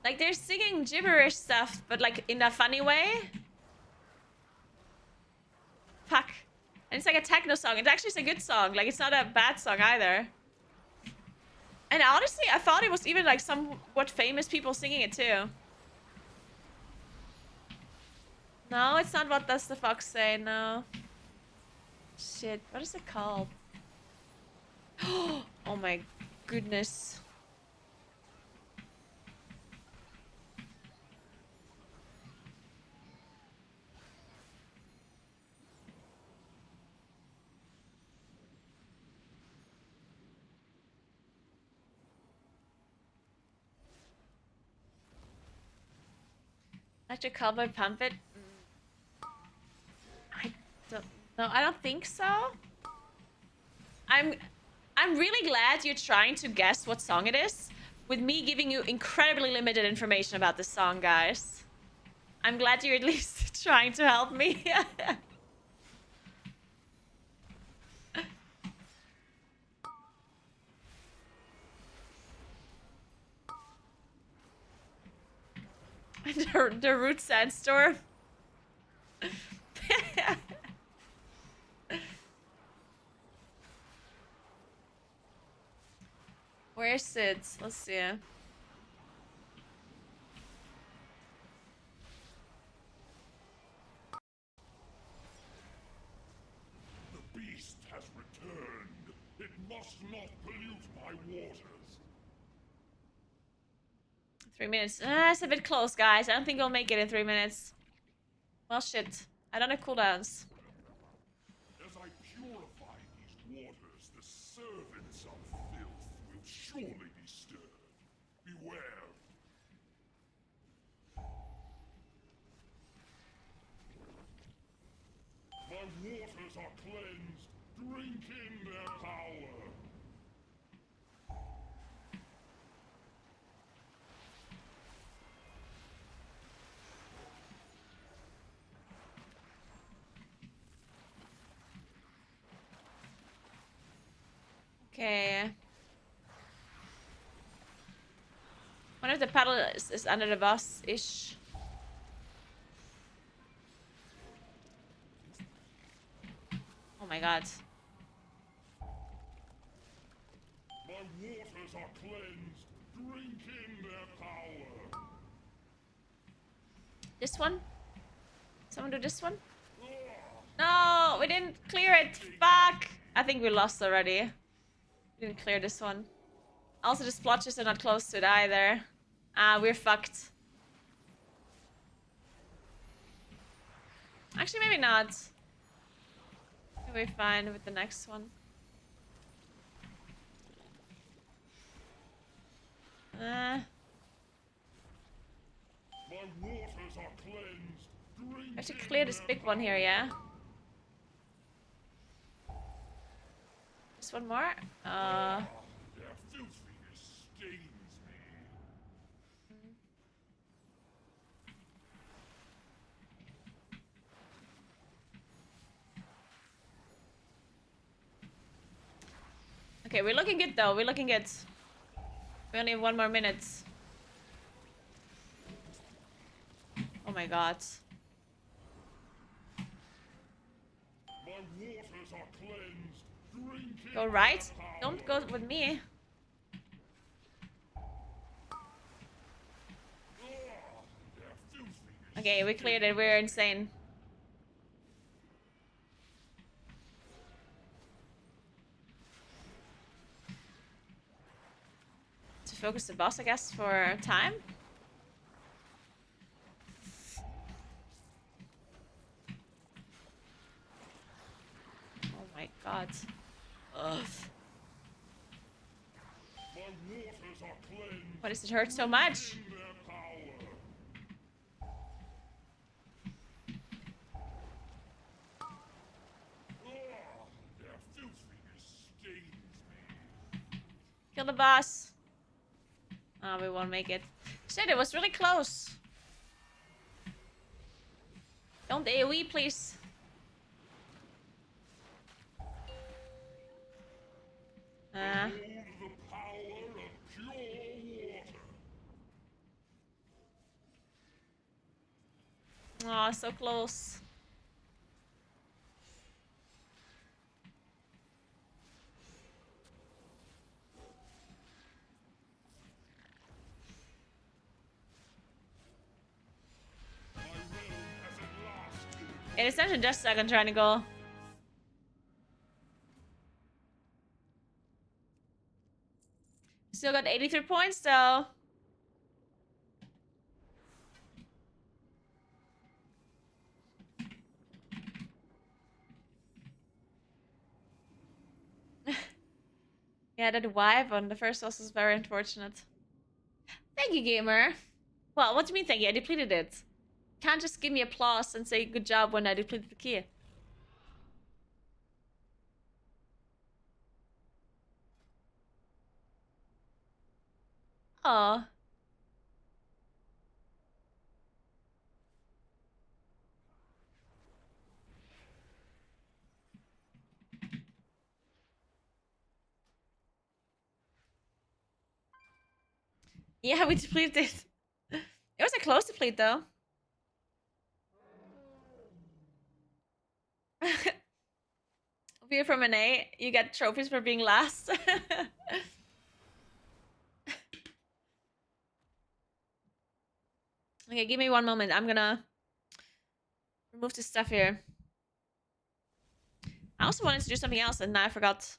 Like, they're singing gibberish stuff, but like in a funny way. Fuck. And it's like a techno song. It actually is a good song. Like, it's not a bad song either. And honestly, I thought it was even like somewhat famous people singing it too. No, it's not What Does the Fox Say, no. Shit, what is it called? Oh my goodness. Electric Cowboy Pump It? I don't know. I don't think so. I'm really glad you're trying to guess what song it is, with me giving you incredibly limited information about this song, guys. I'm glad you're at least trying to help me. the Root Sandstorm. Where is it? Let's see. The beast has returned. It must not pollute my waters. 3 minutes. It's a bit close, guys. I don't think we'll make it in 3 minutes. Well, shit. I don't have cooldowns. As I purify these waters, the servants of filth will surely be stirred. Beware. My waters are cleansed. Drink in their power. Okay. Wonder if the paddle is under the boss-ish. Oh my god. My waters are cleansed. Drink in their power. This one? Someone do this one? No, we didn't clear it. Fuck. I think we lost already. We didn't clear this one. Also, the splotches are not close to it either. Ah, we're fucked. Actually, maybe not. We'll be fine with the next one. My waters are cleansed. Drink I have to clear this big one here, yeah? Just one more? Their filthiness stains me. Okay, we're looking good though. We're looking good. We only have 1 more minute. Oh my god. My waters are cleansed. Drink it. Go right. Don't go with me. Okay, we cleared it. We're insane. To focus the boss, I guess, for time. Oh my god. Ugh. My waters are cleansed. Why does it hurt so much? In their power. Their filthiness stains me. Kill the boss. Oh, we won't make it. Shit, it was really close. Don't AoE, please. Hold the power of pure water. Oh, so close. My realm has at last. It is such a just second trying to go. Still got 83 points though. Yeah, that wipe on the first boss is very unfortunate. Thank you, gamer. Well, what do you mean thank you? I depleted it. Can't just give me applause and say good job when I depleted the key. Oh. Yeah, we depleted it. It was a close deplete though. We're from an A. You get trophies for being last. Okay, give me 1 moment. I'm gonna remove this stuff here. I also wanted to do something else and now I forgot.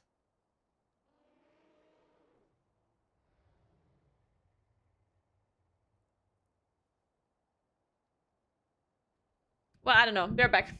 Well, I don't know. Be right back.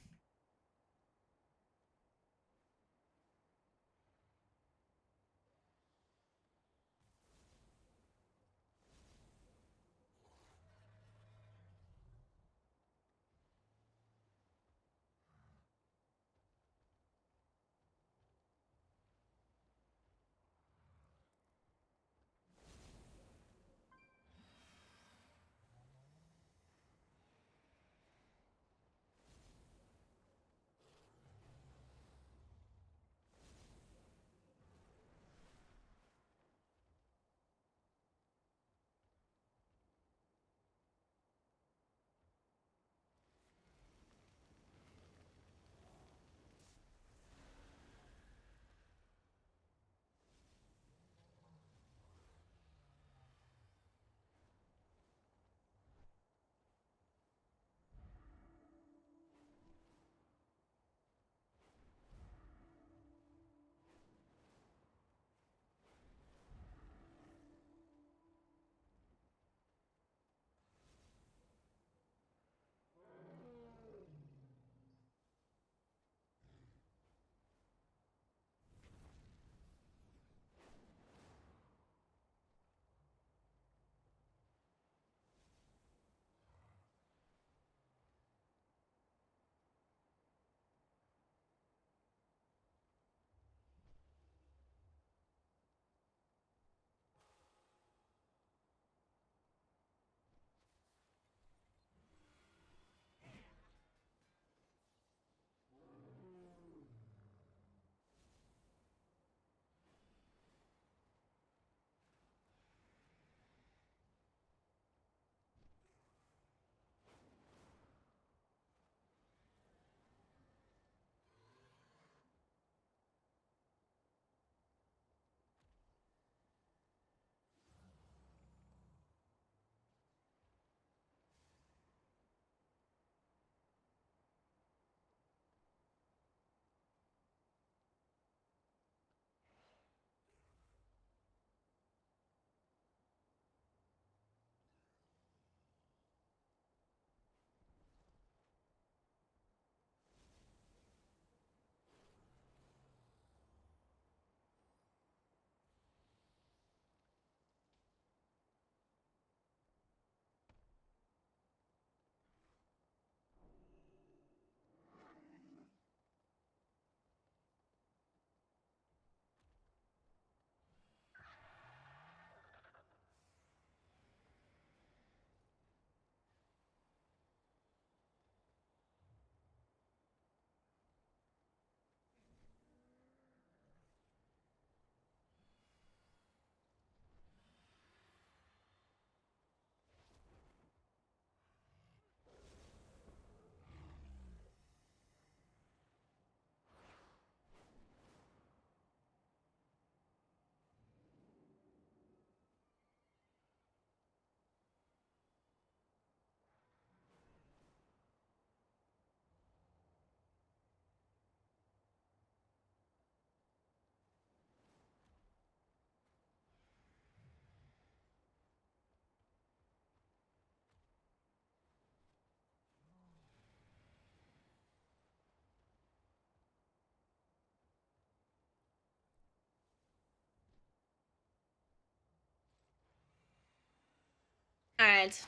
Alright.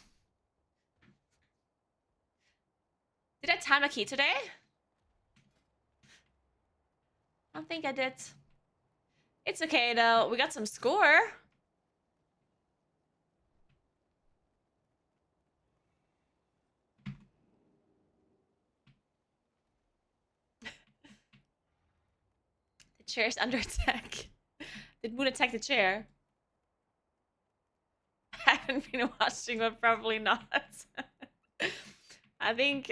Did I time a key today? I don't think I did. It's okay though. We got some score. The chair's under attack. Did Moon attack the chair? I haven't been watching, but probably not. I think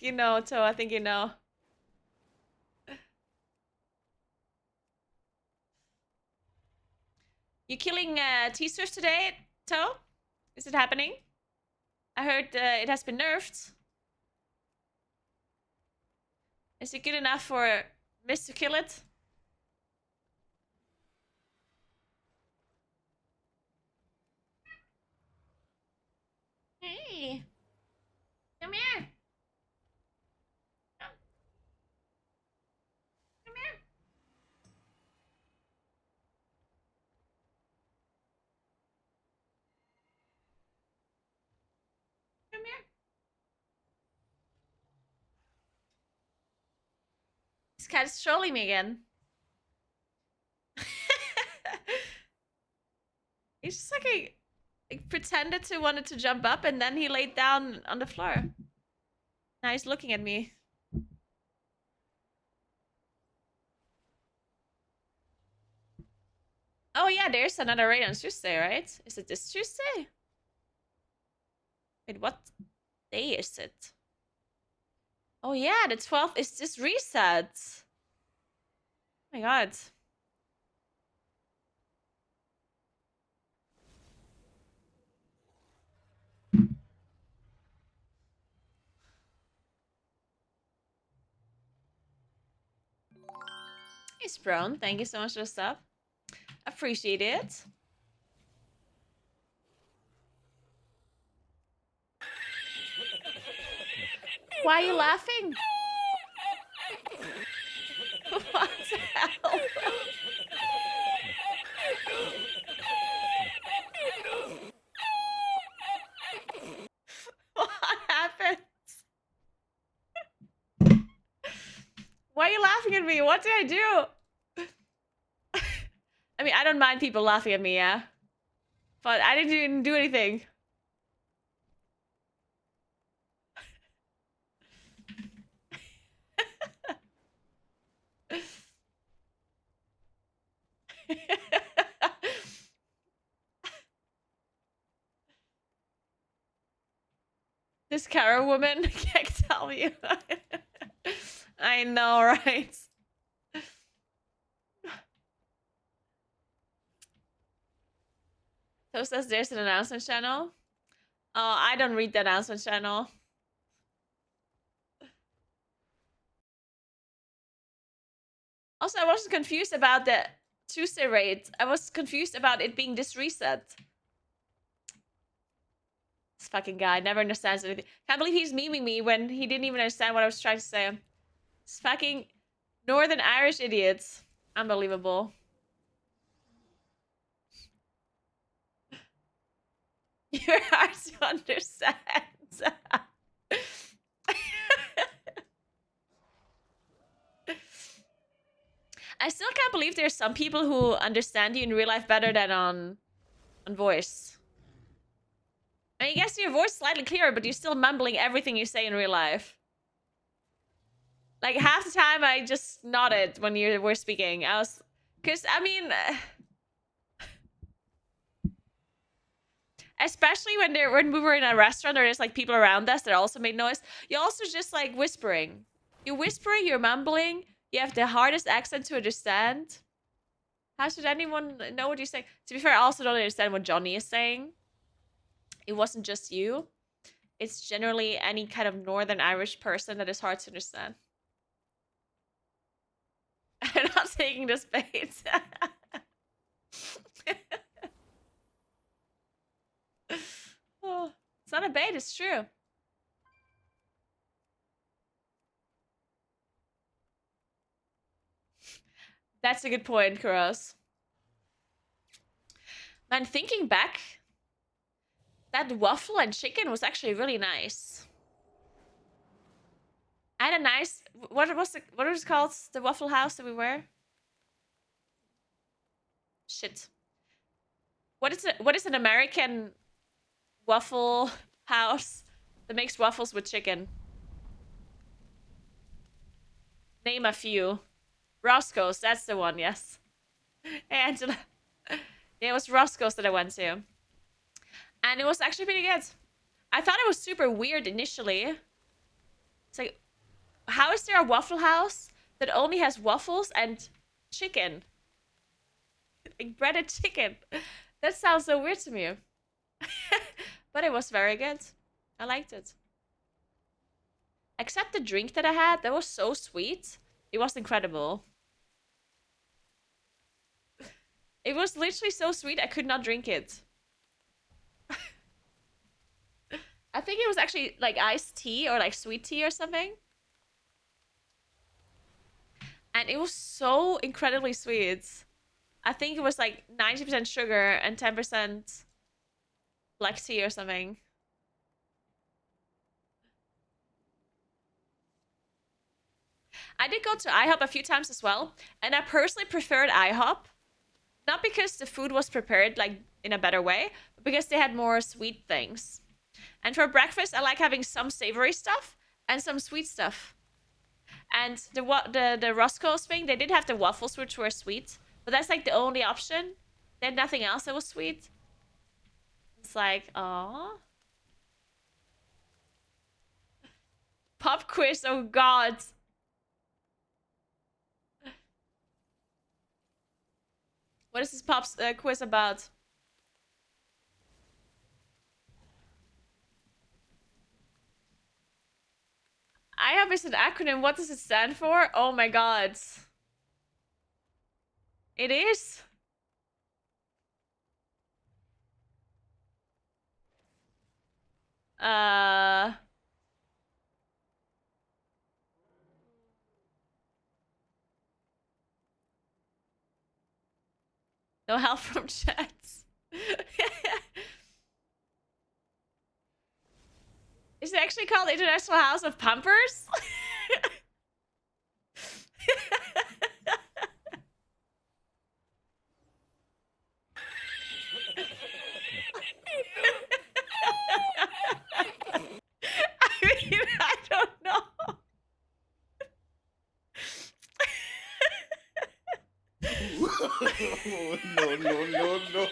you know, Toe. I think you know. You killing T-Swift today, Toe? Is it happening? I heard it has been nerfed. Is it good enough for Miss to kill it? Hey, come here. Come here. Come here. This cat is trolling me again. He's just like pretended to wanted to jump up and then he laid down on the floor. Now he's looking at me. Oh yeah, there's another raid on Tuesday, right? Is it this Tuesday? Wait, what day is it? Oh yeah, the 12th is this reset. Oh my god. Hey Sprone, thank you so much for the stuff. Appreciate it. Why are you laughing? What the hell? What happened? Why are you laughing at me? What did I do? I mean, I don't mind people laughing at me, yeah? But I didn't even do anything. This Kara woman can't tell you. I know, right? So says there's an announcement channel. Oh, I don't read the announcement channel. Also, I wasn't confused about the Tuesday raid. I was confused about it being this reset. This fucking guy never understands anything. Can't believe he's memeing me when he didn't even understand what I was trying to say. This fucking Northern Irish idiots. Unbelievable. You're hard to understand. I still can't believe there's some people who understand you in real life better than on voice. I mean, I guess your voice is slightly clearer, but you're still mumbling everything you say in real life. Like, half the time I just nodded when you were speaking. I was... Because, I mean... especially when we were in a restaurant or there's, like, people around us that also made noise. You also just, like, whispering. You're whispering, you're mumbling. You have the hardest accent to understand. How should anyone know what you're saying? To be fair, I also don't understand what Johnny is saying. It wasn't just you. It's generally any kind of Northern Irish person that is hard to understand. I'm not taking this bait. Oh, it's not a bait, it's true. That's a good point, Kuros. Man, thinking back, that waffle and chicken was actually really nice. I had a nice, what was it called? The Waffle House that we were? Shit. What is an American waffle house that makes waffles with chicken? Name a few. Roscoe's, that's the one, yes. Hey, Angela. Yeah, it was Roscoe's that I went to. And it was actually pretty good. I thought it was super weird initially. It's like, how is there a Waffle House that only has waffles and chicken? Like breaded chicken. That sounds so weird to me. But it was very good. I liked it. Except the drink that I had, that was so sweet. It was incredible. It was literally so sweet, I could not drink it. I think it was actually like iced tea or like sweet tea or something. And it was so incredibly sweet. I think it was like 90% sugar and 10% black tea or something. I did go to IHOP a few times as well, and I personally preferred IHOP. Not because the food was prepared like in a better way, but because they had more sweet things. And for breakfast, I like having some savory stuff and some sweet stuff. And the Roscoe's thing, they did have the waffles, which were sweet, but that's like the only option. They had nothing else that was sweet. It's like, aww. Pop quiz, oh god. What is this pop quiz about? IHOP is an acronym. What does it stand for? Oh my god. It is? No help from chats. Is it actually called International House of Pampers? I mean, I don't know. No, no, no, no.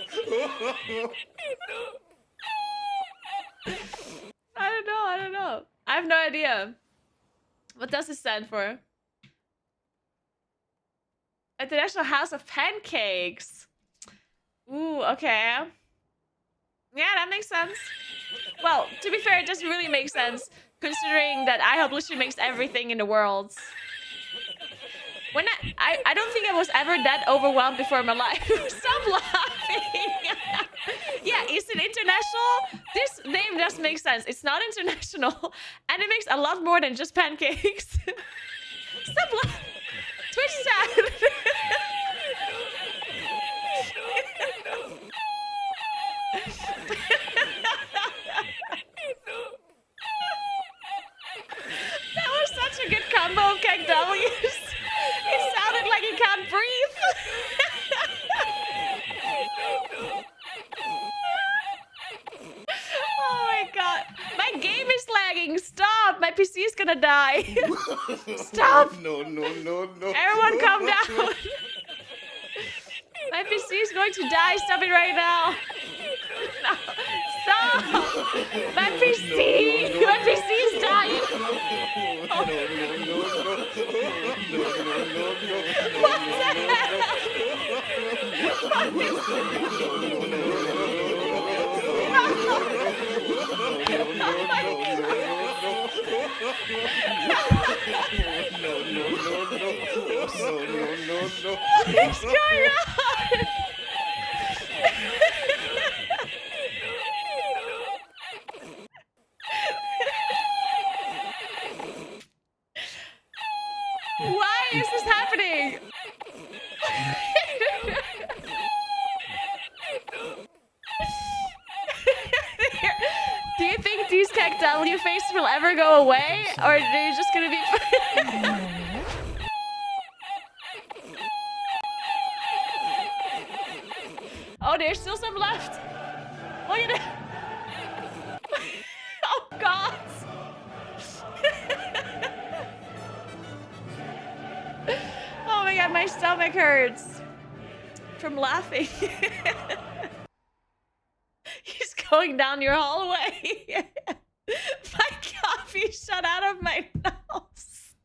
I don't know. I have no idea. What does it stand for? International House of Pancakes. Ooh, okay. Yeah, that makes sense. Well, to be fair, it doesn't really make sense, considering that IHOP literally makes everything in the world. When I don't think I was ever that overwhelmed before in my life. Stop laughing. Yeah, is it international? This name does make sense. It's not international, and it makes a lot more than just pancakes. Stop laughing. Twitch chat. That was such a good combo of keg W's. It sounded like he can't breathe. Oh my god. My game is lagging. Stop. My PC is gonna die. Stop. No, no, no, no. Everyone calm down. My PC is going to die. Stop it right now. No. Stop. My PC. My PC is dying. What the What's going on? Why is this happening? W face will ever go away, or are you just gonna be? Oh, there's still some left. Look at it. Oh God. Oh my God, my stomach hurts from laughing. He's going down your hallway. My coffee shot out of my nose.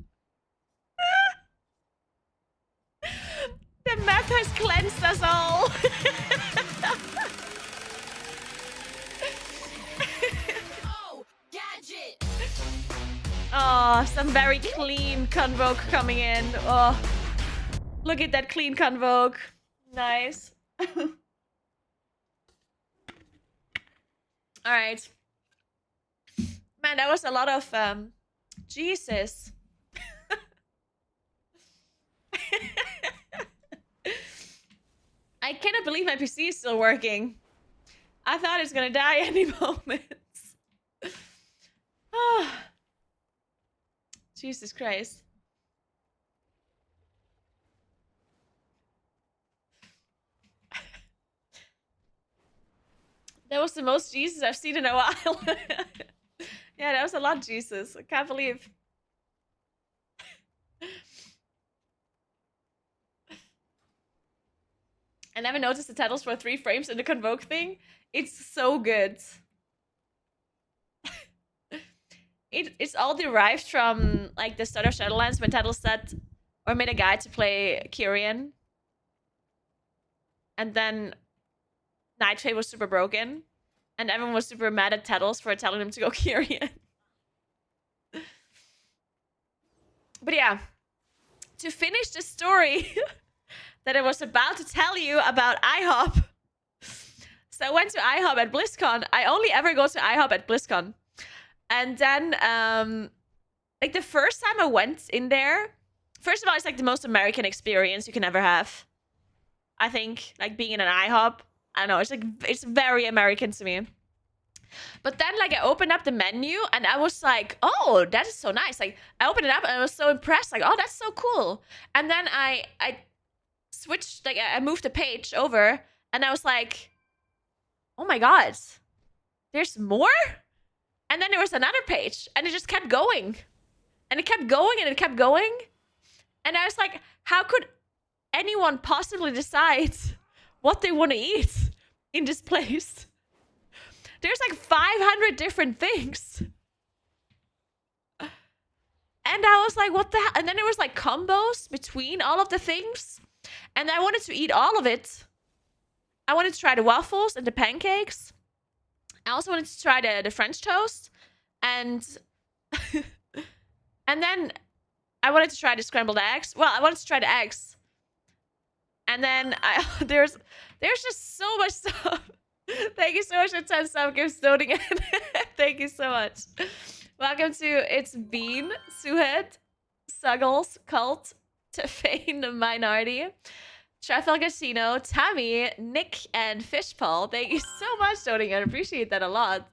The meth has cleansed us all. Oh, gadget! Oh, some very clean Convoke coming in. Oh, look at that clean Convoke. Nice. All right. Man, that was a lot of Jesus. I cannot believe my PC is still working. I thought it's gonna die any moment. Oh. Jesus Christ. That was the most Jesus I've seen in a while. Yeah, that was a lot Jesus. I can't believe. I never noticed the titles for 3 frames in the Convoke thing. It's so good. It's all derived from like the start of Shadowlands when titles said or made a guide to play Kyrian. And then Nightfade was super broken. And everyone was super mad at Tettles for telling them to go Kyrian. But yeah, to finish the story that I was about to tell you about IHOP. So I went to IHOP at BlizzCon. I only ever go to IHOP at BlizzCon. And then, like the first time I went in there, first of all, it's like the most American experience you can ever have. I think, like being in an IHOP. I don't know, it's like, it's very American to me. But then like I opened up the menu and I was like, oh, that is so nice. Like I opened it up and I was so impressed. Like, oh, that's so cool. And then I switched, like I moved the page over and I was like, oh my God, there's more? And then there was another page and it just kept going. And it kept going and it kept going. And I was like, how could anyone possibly decide what they want to eat in this place? There's like 500 different things. And I was like, what the hell? And then there was like combos between all of the things. And I wanted to eat all of it. I wanted to try the waffles and the pancakes. I also wanted to try the French toast. And and then I wanted to try the scrambled eggs. Well, I wanted to try the eggs. And then there's just so much stuff. Thank you so much for 10 subgifts donating in. Thank you so much. Welcome to It's Bean, Suhed, Suggles, Cult, Tefane, the Minority, Trafalgar Casino, Tammy, Nick, and Fishpaul. Thank you so much donating in. I appreciate that a lot.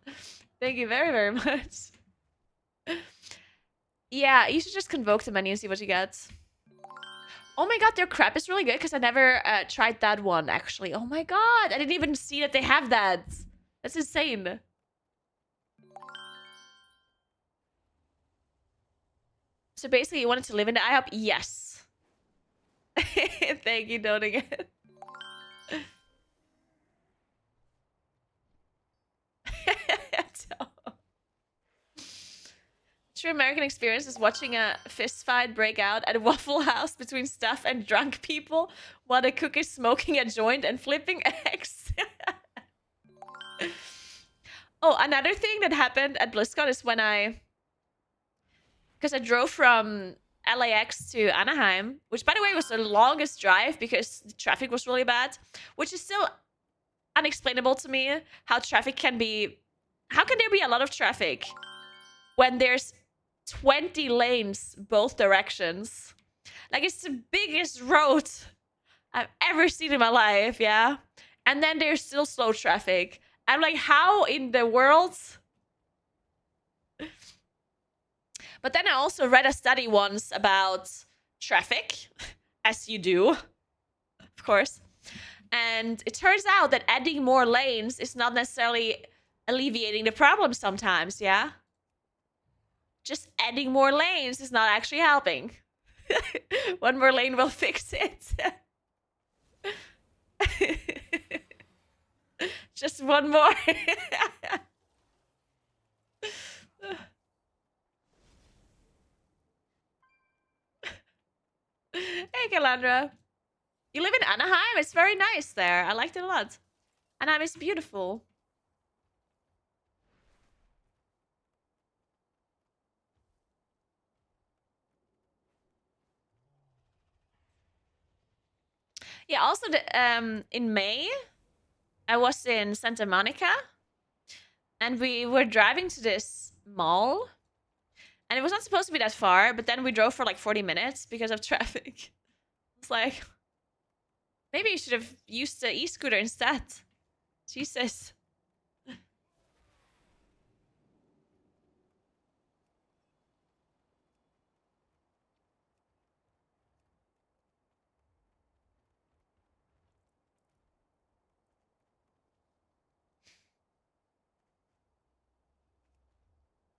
Thank you very, very much. Yeah, you should just convoke the menu and see what you get. Oh my God, their crap is really good because I never tried that one, actually. Oh my God, I didn't even see that they have that. That's insane. So basically, you wanted to live in the IHOP? Yes. Thank you, donating it. True American experience is watching a fist fight break out at a Waffle House between staff and drunk people while the cook is smoking a joint and flipping eggs. Oh, another thing that happened at BlizzCon is when because I drove from LAX to Anaheim, which by the way was the longest drive because the traffic was really bad, which is still unexplainable to me how traffic can be. How can there be a lot of traffic when there's 20 lanes both directions? Like, it's the biggest road I've ever seen in my life, yeah? And then there's still slow traffic. I'm like, how in the world But then I also read a study once about traffic, as you do, of course. And it turns out that adding more lanes is not necessarily alleviating the problem sometimes, yeah? Just adding more lanes is not actually helping. One more lane will fix it. Just one more. Hey, Calandra. You live in Anaheim? It's very nice there. I liked it a lot. Anaheim is beautiful. Yeah, also in May, I was in Santa Monica, and we were driving to this mall, and it was not supposed to be that far, but then we drove for like 40 minutes because of traffic. It's like, maybe you should have used the e-scooter instead. Jesus.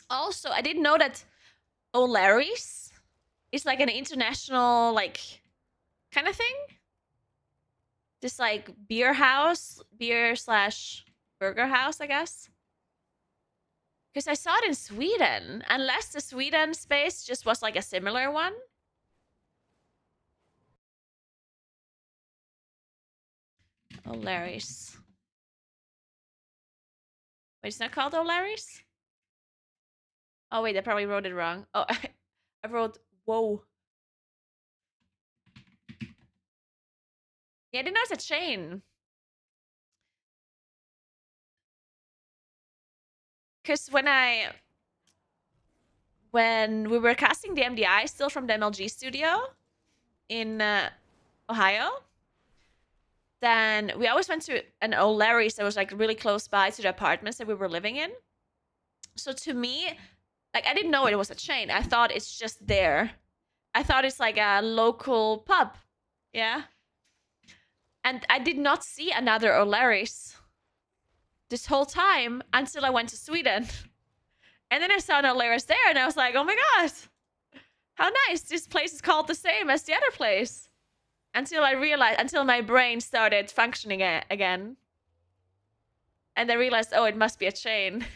Also, I didn't know that O'Larry's is like an international, like, kind of thing. This like beer house, beer/burger house, I guess. Because I saw it in Sweden, unless the Sweden space just was like a similar one. O'Larry's. Wait, it's not called O'Larry's? Oh, wait, I probably wrote it wrong. Oh, I wrote, whoa. Yeah, I didn't know it's a chain. Because when we were casting the MDI still from the MLG studio in Ohio, then we always went to an O'Larry's that was like really close by to the apartments that we were living in. So to me, like I didn't know it was a chain. I thought it's just there. I thought it's like a local pub. Yeah. And I did not see another O'Larry's this whole time until I went to Sweden. And then I saw an O'Larry's there and I was like, oh my god, how nice. This place is called the same as the other place. Until I realized, until my brain started functioning again. And I realized, oh, it must be a chain.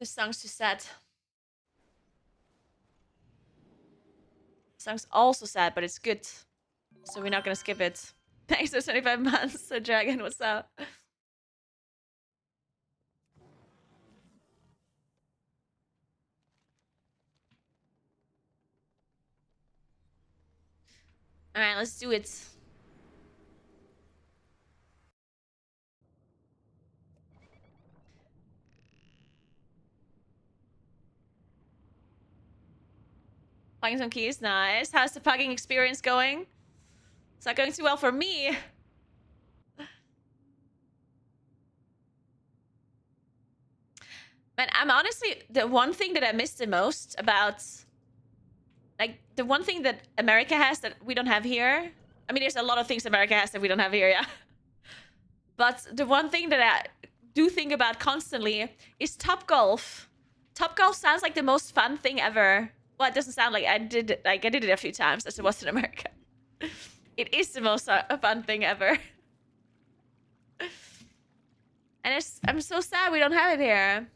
This song's too sad. The song's also sad, but it's good. So we're not gonna skip it. Thanks for 25 months, so Dragon, what's up? Alright, let's do it. Playing some keys, nice. How's the plugging experience going? It's not going too well for me. Man, I'm honestly, the one thing that I miss the most about, like, the one thing that America has that we don't have here. I mean, there's a lot of things America has that we don't have here, yeah. But the one thing that I do think about constantly is Top Golf. Top Golf sounds like the most fun thing ever. Well, it doesn't sound like I did it a few times as it was in America. It is the most fun thing ever. And I'm so sad we don't have it here.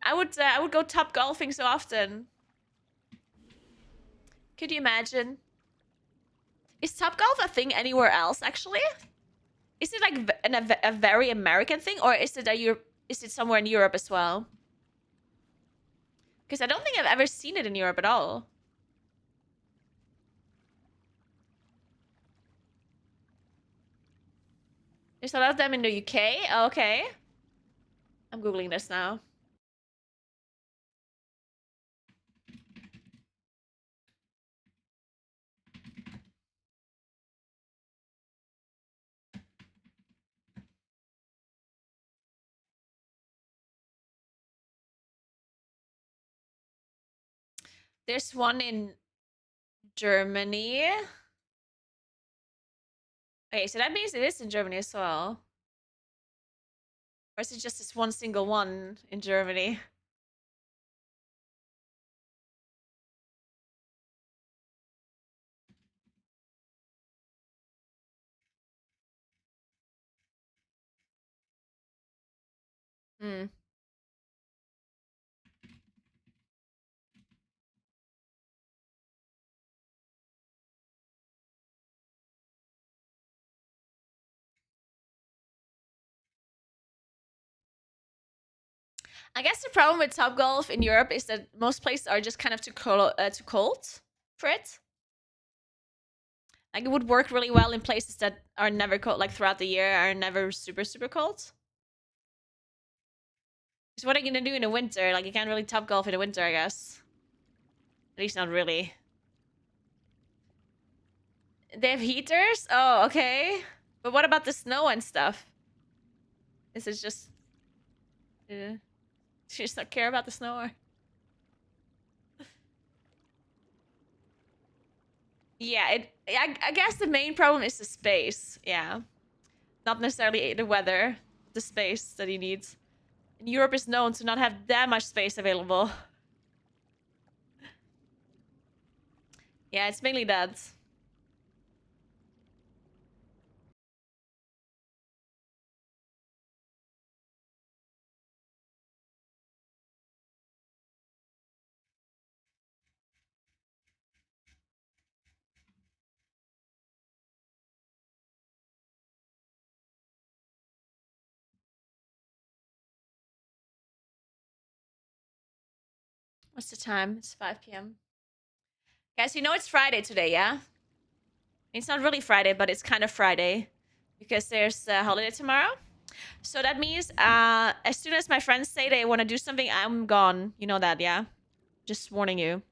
I would go top golfing so often. Could you imagine? Is top golf a thing anywhere else? Actually, is it like a very American thing, or is it somewhere in Europe as well? Because I don't think I've ever seen it in Europe at all. There's a lot of them in the UK. Oh, okay. I'm Googling this now. There's one in Germany. Okay, so that means it is in Germany as well. Or is it just this one single one in Germany? Hmm. I guess the problem with Topgolf in Europe is that most places are just kind of too cold for it. Like it would work really well in places that are never cold, like throughout the year, are never super cold. Because what are you gonna do in the winter? Like you can't really Topgolf in the winter, I guess. At least not really. They have heaters? Oh, okay. But what about the snow and stuff? Is it just... Do you just not care about the snow? Or... Yeah, I guess the main problem is the space. Yeah. Not necessarily the weather. The space that he needs. And Europe is known to not have that much space available. Yeah, it's mainly that. What's the time? It's 5 p.m. Guys, you know it's Friday today, yeah? It's not really Friday, but it's kind of Friday. Because there's a holiday tomorrow. So that means as soon as my friends say they want to do something, I'm gone. You know that, yeah? Just warning you.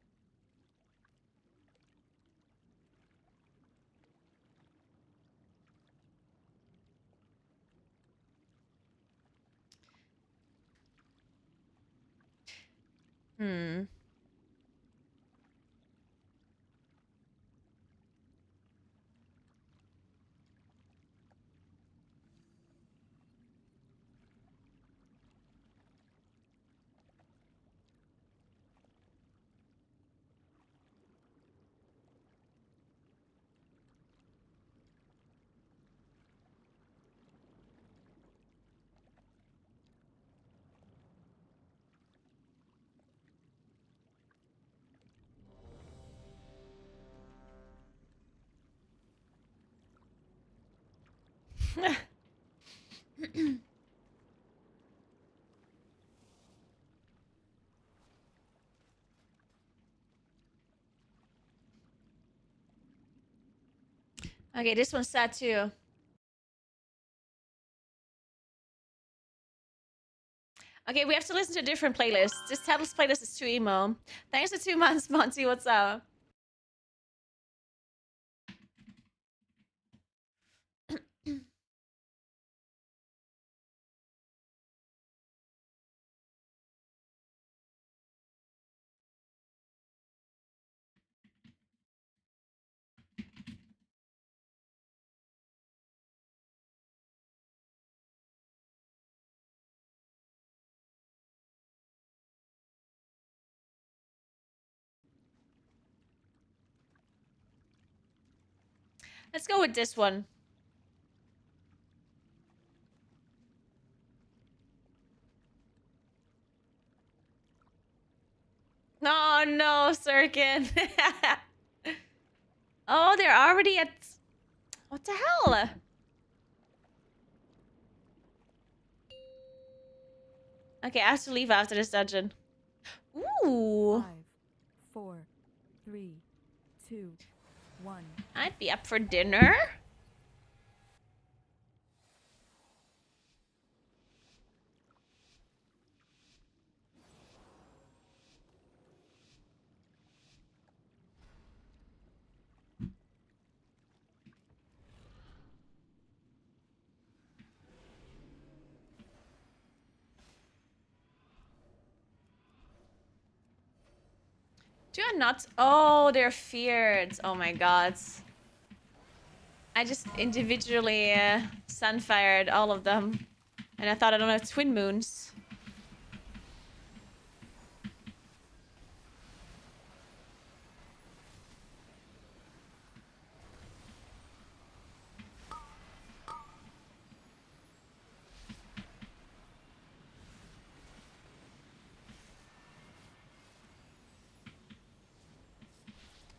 Hmm. Okay, this one's sad too. Okay, we have to listen to a different playlist. This Tattles playlist is too emo. Thanks for 2 months, Monty. What's up? Let's go with this one. Oh no, Sirkin. Oh, they're already at... What the hell? Okay, I have to leave after this dungeon. Ooh. 5, 4, 3, 2, 1. I'd be up for dinner. Do I not? Oh, they're feared. Oh my god. I just individually sunfired all of them. And I thought I don't have twin moons.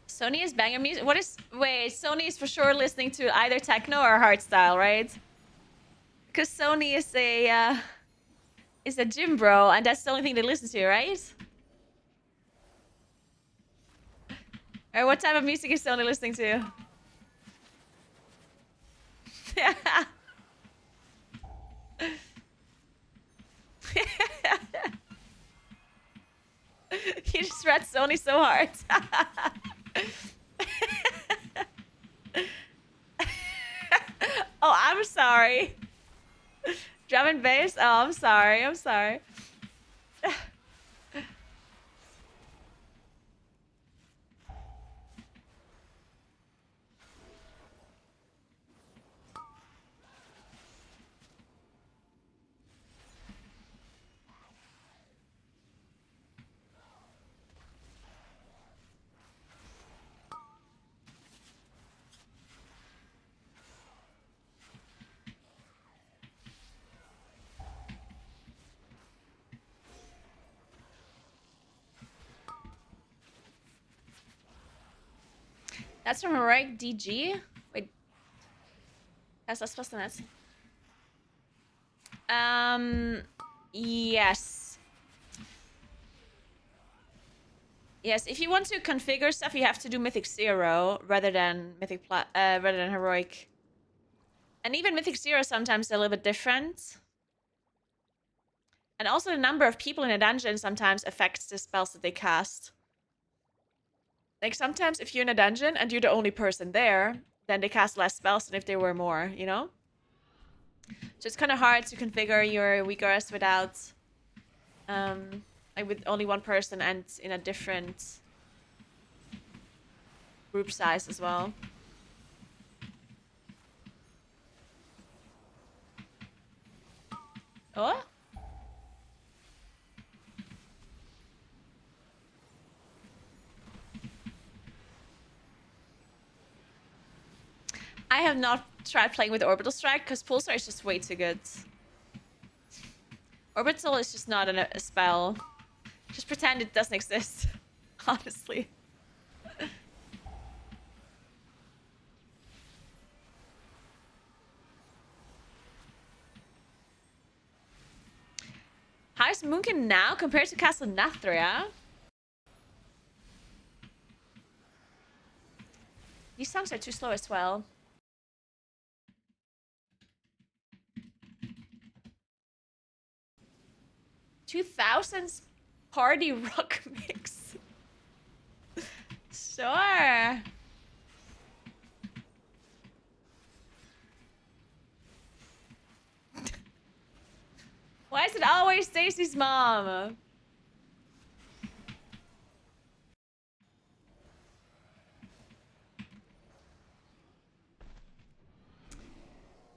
Sony is banger music. What is... Wait, Sony is for sure listening to either techno or hardstyle, right? Because Sony is a gym bro, and that's the only thing they listen to, right? Or what type of music is Sony listening to? You just read Sony so hard. Oh, I'm sorry. Drum and bass? Oh, I'm sorry. I'm sorry. That's from Heroic DG? Wait. Was denn das? Yes. Yes, if you want to configure stuff, you have to do Mythic 0 rather than Heroic. And even Mythic 0 sometimes a little bit different. And also the number of people in a dungeon sometimes affects the spells that they cast. Like sometimes if you're in a dungeon and you're the only person there, then they cast less spells than if there were more, you know? So it's kind of hard to configure your weakest without, like with only one person and in a different group size as well. Oh? I have not tried playing with Orbital Strike because Pulsar is just way too good. Orbital is just not a spell. Just pretend it doesn't exist. Honestly. How's Munkin now compared to Castle Nathria? These songs are too slow as well. "2000s party rock mix." Sure. Why is it always Stacy's mom?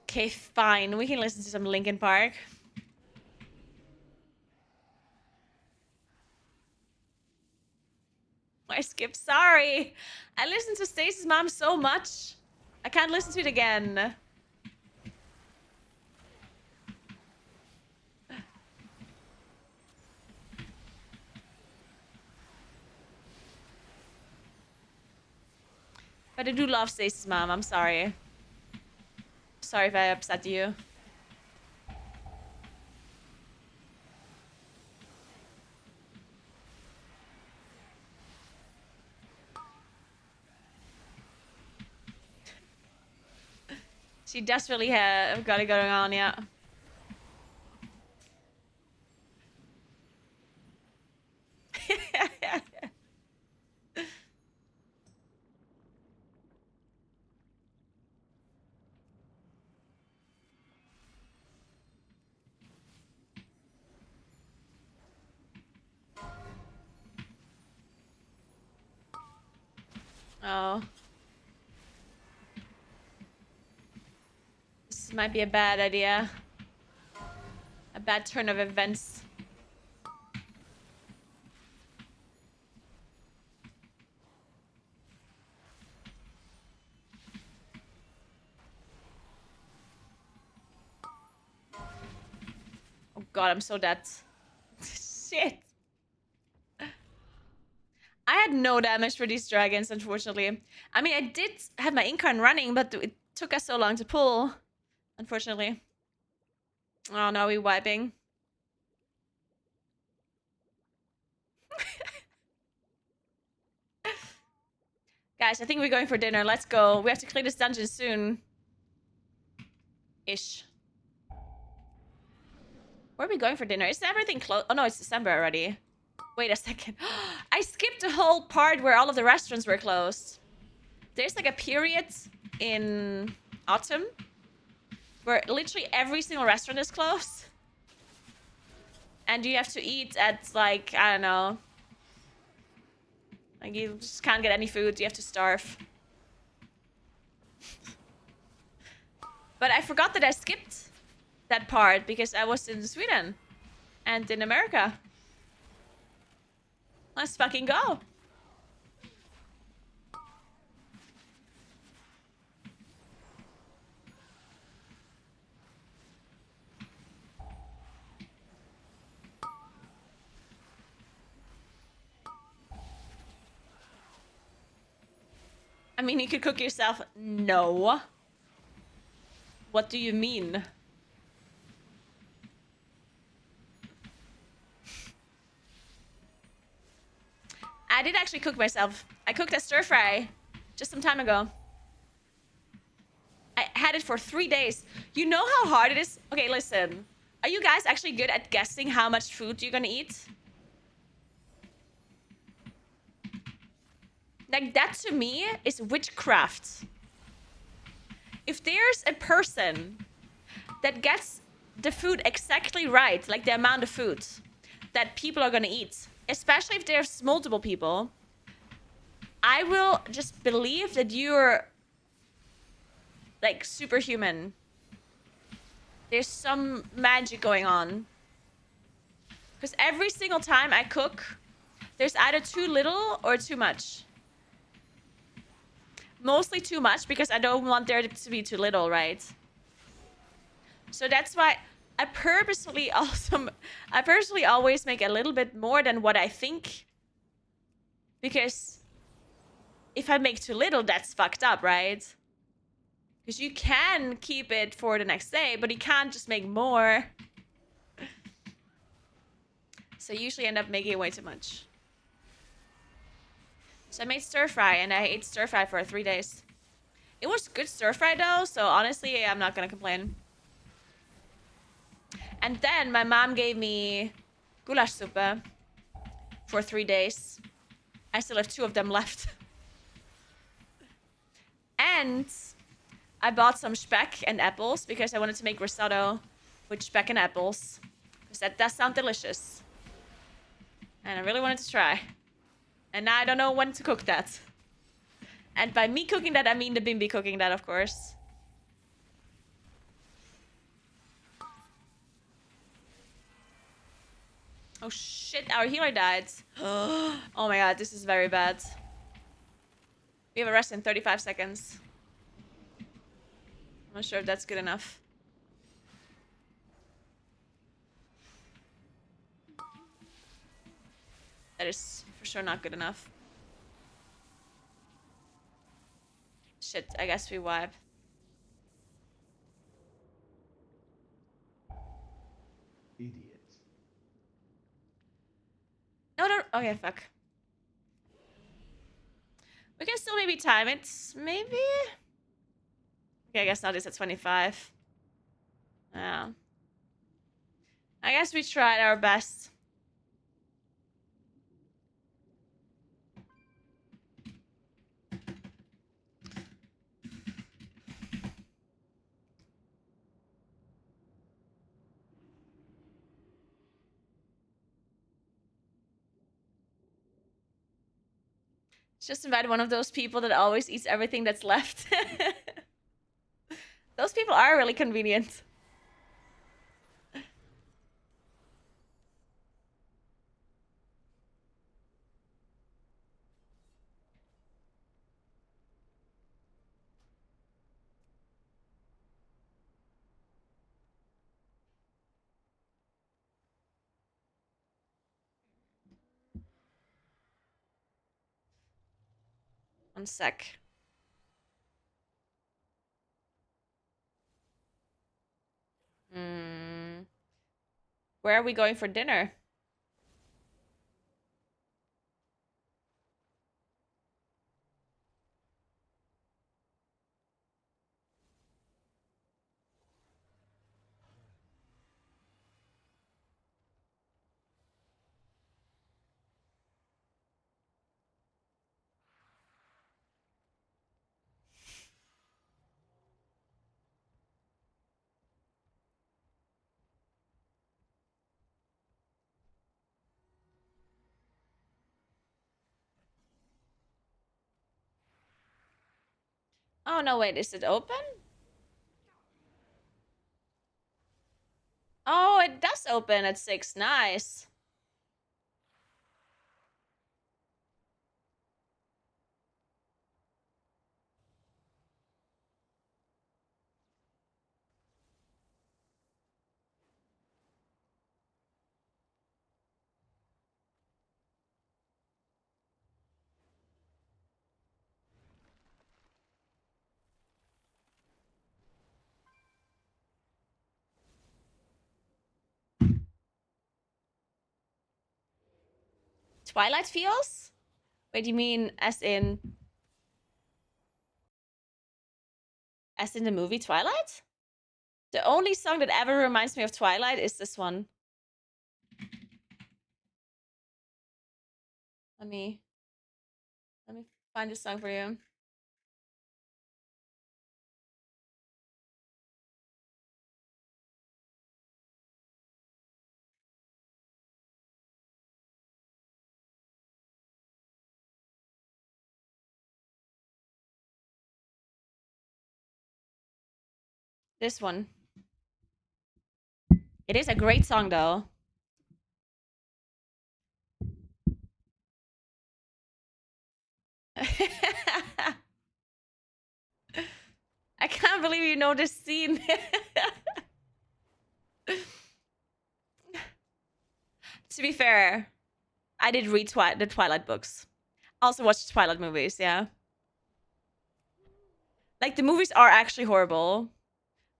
Okay, fine. We can listen to some Linkin Park. I skipped. Sorry. I listened to Stacy's mom so much. I can't listen to it again. But I do love Stacy's mom. I'm sorry. Sorry if I upset you. She desperately got it going on, yeah. Oh. This might be a bad idea. A bad turn of events. Oh god, I'm so dead. Shit. I had no damage for these dragons, unfortunately. I mean, I did have my Incarn running, but it took us so long to pull. Unfortunately. Oh no, we wiping. Guys, I think we're going for dinner. Let's go. We have to clear this dungeon soon. Ish. Where are we going for dinner? Is everything closed? Oh no, it's December already. Wait a second. I skipped the whole part where all of the restaurants were closed. There's like a period in autumn where literally every single restaurant is closed. And you have to eat at like, I don't know. Like you just can't get any food. You have to starve. But I forgot that I skipped that part because I was in Sweden and in America. Let's fucking go. I mean, you could cook yourself. No. What do you mean? I did actually cook myself. I cooked a stir fry just some time ago. I had it for 3 days. You know how hard it is? Okay, listen. Are you guys actually good at guessing how much food you're gonna eat? Like, that to me is witchcraft. If there's a person that gets the food exactly right, like the amount of food that people are gonna eat, especially if there's multiple people, I will just believe that you're like superhuman. There's some magic going on. Because every single time I cook, there's either too little or too much. Mostly too much because I don't want there to be too little, right? So that's why I purposely always make a little bit more than what I think. Because if I make too little, that's fucked up, right? Because you can keep it for the next day, but you can't just make more. So I usually end up making way too much. So I made stir fry and I ate stir fry for 3 days. It was good stir fry though, so honestly, I'm not gonna complain. And then my mom gave me goulash soup for 3 days. I still have 2 of them left. And I bought some speck and apples because I wanted to make risotto with speck and apples. Because that does sound delicious. And I really wanted to try. And now I don't know when to cook that. And by me cooking that, I mean the Bimbi cooking that, of course. Oh shit, our healer died. Oh my god, this is very bad. We have a rest in 35 seconds. I'm not sure if that's good enough. That is for sure not good enough. Shit, I guess we wipe. Idiot. No, no. Okay, fuck. We can still maybe time it. Maybe? Okay, I guess not. It's at 25. Yeah. I guess we tried our best. Just invite one of those people that always eats everything that's left. Those people are really convenient. One sec. Where are we going for dinner? Oh, no, wait. Is it open? Oh, it does open at 6. Nice. Twilight feels? Wait, you mean as in the movie Twilight? The only song that ever reminds me of Twilight is this one. Let me find this song for you. This one. It is a great song though. I can't believe you know this scene. To be fair, I did read the Twilight books. Also watched Twilight movies, yeah. Like the movies are actually horrible.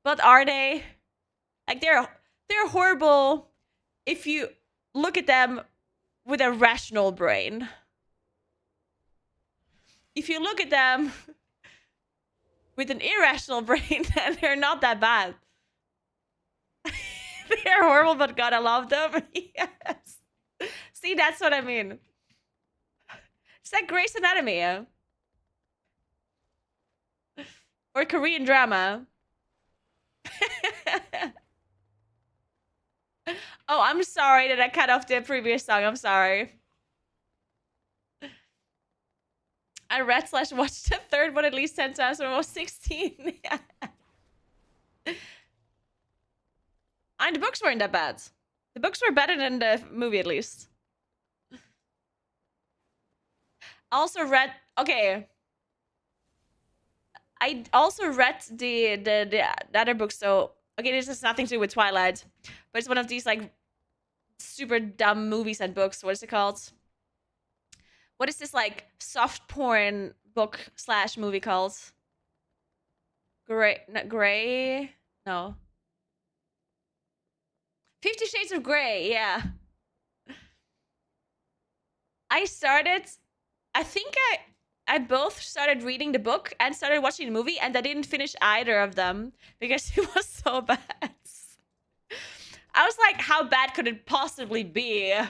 But are they? Like they're horrible if you look at them with a rational brain. If you look at them with an irrational brain, then they're not that bad. They're horrible, but God, I love them. Yes. See, that's what I mean. It's like Grey's Anatomy. Or Korean drama. Oh, I'm sorry that I cut off the previous song. I'm sorry. I read / watched the third one at least 10 times when I was 16. And the books weren't that bad. The books were better than the movie at least. Also read, okay. I also read the other books, so okay, this has nothing to do with Twilight, but it's one of these like super dumb movies and books. What is it called? What is this like soft porn book / movie called? Gray? No. 50 Shades of Grey, yeah. I think I both started reading the book and started watching the movie, and I didn't finish either of them because it was so bad. I was like, how bad could it possibly be? And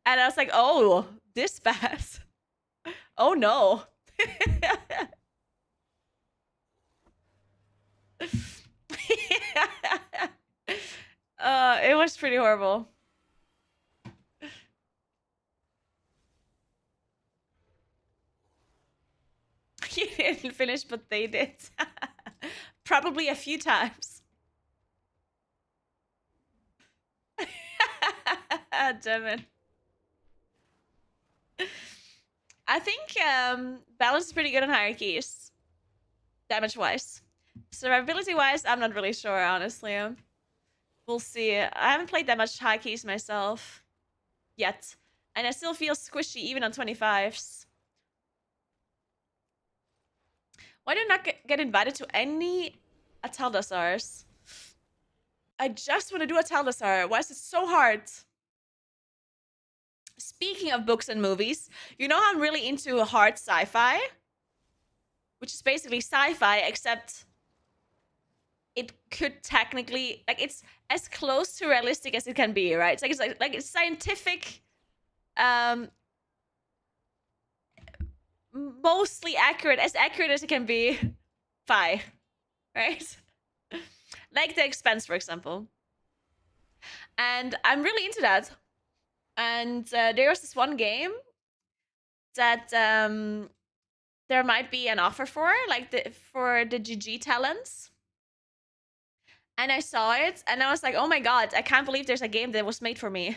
I was like, oh, this bad. Oh no. It was pretty horrible. didn't finish, but they did. Probably a few times. Damn it. I think balance is pretty good on hierarchies. Damage-wise. Survivability-wise, I'm not really sure, honestly. We'll see. I haven't played that much high keys myself yet. And I still feel squishy even on 25s. Why do I not get invited to any Ataldasars? I just want to do Ataldasar. Why is it so hard? Speaking of books and movies, you know how I'm really into hard sci-fi? Which is basically sci-fi, except it could technically, like, it's as close to realistic as it can be, right? It's like it's scientific, mostly accurate as it can be. Fi, right? Like The Expanse, for example. And I'm really into that. And there was this one game that there might be an offer for, like for the GG talents. And I saw it, and I was like, oh my god, I can't believe there's a game that was made for me.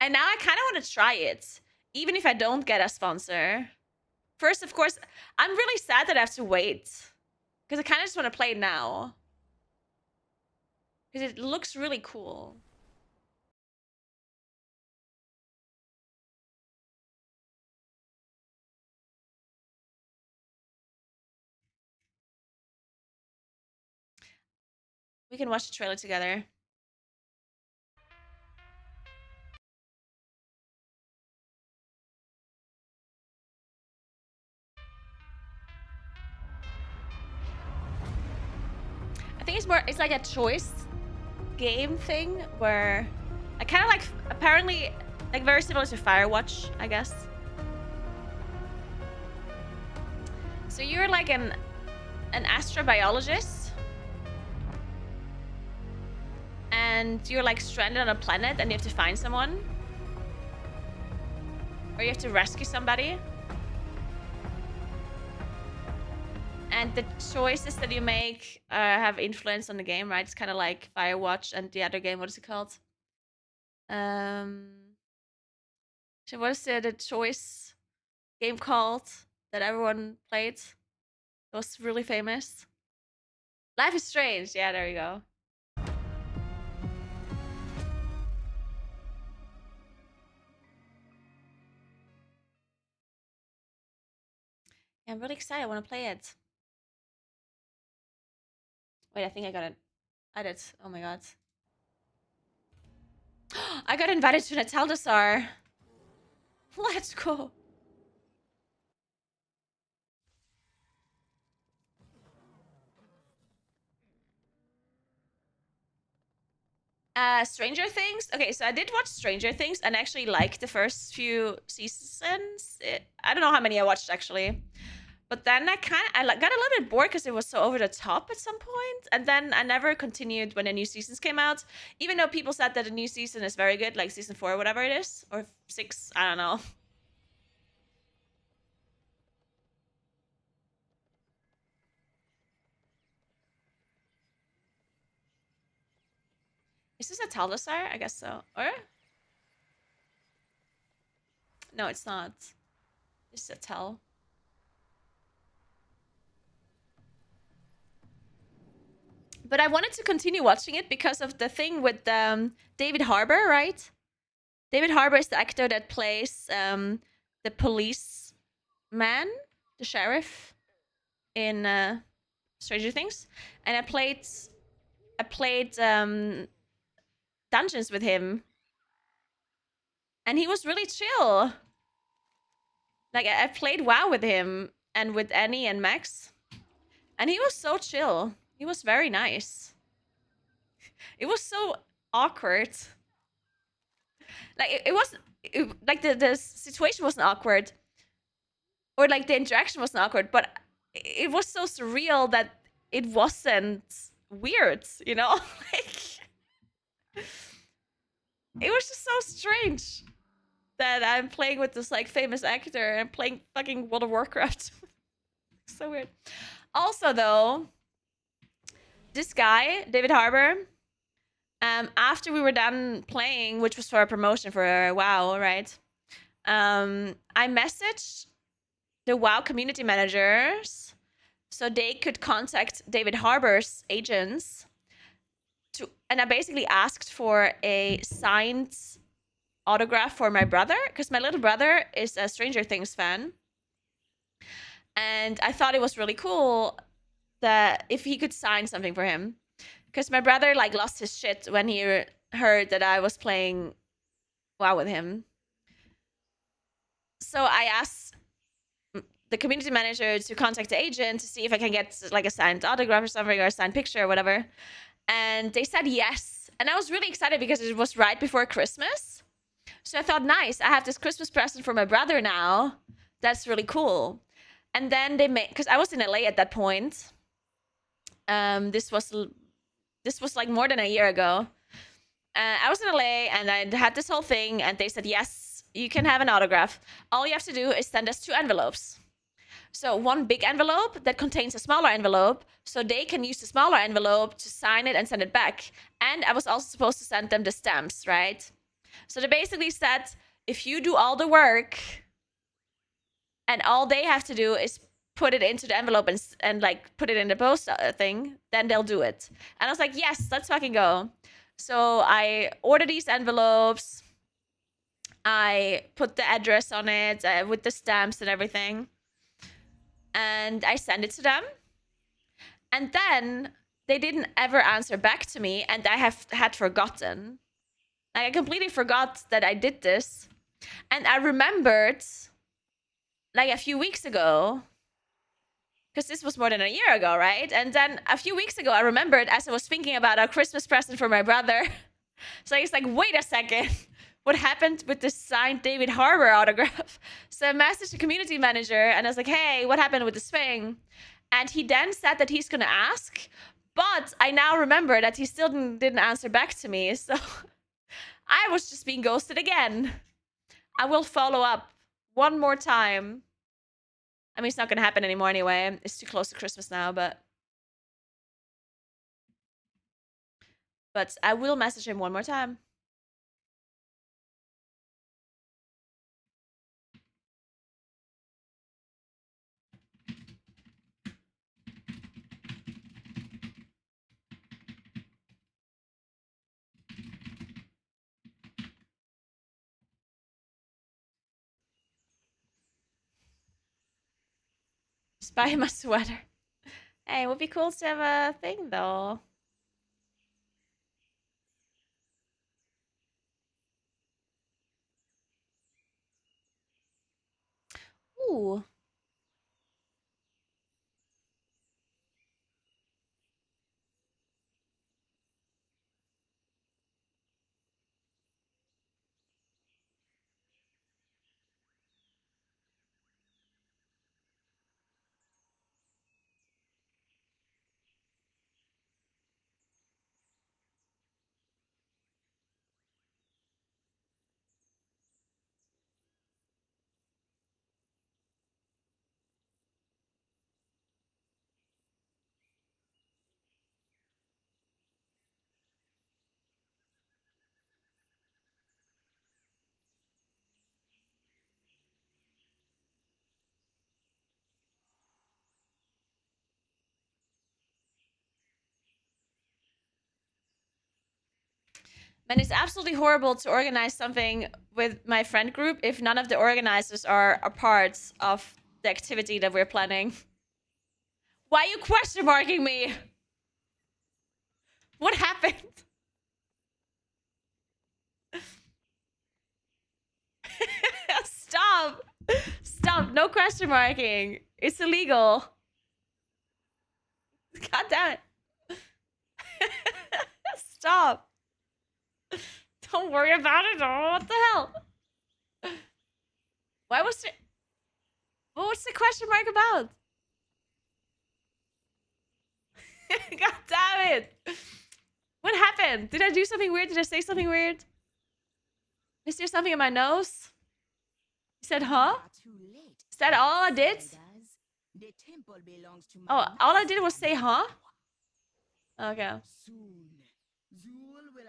And now I kind of want to try it, even if I don't get a sponsor. First, of course, I'm really sad that I have to wait, because I kind of just want to play it now. Because it looks really cool. We can watch the trailer together. I think it's like a choice game thing where I kind of like, apparently, like very similar to Firewatch, I guess. So you're like an astrobiologist, and you're like stranded on a planet, and you have to find someone, or you have to rescue somebody. And the choices that you make have influence on the game, right? It's kind of like Firewatch and the other game. What is it called? So what is the choice game called that everyone played? It was really famous. Life is Strange. Yeah, there you go. Yeah, I'm really excited. I want to play it. Wait, I think I got it. I did. Oh my god. I got invited to Nataldasar. Let's go. Stranger Things. Okay, so I did watch Stranger Things and actually liked the first few seasons. I don't know how many I watched actually, but then I got a little bit bored because it was so over the top at some point, and then I never continued when the new seasons came out. Even though people said that the new season is very good, like season 4 or whatever it is, or 6, I don't know. Is this a Taldasar? I guess so. Or no, it's not. It's a Tel. But I wanted to continue watching it because of the thing with David Harbour, right? David Harbour is the actor that plays the policeman, the sheriff in Stranger Things, and I played dungeons with him, and he was really chill. Like I played WoW with him and with Annie and Max, and he was so chill. He was very nice. It was so awkward. Like it wasn't like the situation wasn't awkward, or like the interaction wasn't awkward, but it was so surreal that it wasn't weird, you know? Like it was just so strange that I'm playing with this like famous actor and playing fucking World of Warcraft. So weird. Also, though, this guy, David Harbour, after we were done playing, which was for a promotion for WoW, right? I messaged the WoW community managers so they could contact David Harbour's agents and I basically asked for a signed autograph for my brother because my little brother is a Stranger Things fan. And I thought it was really cool that if he could sign something for him. Because my brother like lost his shit when he heard that I was playing WoW with him. So I asked the community manager to contact the agent to see if I can get like a signed autograph or something or a signed picture or whatever. And they said yes. And I was really excited because it was right before Christmas. So I thought, nice, I have this Christmas present for my brother now. That's really cool. And then they made, because I was in LA at that point. This was like more than a year ago. I was in LA and I had this whole thing and they said, yes, you can have an autograph. All you have to do is send us 2 envelopes. So one big envelope that contains a smaller envelope, so they can use the smaller envelope to sign it and send it back. And I was also supposed to send them the stamps, right? So they basically said, if you do all the work and all they have to do is put it into the envelope and like put it in the post thing, then they'll do it. And I was like, yes, let's fucking go. So I ordered these envelopes. I put the address on it with the stamps and everything. And I sent it to them. And then they didn't ever answer back to me. And I had forgotten. Like, I completely forgot that I did this. And I remembered like a few weeks ago, because this was more than a year ago, right? And then a few weeks ago, I remembered as I was thinking about a Christmas present for my brother. So I was like, wait a second. What happened with the signed David Harbour autograph? So I messaged the community manager and I was like, hey, what happened with this thing? And he then said that he's going to ask. But I now remember that he still didn't answer back to me. So I was just being ghosted again. I will follow up one more time. I mean, it's not going to happen anymore anyway. It's too close to Christmas now, but I will message him one more time. Just buy him a sweater. Hey, it would be cool to have a thing, though. Ooh. And it's absolutely horrible to organize something with my friend group if none of the organizers are a part of the activity that we're planning. Why are you question marking me? What happened? Stop. Stop. No question marking. It's illegal. God damn it. Stop. Don't worry about it. Oh, what the hell? Why was it? What's the question mark about? God damn it. What happened? Did I do something weird? Did I say something weird? Is there something in my nose? He said, huh? Is that all I did? The temple belongs to Oh, my all I did was master say, huh? now. Okay. Soon, Zool will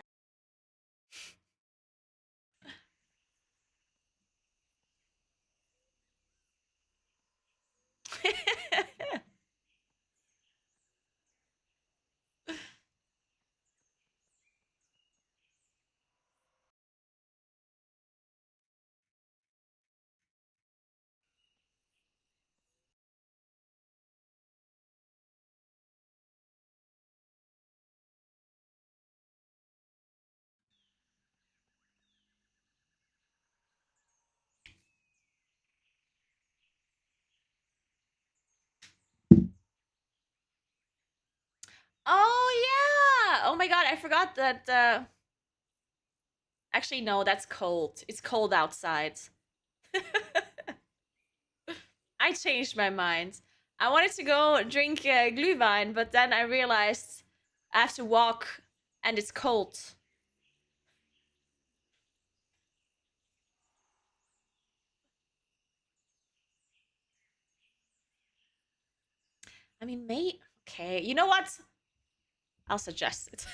Oh yeah! Oh my god, I forgot that. Actually, no, that's cold. It's cold outside. I changed my mind. I wanted to go drink Glühwein, but then I realized I have to walk and it's cold. I mean, mate. Okay, you know what? I'll suggest it.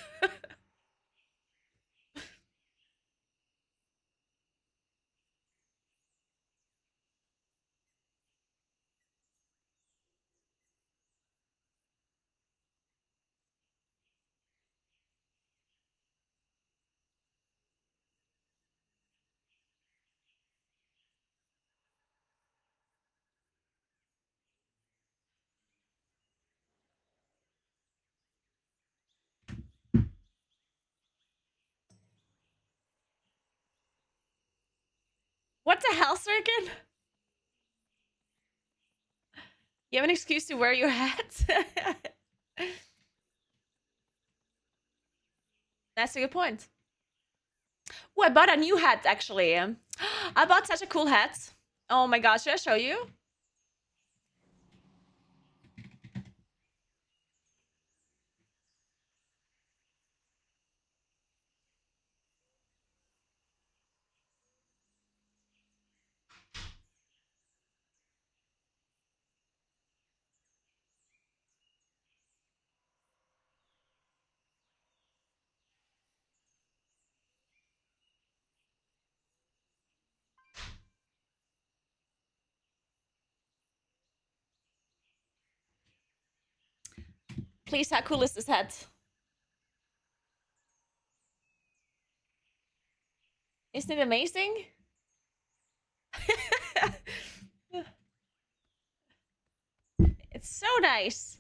What the hell, Sirkin? You have an excuse to wear your hat? That's a good point. Oh, I bought a new hat actually. I bought such a cool hat. Oh my god, should I show you? Please, how cool is this hat? Isn't it amazing? It's so nice.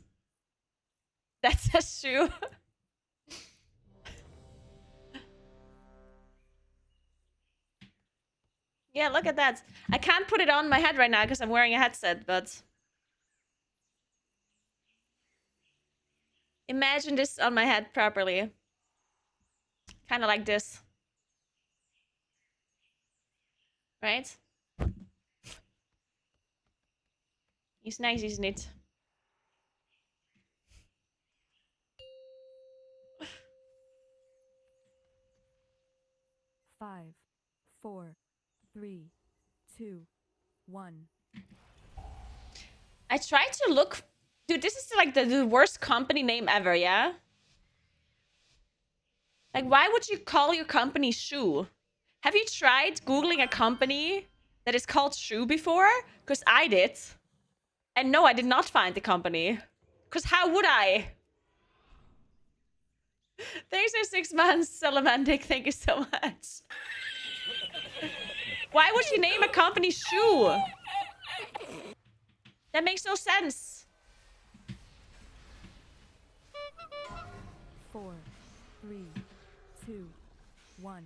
That's a shoe. Yeah, look at that. I can't put it on my head right now because I'm wearing a headset, but imagine this on my head properly. Kind of like this. Right? He's nice, isn't it? Five, four, three, two, one. I tried to look... Dude, this is like the worst company name ever, yeah? Like, why would you call your company Shoe? Have you tried Googling a company that is called Shoe before? Because I did. And no, I did not find the company. Because how would I? Thanks for 6 months, Salamandic. Thank you so much. Why would you name a company Shoe? That makes no sense. 4, 3, 2, 1.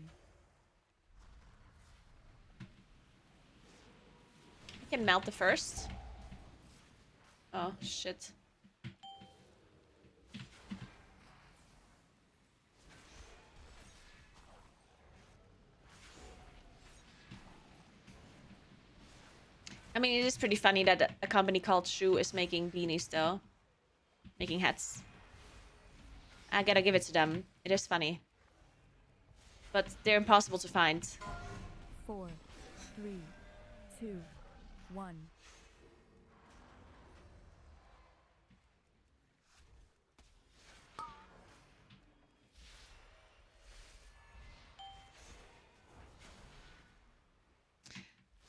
I can melt the first. Oh, shit. I mean, it is pretty funny that a company called Shoe is making beanies, though. Making hats. I gotta give it to them. It is funny. But they're impossible to find. 4, 3, 2, 1.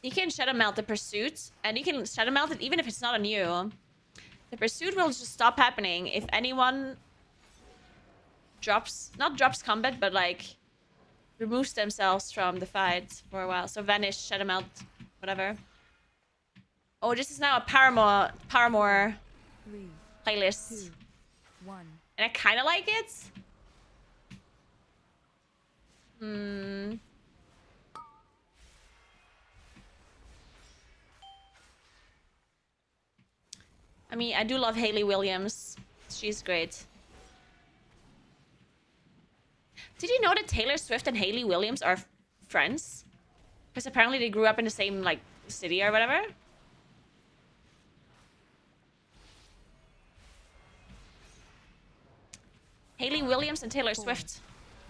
You can shadow melt the pursuit, and you can shadow melt it even if it's not on you. The pursuit will just stop happening if anyone not drops combat, but like removes themselves from the fight for a while. So vanish, shadow melt, whatever. Oh, this is now a Paramore 3, playlist. 2, 1. And I kind of like it. Hmm. I mean, I do love Hayley Williams. She's great. Did you know that Taylor Swift and Hayley Williams are friends? Because apparently they grew up in the same, like, city or whatever. Hayley Williams and Taylor Swift.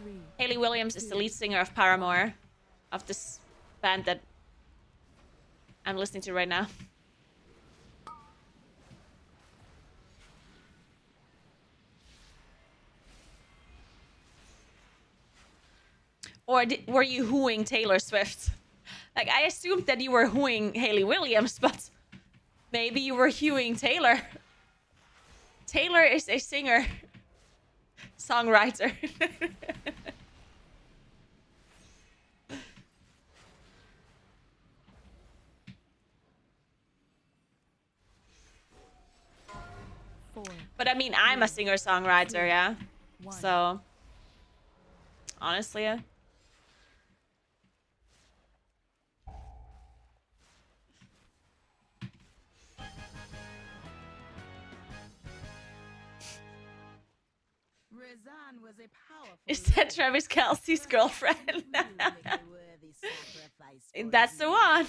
3, Hayley Williams is the lead singer of Paramore, of this band that I'm listening to right now. Or were you hooing Taylor Swift? Like, I assumed that you were hooing Hayley Williams, but maybe you were hooing Taylor. Taylor is a singer, songwriter. But I mean, I'm a singer-songwriter, yeah? 1. So, honestly, yeah. Razan was a powerful Is that leader, Travis Kelsey's but girlfriend? he will make a worthy sacrifice for That's the you. one.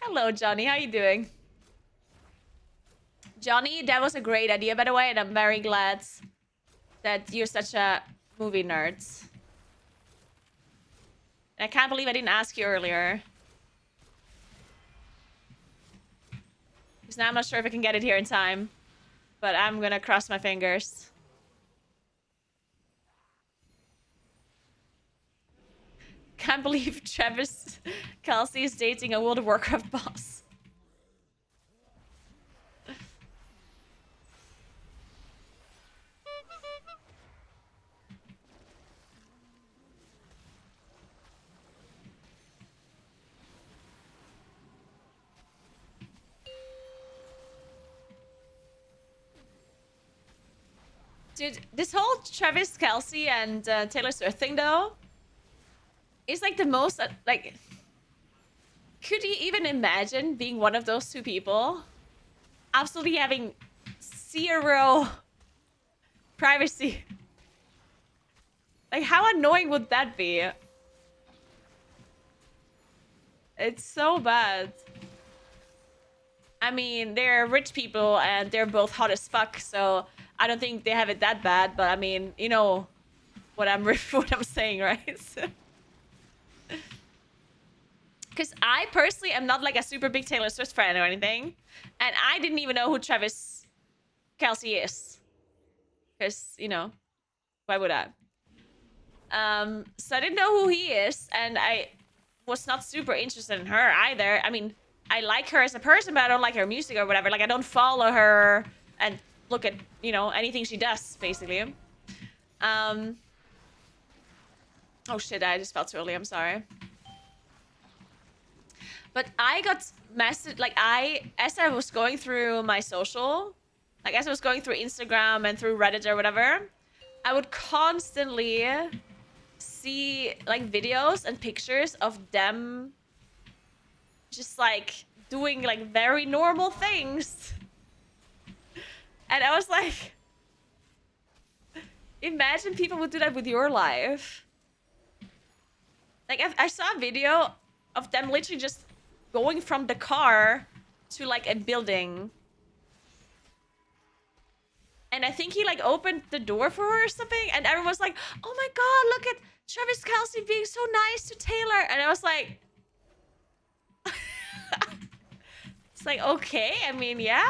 Hello, Johnny. How you doing? Johnny, that was a great idea, by the way, and I'm very glad that you're such a movie nerd. I can't believe I didn't ask you earlier. Because now I'm not sure if I can get it here in time. But I'm gonna cross my fingers. Can't believe Travis Kelsey is dating a World of Warcraft boss. Dude, this whole Travis Kelsey and Taylor Swift thing, though, is like the most, like... Could you even imagine being one of those two people? Absolutely having zero privacy. Like, how annoying would that be? It's so bad. I mean, they're rich people and they're both hot as fuck, so I don't think they have it that bad, but I mean, you know what I'm what I'm saying, right? Because I personally am not like a super big Taylor Swift fan or anything, and I didn't even know who Travis Kelsey is. Because, you know, why would I? So I didn't know who he is, and I was not super interested in her either. I mean, I like her as a person, but I don't like her music or whatever. Like, I don't follow her and look at, you know, anything she does, basically. Oh shit, I just felt too early, I'm sorry. But I got messaged, like, as I was going through my social, like, as I was going through Instagram and through Reddit or whatever, I would constantly see, like, videos and pictures of them just, like, doing, like, very normal things. And I was like, imagine people would do that with your life. Like, I saw a video of them literally just going from the car to, like, a building. And I think he, like, opened the door for her or something. And everyone was like, oh my god, look at Travis Kelsey being so nice to Taylor. And I was like... It's like, okay, I mean, yeah.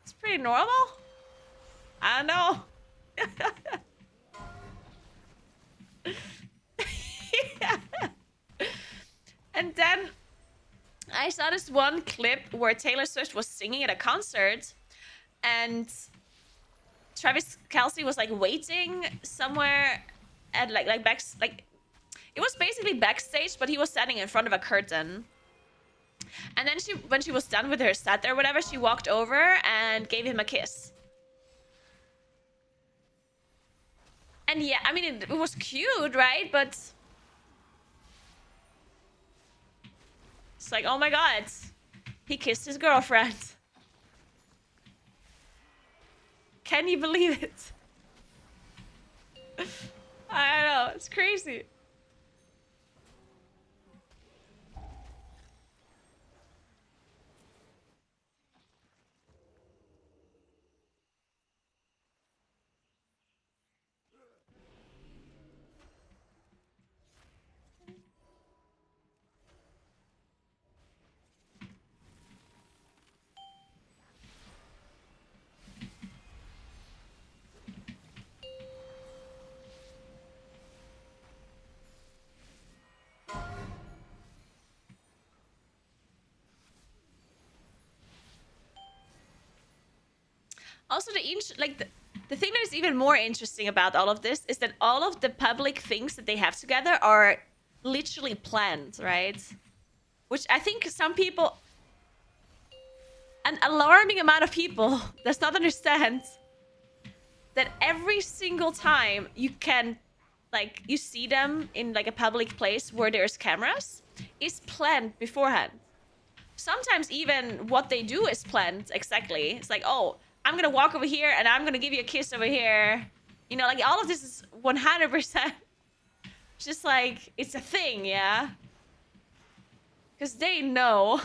It's pretty normal. I don't know. Yeah. And then I saw this one clip where Taylor Swift was singing at a concert, and Travis Kelce was like waiting somewhere at like it was basically backstage, but he was standing in front of a curtain. And then when she was done with her set or whatever, she walked over and gave him a kiss. And yeah, I mean, it was cute, right? But it's like, oh my god, he kissed his girlfriend. Can you believe it? I don't know, it's crazy. Also, the thing that is even more interesting about all of this is that all of the public things that they have together are literally planned, right? Which I think some people, an alarming amount of people, does not understand that every single time you can, like, you see them in like a public place where there's cameras, is planned beforehand. Sometimes even what they do is planned exactly. It's like, oh, I'm gonna walk over here and I'm gonna give you a kiss over here. You know, like all of this is 100% just like, it's a thing, yeah? Because they know.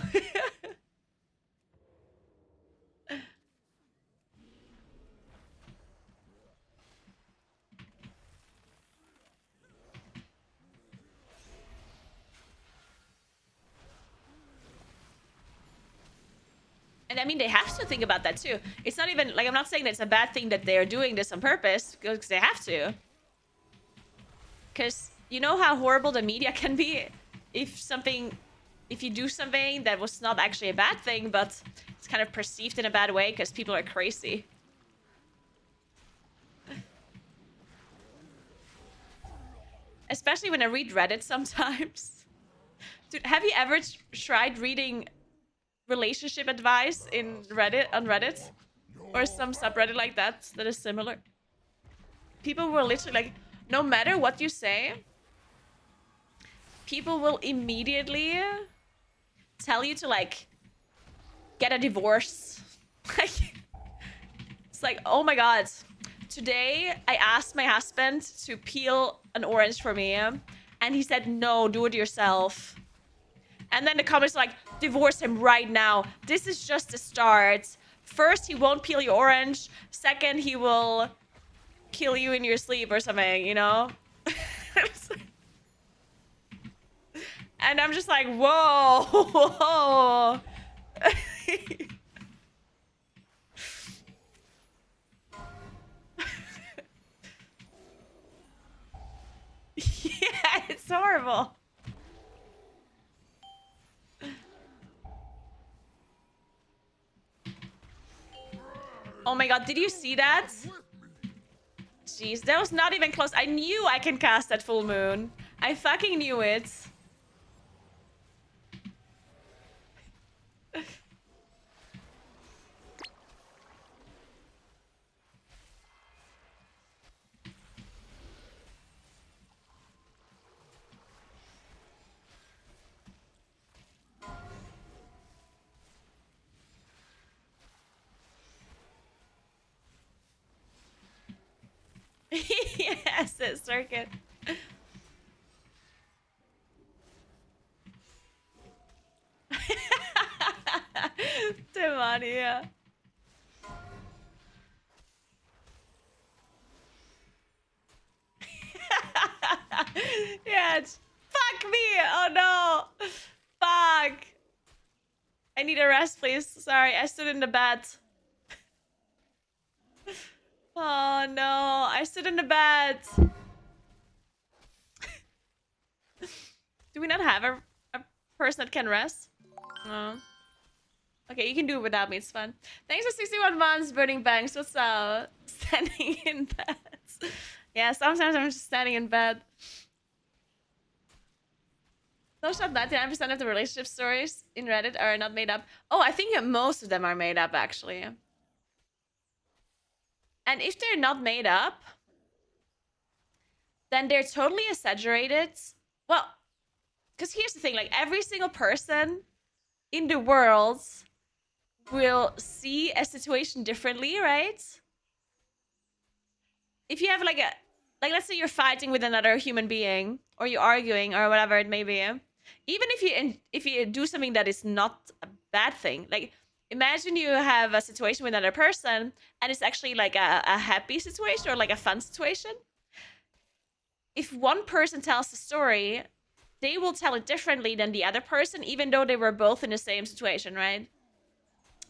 And I mean, they have to think about that too. It's not even, like, I'm not saying that it's a bad thing that they're doing this on purpose, because they have to. Because you know how horrible the media can be if you do something that was not actually a bad thing, but it's kind of perceived in a bad way because people are crazy. Especially when I read Reddit sometimes. Dude, have you ever tried reading relationship advice on Reddit? Or some subreddit like that is similar? People will literally, like, no matter what you say, people will immediately tell you to, like, get a divorce. It's like, oh my god. Today, I asked my husband to peel an orange for me, and he said, no, do it yourself. And then the comments are like, divorce him right now. This is just the start. First, he won't peel your orange. Second, he will kill you in your sleep or something, you know? And I'm just like, whoa, whoa. Yeah, it's horrible. Oh my god, did you see that? Jeez, that was not even close. I knew I can cast at full moon. I fucking knew it. Yes, it circuit. Demania. Yeah, fuck me. Oh no. Fuck. I need a rest, please. Sorry, I stood in the bed. Oh no, I stood in the bed. Do we not have a person that can rest. Oh. Okay, you can do it without me. It's fun. Thanks for 61 months, Burning Banks. What's up? Standing in bed. Yeah, sometimes I'm just standing in bed. No shot, 99% of the relationship stories in Reddit are not made up. Oh, I think most of them are made up, actually. And if they're not made up, then they're totally exaggerated. Well, because here's the thing, like every single person in the world will see a situation differently, right? If you have like let's say you're fighting with another human being or you're arguing or whatever it may be, even if you do something that is not a bad thing, like imagine you have a situation with another person and it's actually like a happy situation or like a fun situation. If one person tells the story, they will tell it differently than the other person, even though they were both in the same situation, right?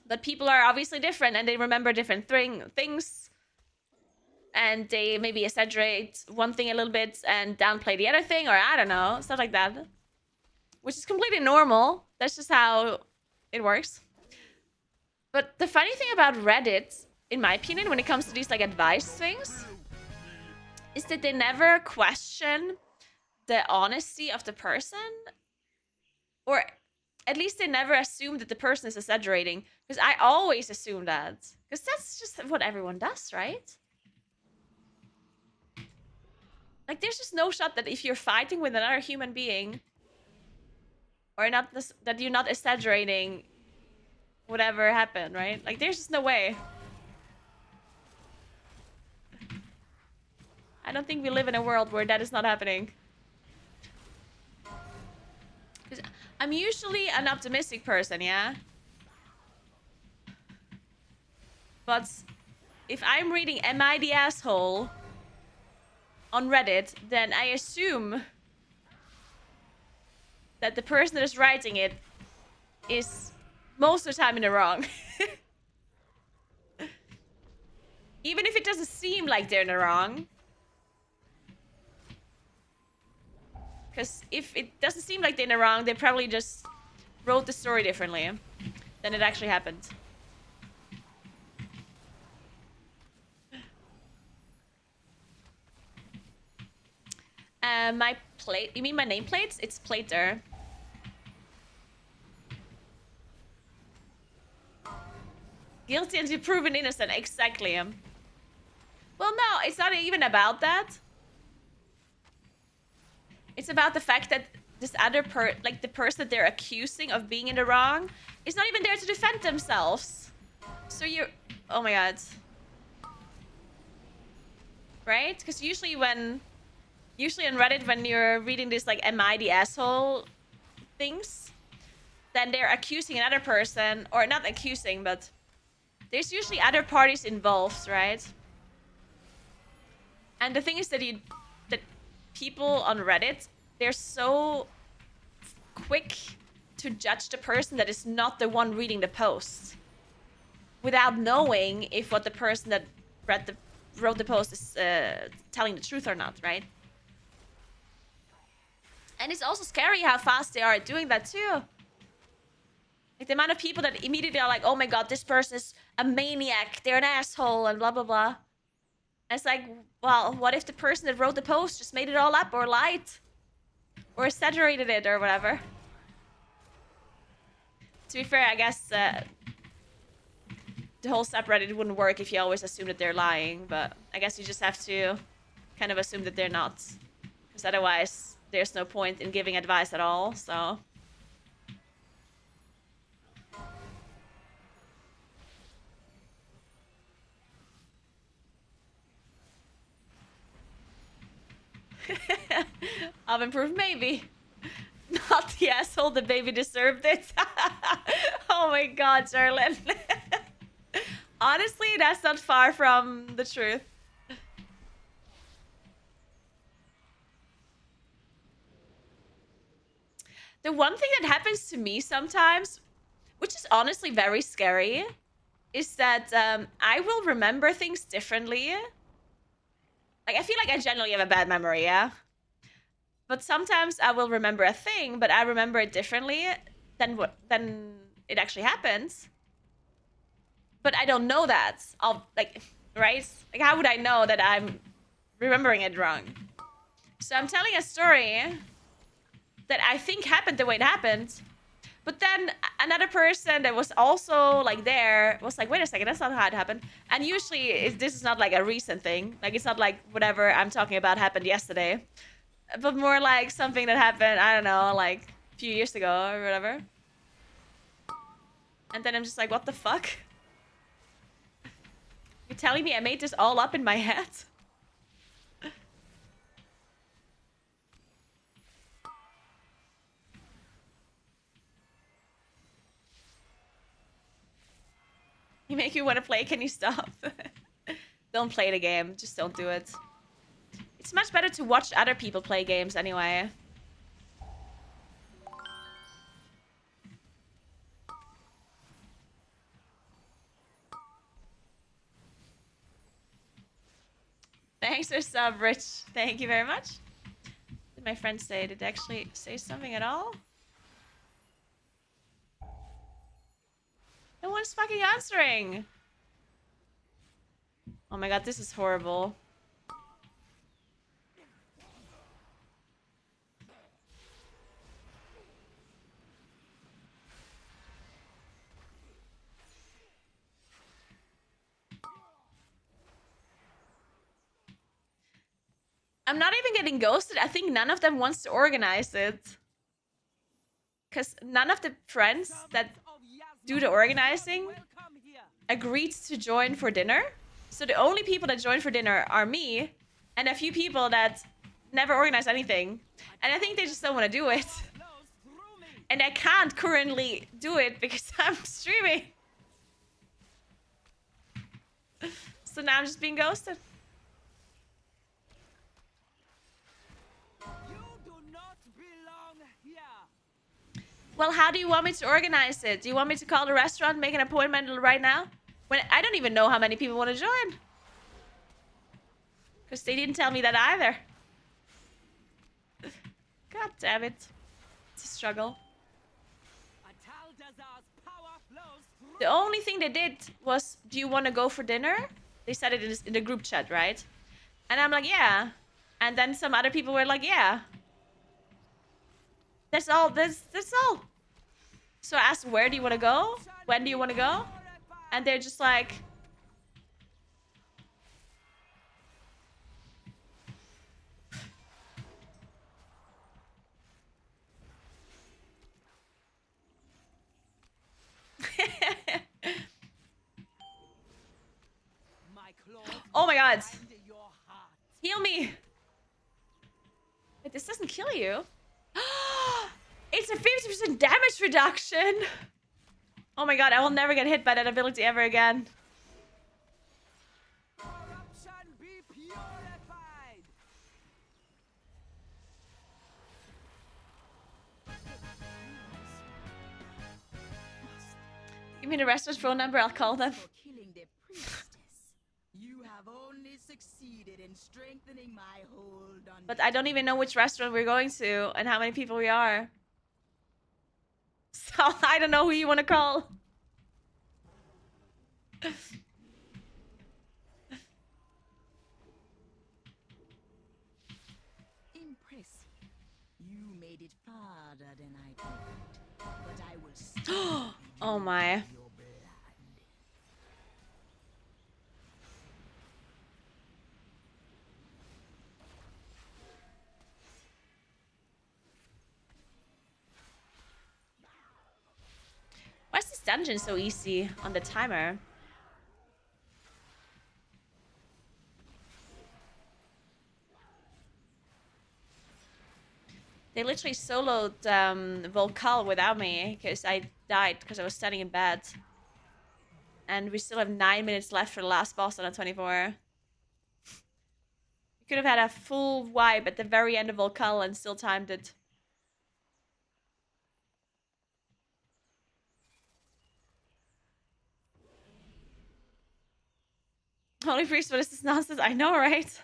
But people are obviously different and they remember different things. And they maybe exaggerate one thing a little bit and downplay the other thing, or I don't know, stuff like that. Which is completely normal. That's just how it works. But the funny thing about Reddit, in my opinion, when it comes to these like advice things, is that they never question the honesty of the person. Or at least they never assume that the person is exaggerating. Because I always assume that. Because that's just what everyone does, right? Like, there's just no shot that if you're fighting with another human being, or not this, that you're not exaggerating whatever happened, right? Like, there's just no way. I don't think we live in a world where that is not happening. Because I'm usually an optimistic person, yeah? But if I'm reading Am I the Asshole on Reddit, then I assume that the person that is writing it is most of the time in the wrong. Even if it doesn't seem like they're in the wrong. Because if it doesn't seem like they're in the wrong, they probably just wrote the story differently than it actually happened. My plate. You mean my nameplates? It's Plater. Guilty until proven innocent. Exactly. Well, no, it's not even about that. It's about the fact that this other the person that they're accusing of being in the wrong is not even there to defend themselves. So you're... Oh my god. Right? Because usually on Reddit, when you're reading this, like, am I the asshole things, then they're accusing another person, or not accusing, but there's usually other parties involved, right? And the thing is that people on Reddit, they're so quick to judge the person that is not the one reading the post, without knowing if what the person that wrote the post is telling the truth or not, right? And it's also scary how fast they are at doing that too. Like the amount of people that immediately are like, oh my god, this person is a maniac, they're an asshole, and blah blah blah. And it's like, well, what if the person that wrote the post just made it all up, or lied, or exaggerated it, or whatever? To be fair, I guess the whole subreddit wouldn't work if you always assume that they're lying, but I guess you just have to kind of assume that they're not. Because otherwise, there's no point in giving advice at all, so... I've improved, maybe. Not the asshole, the baby deserved it. Oh my god, Charlotte. Honestly, that's not far from the truth. The one thing that happens to me sometimes, which is honestly very scary, is that I will remember things differently. Like, I feel like I generally have a bad memory, yeah? But sometimes I will remember a thing, but I remember it differently than it actually happens. But I don't know that. Right? Like, how would I know that I'm remembering it wrong? So I'm telling a story that I think happened the way it happened. But then another person that was also like there was like, wait a second, that's not how it happened. And usually this is not like a recent thing. Like, it's not like whatever I'm talking about happened yesterday. But more like something that happened, I don't know, like a few years ago or whatever. And then I'm just like, what the fuck? You're telling me I made this all up in my head? You make me want to play, can you stop? Don't play the game, just don't do it. It's much better to watch other people play games anyway. Thanks for sub, Rich. Thank you very much. Did my friend say? Did they actually say something at all? No one's fucking answering. Oh my god, this is horrible. I'm not even getting ghosted. I think none of them wants to organize it. Because none of the friends that do the organizing agreed to join for dinner. So the only people that join for dinner are me and a few people that never organize anything. And I think they just don't want to do it. And I can't currently do it because I'm streaming. So now I'm just being ghosted. Well, how do you want me to organize it? Do you want me to call the restaurant, make an appointment right now? When I don't even know how many people want to join. Because they didn't tell me that either. God damn it. It's a struggle. The only thing they did was, do you want to go for dinner? They said it in the group chat, right? And I'm like, yeah. And then some other people were like, yeah. That's all. That's all. So I asked, where do you want to go? When do you want to go? And they're just like... Oh my god. Heal me. Wait, this doesn't kill you. It's a 50% damage reduction. Oh my god, I will never get hit by that ability ever again. Give me the restaurant's phone number, I'll call them. But I don't even know which restaurant we're going to and how many people we are. So I don't know who you want to call. Impressive. You made it farther than I thought. But I will still Oh my. your blood. Why is this dungeon so easy on the timer? They literally soloed Volcal without me because I died because I was standing in bed. And we still have 9 minutes left for the last boss on a 24. We could have had a full wipe at the very end of Volcal and still timed it. Holy Priest, what is this nonsense? I know, right?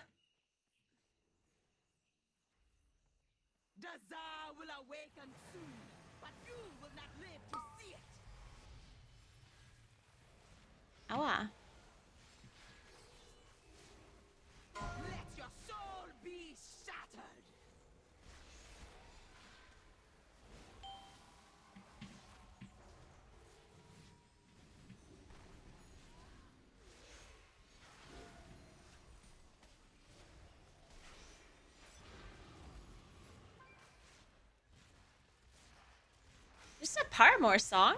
Paramore song?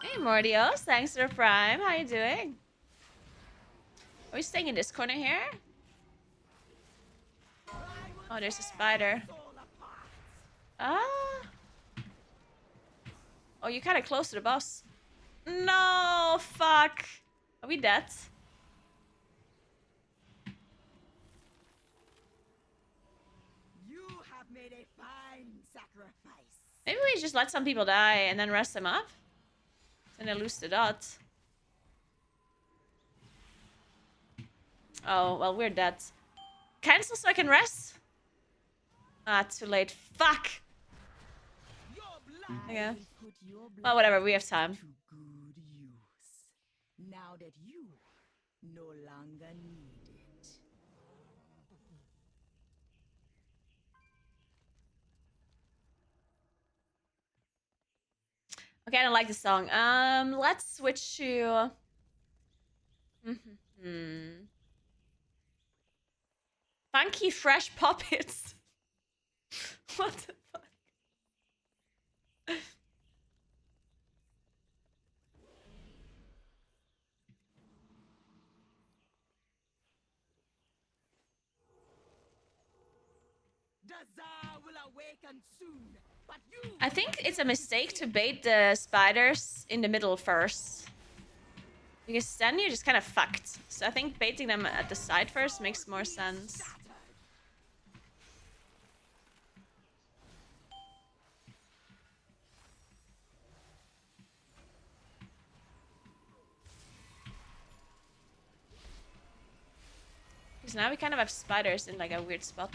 Hey, Mordios. Thanks for the Prime. How you doing? Are we staying in this corner here? Oh, there's a spider. Ah. Oh, you're kind of close to the boss. No, fuck. Are we dead? You have made a fine sacrifice. Maybe we just let some people die and then rest them up. And then lose the dot. Oh, well, we're dead. Cancel so I can rest? Ah, too late. Fuck! Your blood Yeah. will put your Well, blood whatever, we have time. to good use. Now that you no longer need it. Okay, I don't like this song. Let's switch to... Funky Fresh Puppets. What the fuck? The Tsar will awaken soon, but you I think it's a mistake to bait the spiders in the middle first. Because then you're just kind of fucked. So I think baiting them at the side first makes more sense. Because now we kind of have spiders in like a weird spot.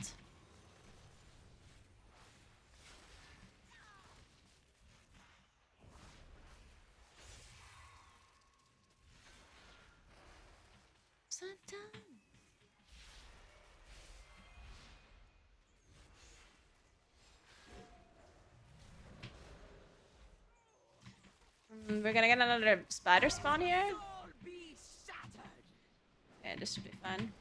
We're gonna get another spider spawn here. soul be shattered. Yeah, this should be fun.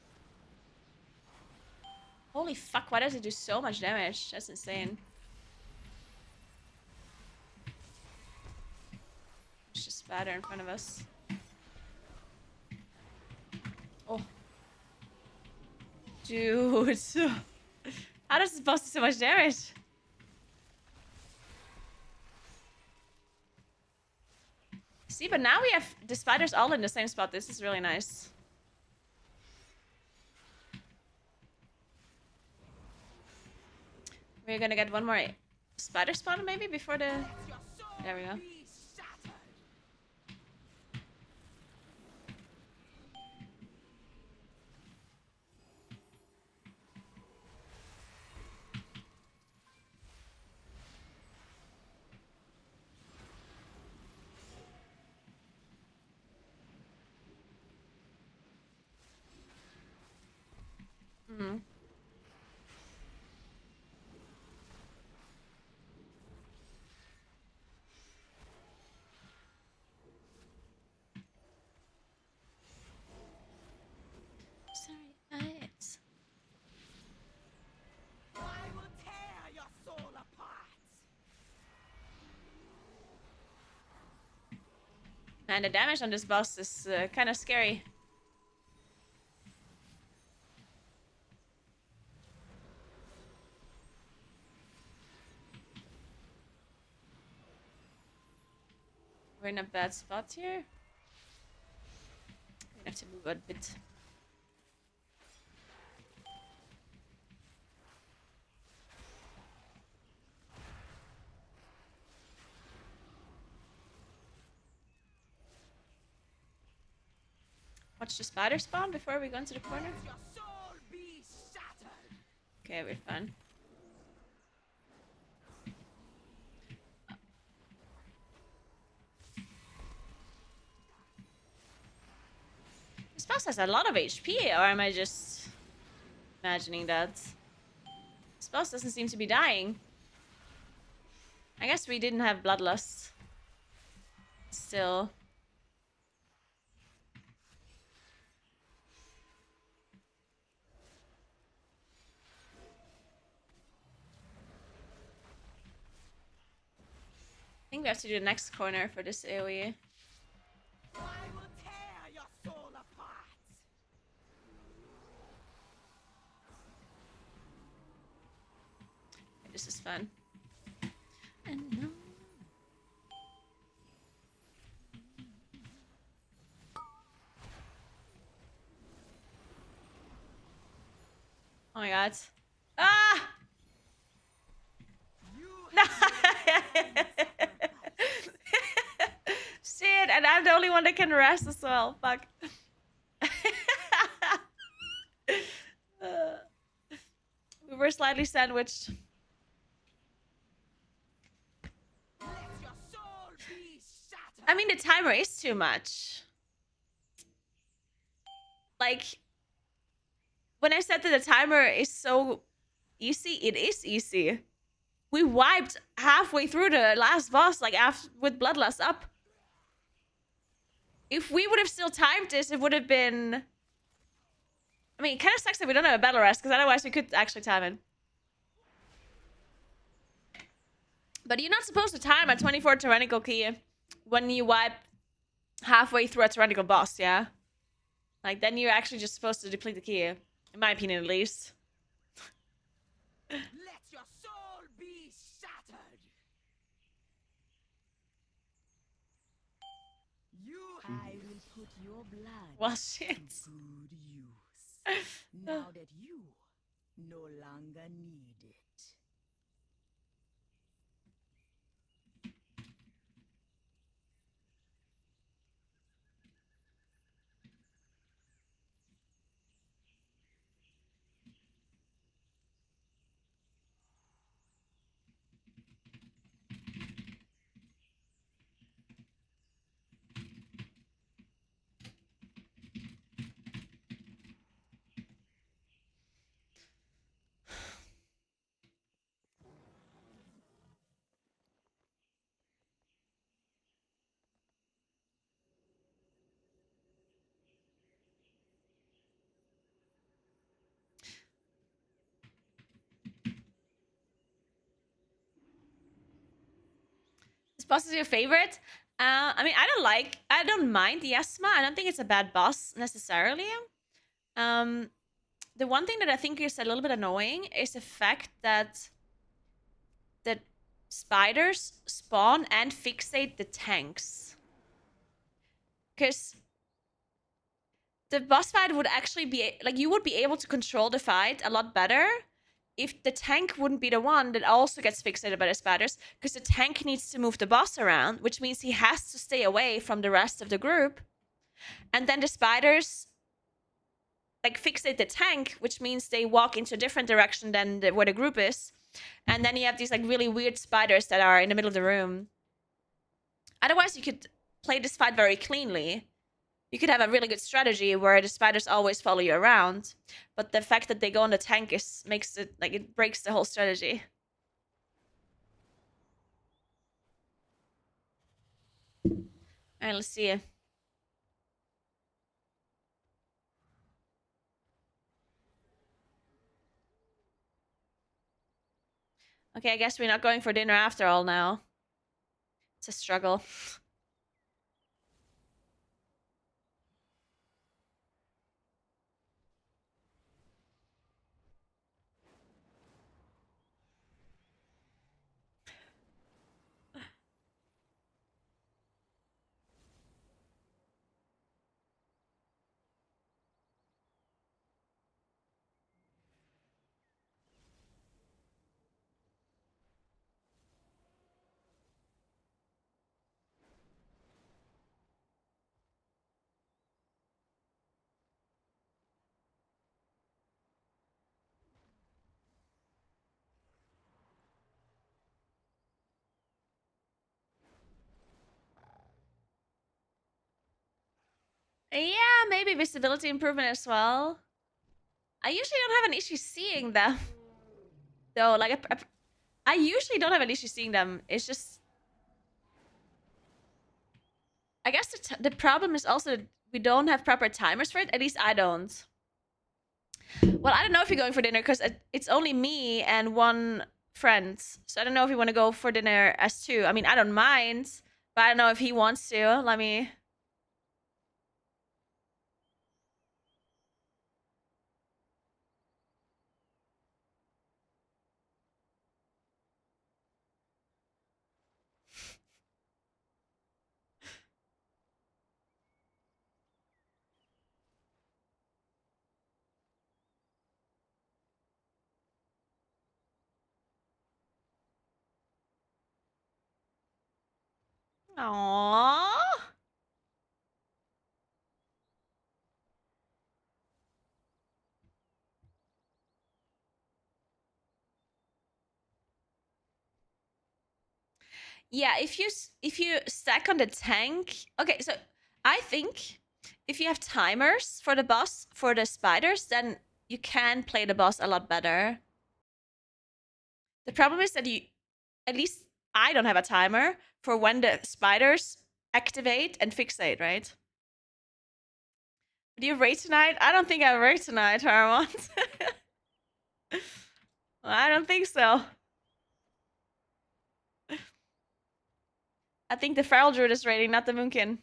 Holy fuck, why does it do so much damage? That's insane. There's just a spider in front of us. Oh. Dude. How does this boss do so much damage? See, but now we have the spiders all in the same spot. This is really nice. We're gonna get one more spider spawn maybe before the... Your soul There we go. be shattered. Mm-hmm. Sorry, it's... I will tear your soul apart. Man, the damage on this boss is kind of scary. We're in a bad spot here. We have to move a bit. Watch the spider spawn before we go into the corner. Your soul be shattered. Okay, we're fine. This boss has a lot of HP, or am I just imagining that? This boss doesn't seem to be dying. I guess we didn't have bloodlust. Still. think we have to do the next corner for this AoE. I will tear your soul apart. This is fun. Oh my god. Ah! No! Shit, and I'm the only one that can rest as well. Fuck. We were slightly sandwiched. Let your soul be shattered. I mean, the timer is too much. Like, when I said that the timer is so easy, it is easy. We wiped halfway through the last boss, like after with Bloodlust up. If we would have still timed this, it would have been. I mean, it kind of sucks that we don't have a battle rest, because otherwise we could actually time it. But you're not supposed to time a 24 Tyrannical Key when you wipe halfway through a Tyrannical boss, yeah? Like, then you're actually just supposed to deplete the key. In my opinion, at least. Let your soul be shattered. I will put your blood Well, shit. to good use. Now that you no longer need it. This boss is your favorite? I mean, I don't mind the Esma. I don't think it's a bad boss necessarily. The one thing that I think is a little bit annoying is the fact that the spiders spawn and fixate the tanks. Because the boss fight would actually be, like, you would be able to control the fight a lot better if the tank wouldn't be the one that also gets fixated by the spiders, because the tank needs to move the boss around, which means he has to stay away from the rest of the group. And then the spiders, like, fixate the tank, which means they walk into a different direction than where the group is. And then you have these, like, really weird spiders that are in the middle of the room. Otherwise, you could play this fight very cleanly. You could have a really good strategy where the spiders always follow you around, but the fact that they go on the tank makes it, like, it breaks the whole strategy. Alright, let's see. Okay, I guess we're not going for dinner after all now. It's a struggle. Yeah, maybe visibility improvement as well. I usually don't have an issue seeing them. Though, like, I usually don't have an issue seeing them. It's just... I guess the problem is also that we don't have proper timers for it. At least I don't. Well, I don't know if you're going for dinner, because it's only me and one friends. So I don't know if you want to go for dinner as two. I mean, I don't mind, but I don't know if he wants to. Let me. Aww. Yeah, if you stack on the tank. Okay, so I think if you have timers for the boss for the spiders, then you can play the boss a lot better. The problem is that you, at least I don't have a timer for when the spiders activate and fixate, right? Do you rate tonight? I don't think I rate tonight, Harmont. I don't think so. I think the Feral Druid is rating, not the Moonkin.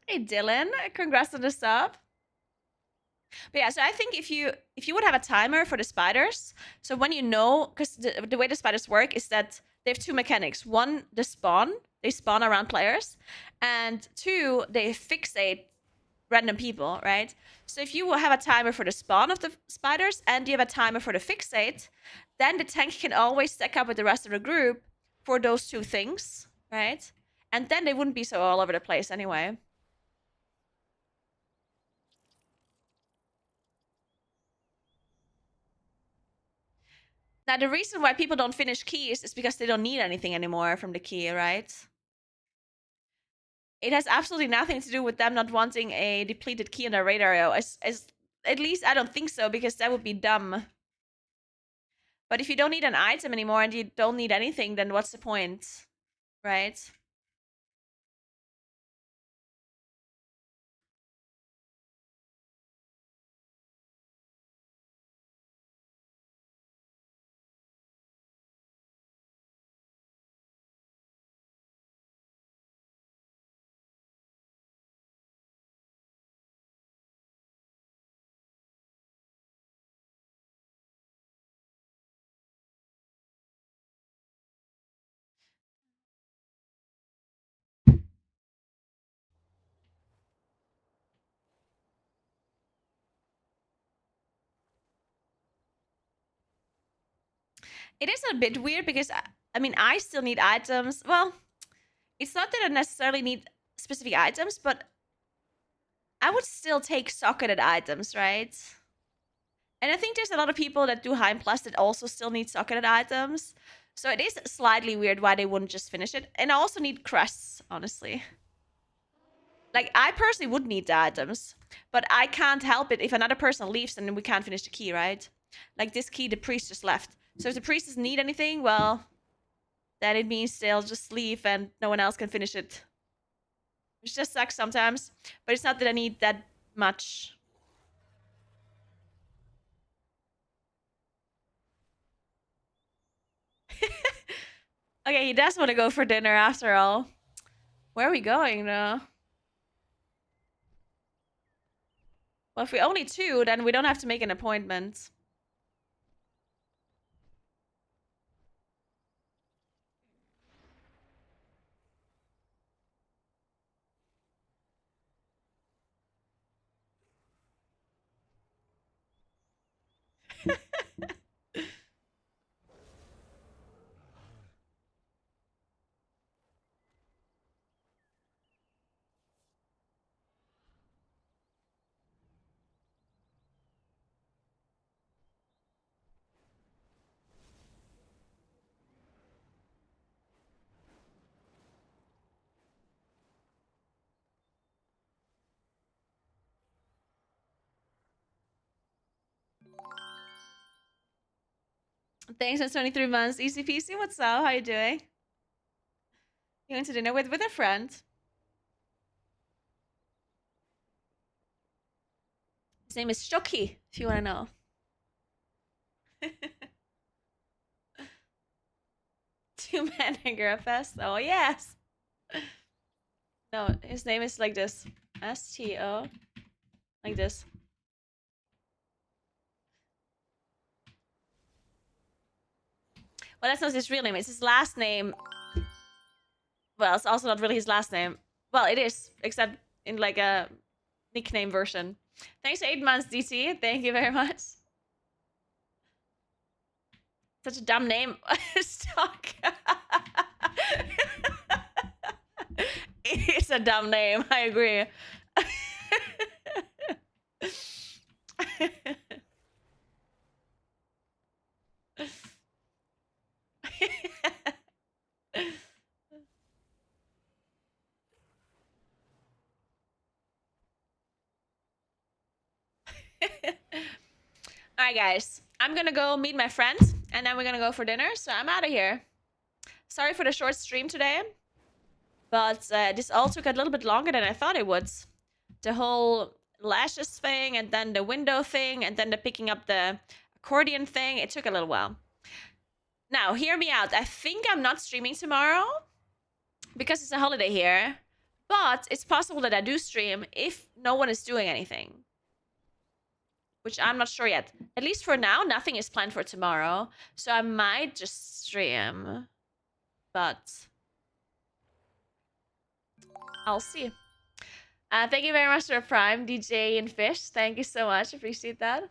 Hey Dylan, congrats on the sub. But yeah, so I think if you would have a timer for the spiders, so when you know, because the way the spiders work is that they have two mechanics. One, they spawn around players, and two, they fixate random people, right? So if you have a timer for the spawn of the spiders and you have a timer for the fixate, then the tank can always stack up with the rest of the group for those two things, right? And then they wouldn't be so all over the place anyway. Now, the reason why people don't finish keys is because they don't need anything anymore from the key, right? It has absolutely nothing to do with them not wanting a depleted key in their raid area. As at least I don't think so, because that would be dumb. But if you don't need an item anymore and you don't need anything, then what's the point, right? It is a bit weird because I mean I still need items. Well, it's not that I necessarily need specific items, but I would still take socketed items, right? And I think there's a lot of people that do Heim Plus that also still need socketed items. So it is slightly weird why they wouldn't just finish it. And I also need crests, honestly. Like, I personally would need the items, but I can't help it if another person leaves and then we can't finish the key, right? Like this key, the priest just left. So if the priest doesn't need anything, well, then it means they'll just leave and no one else can finish it. Which just sucks sometimes, but it's not that I need that much. Okay, he does want to go for dinner after all. Where are we going though? Well, if we only two, then we don't have to make an appointment. Thanks for 23 months. Easy peasy. What's up? How you doing? You went to dinner with a friend. His name is Shoki, if you want to know. Two-man Naguura Fest. Oh, yes. No, his name is like this. S-T-O. Like this. Well, that's not his real name. It's his last name. Well, it's also not really his last name. Well, it is, except in like a nickname version. Thanks for 8 months, DT. Thank you very much. Such a dumb name. Stock. It's a dumb name. I agree. Alright, guys. I'm gonna go meet my friend, and then we're gonna go for dinner, so I'm out of here. Sorry for the short stream today, but this all took a little bit longer than I thought it would. The whole lashes thing, and then the window thing, and then the picking up the accordion thing, it took a little while. Now, hear me out. I think I'm not streaming tomorrow because it's a holiday here, but it's possible that I do stream if no one is doing anything, which I'm not sure yet. At least for now, nothing is planned for tomorrow, so I might just stream, but I'll see. Thank you very much for Prime, DJ and Fish. Thank you so much. Appreciate that.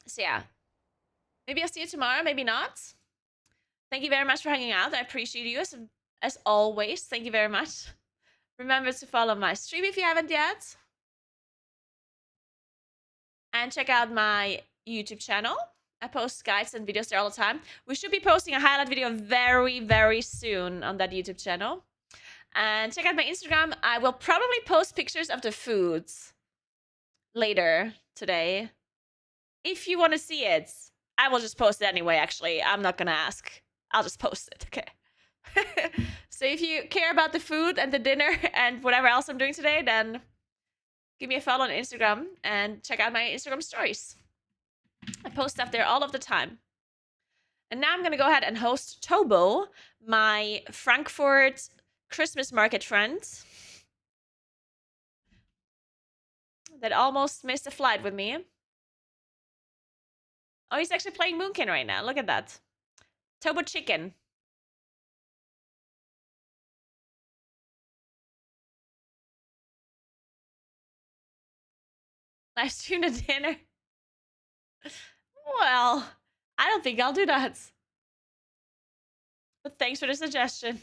So yeah, maybe I'll see you tomorrow, maybe not. Thank you very much for hanging out. I appreciate you as always. Thank you very much. Remember to follow my stream if you haven't yet. And check out my YouTube channel. I post guides and videos there all the time. We should be posting a highlight video very, very soon on that YouTube channel. And check out my Instagram. I will probably post pictures of the foods later today. If you want to see it, I will just post it anyway, actually. I'm not going to ask. I'll just post it, okay? So if you care about the food and the dinner and whatever else I'm doing today, then give me a follow on Instagram and check out my Instagram stories. I post stuff there all of the time. And now I'm going to go ahead and host Tobo, my Frankfurt Christmas market friend that almost missed a flight with me. Oh, he's actually playing Moonkin right now. Look at that. Tobo Chicken. Live stream to dinner. Well, I don't think I'll do that. But thanks for the suggestion.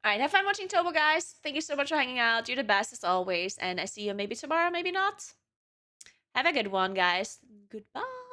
All right, have fun watching Tobo, guys. Thank you so much for hanging out. You're the best as always. And I see you maybe tomorrow, maybe not. Have a good one, guys. Goodbye.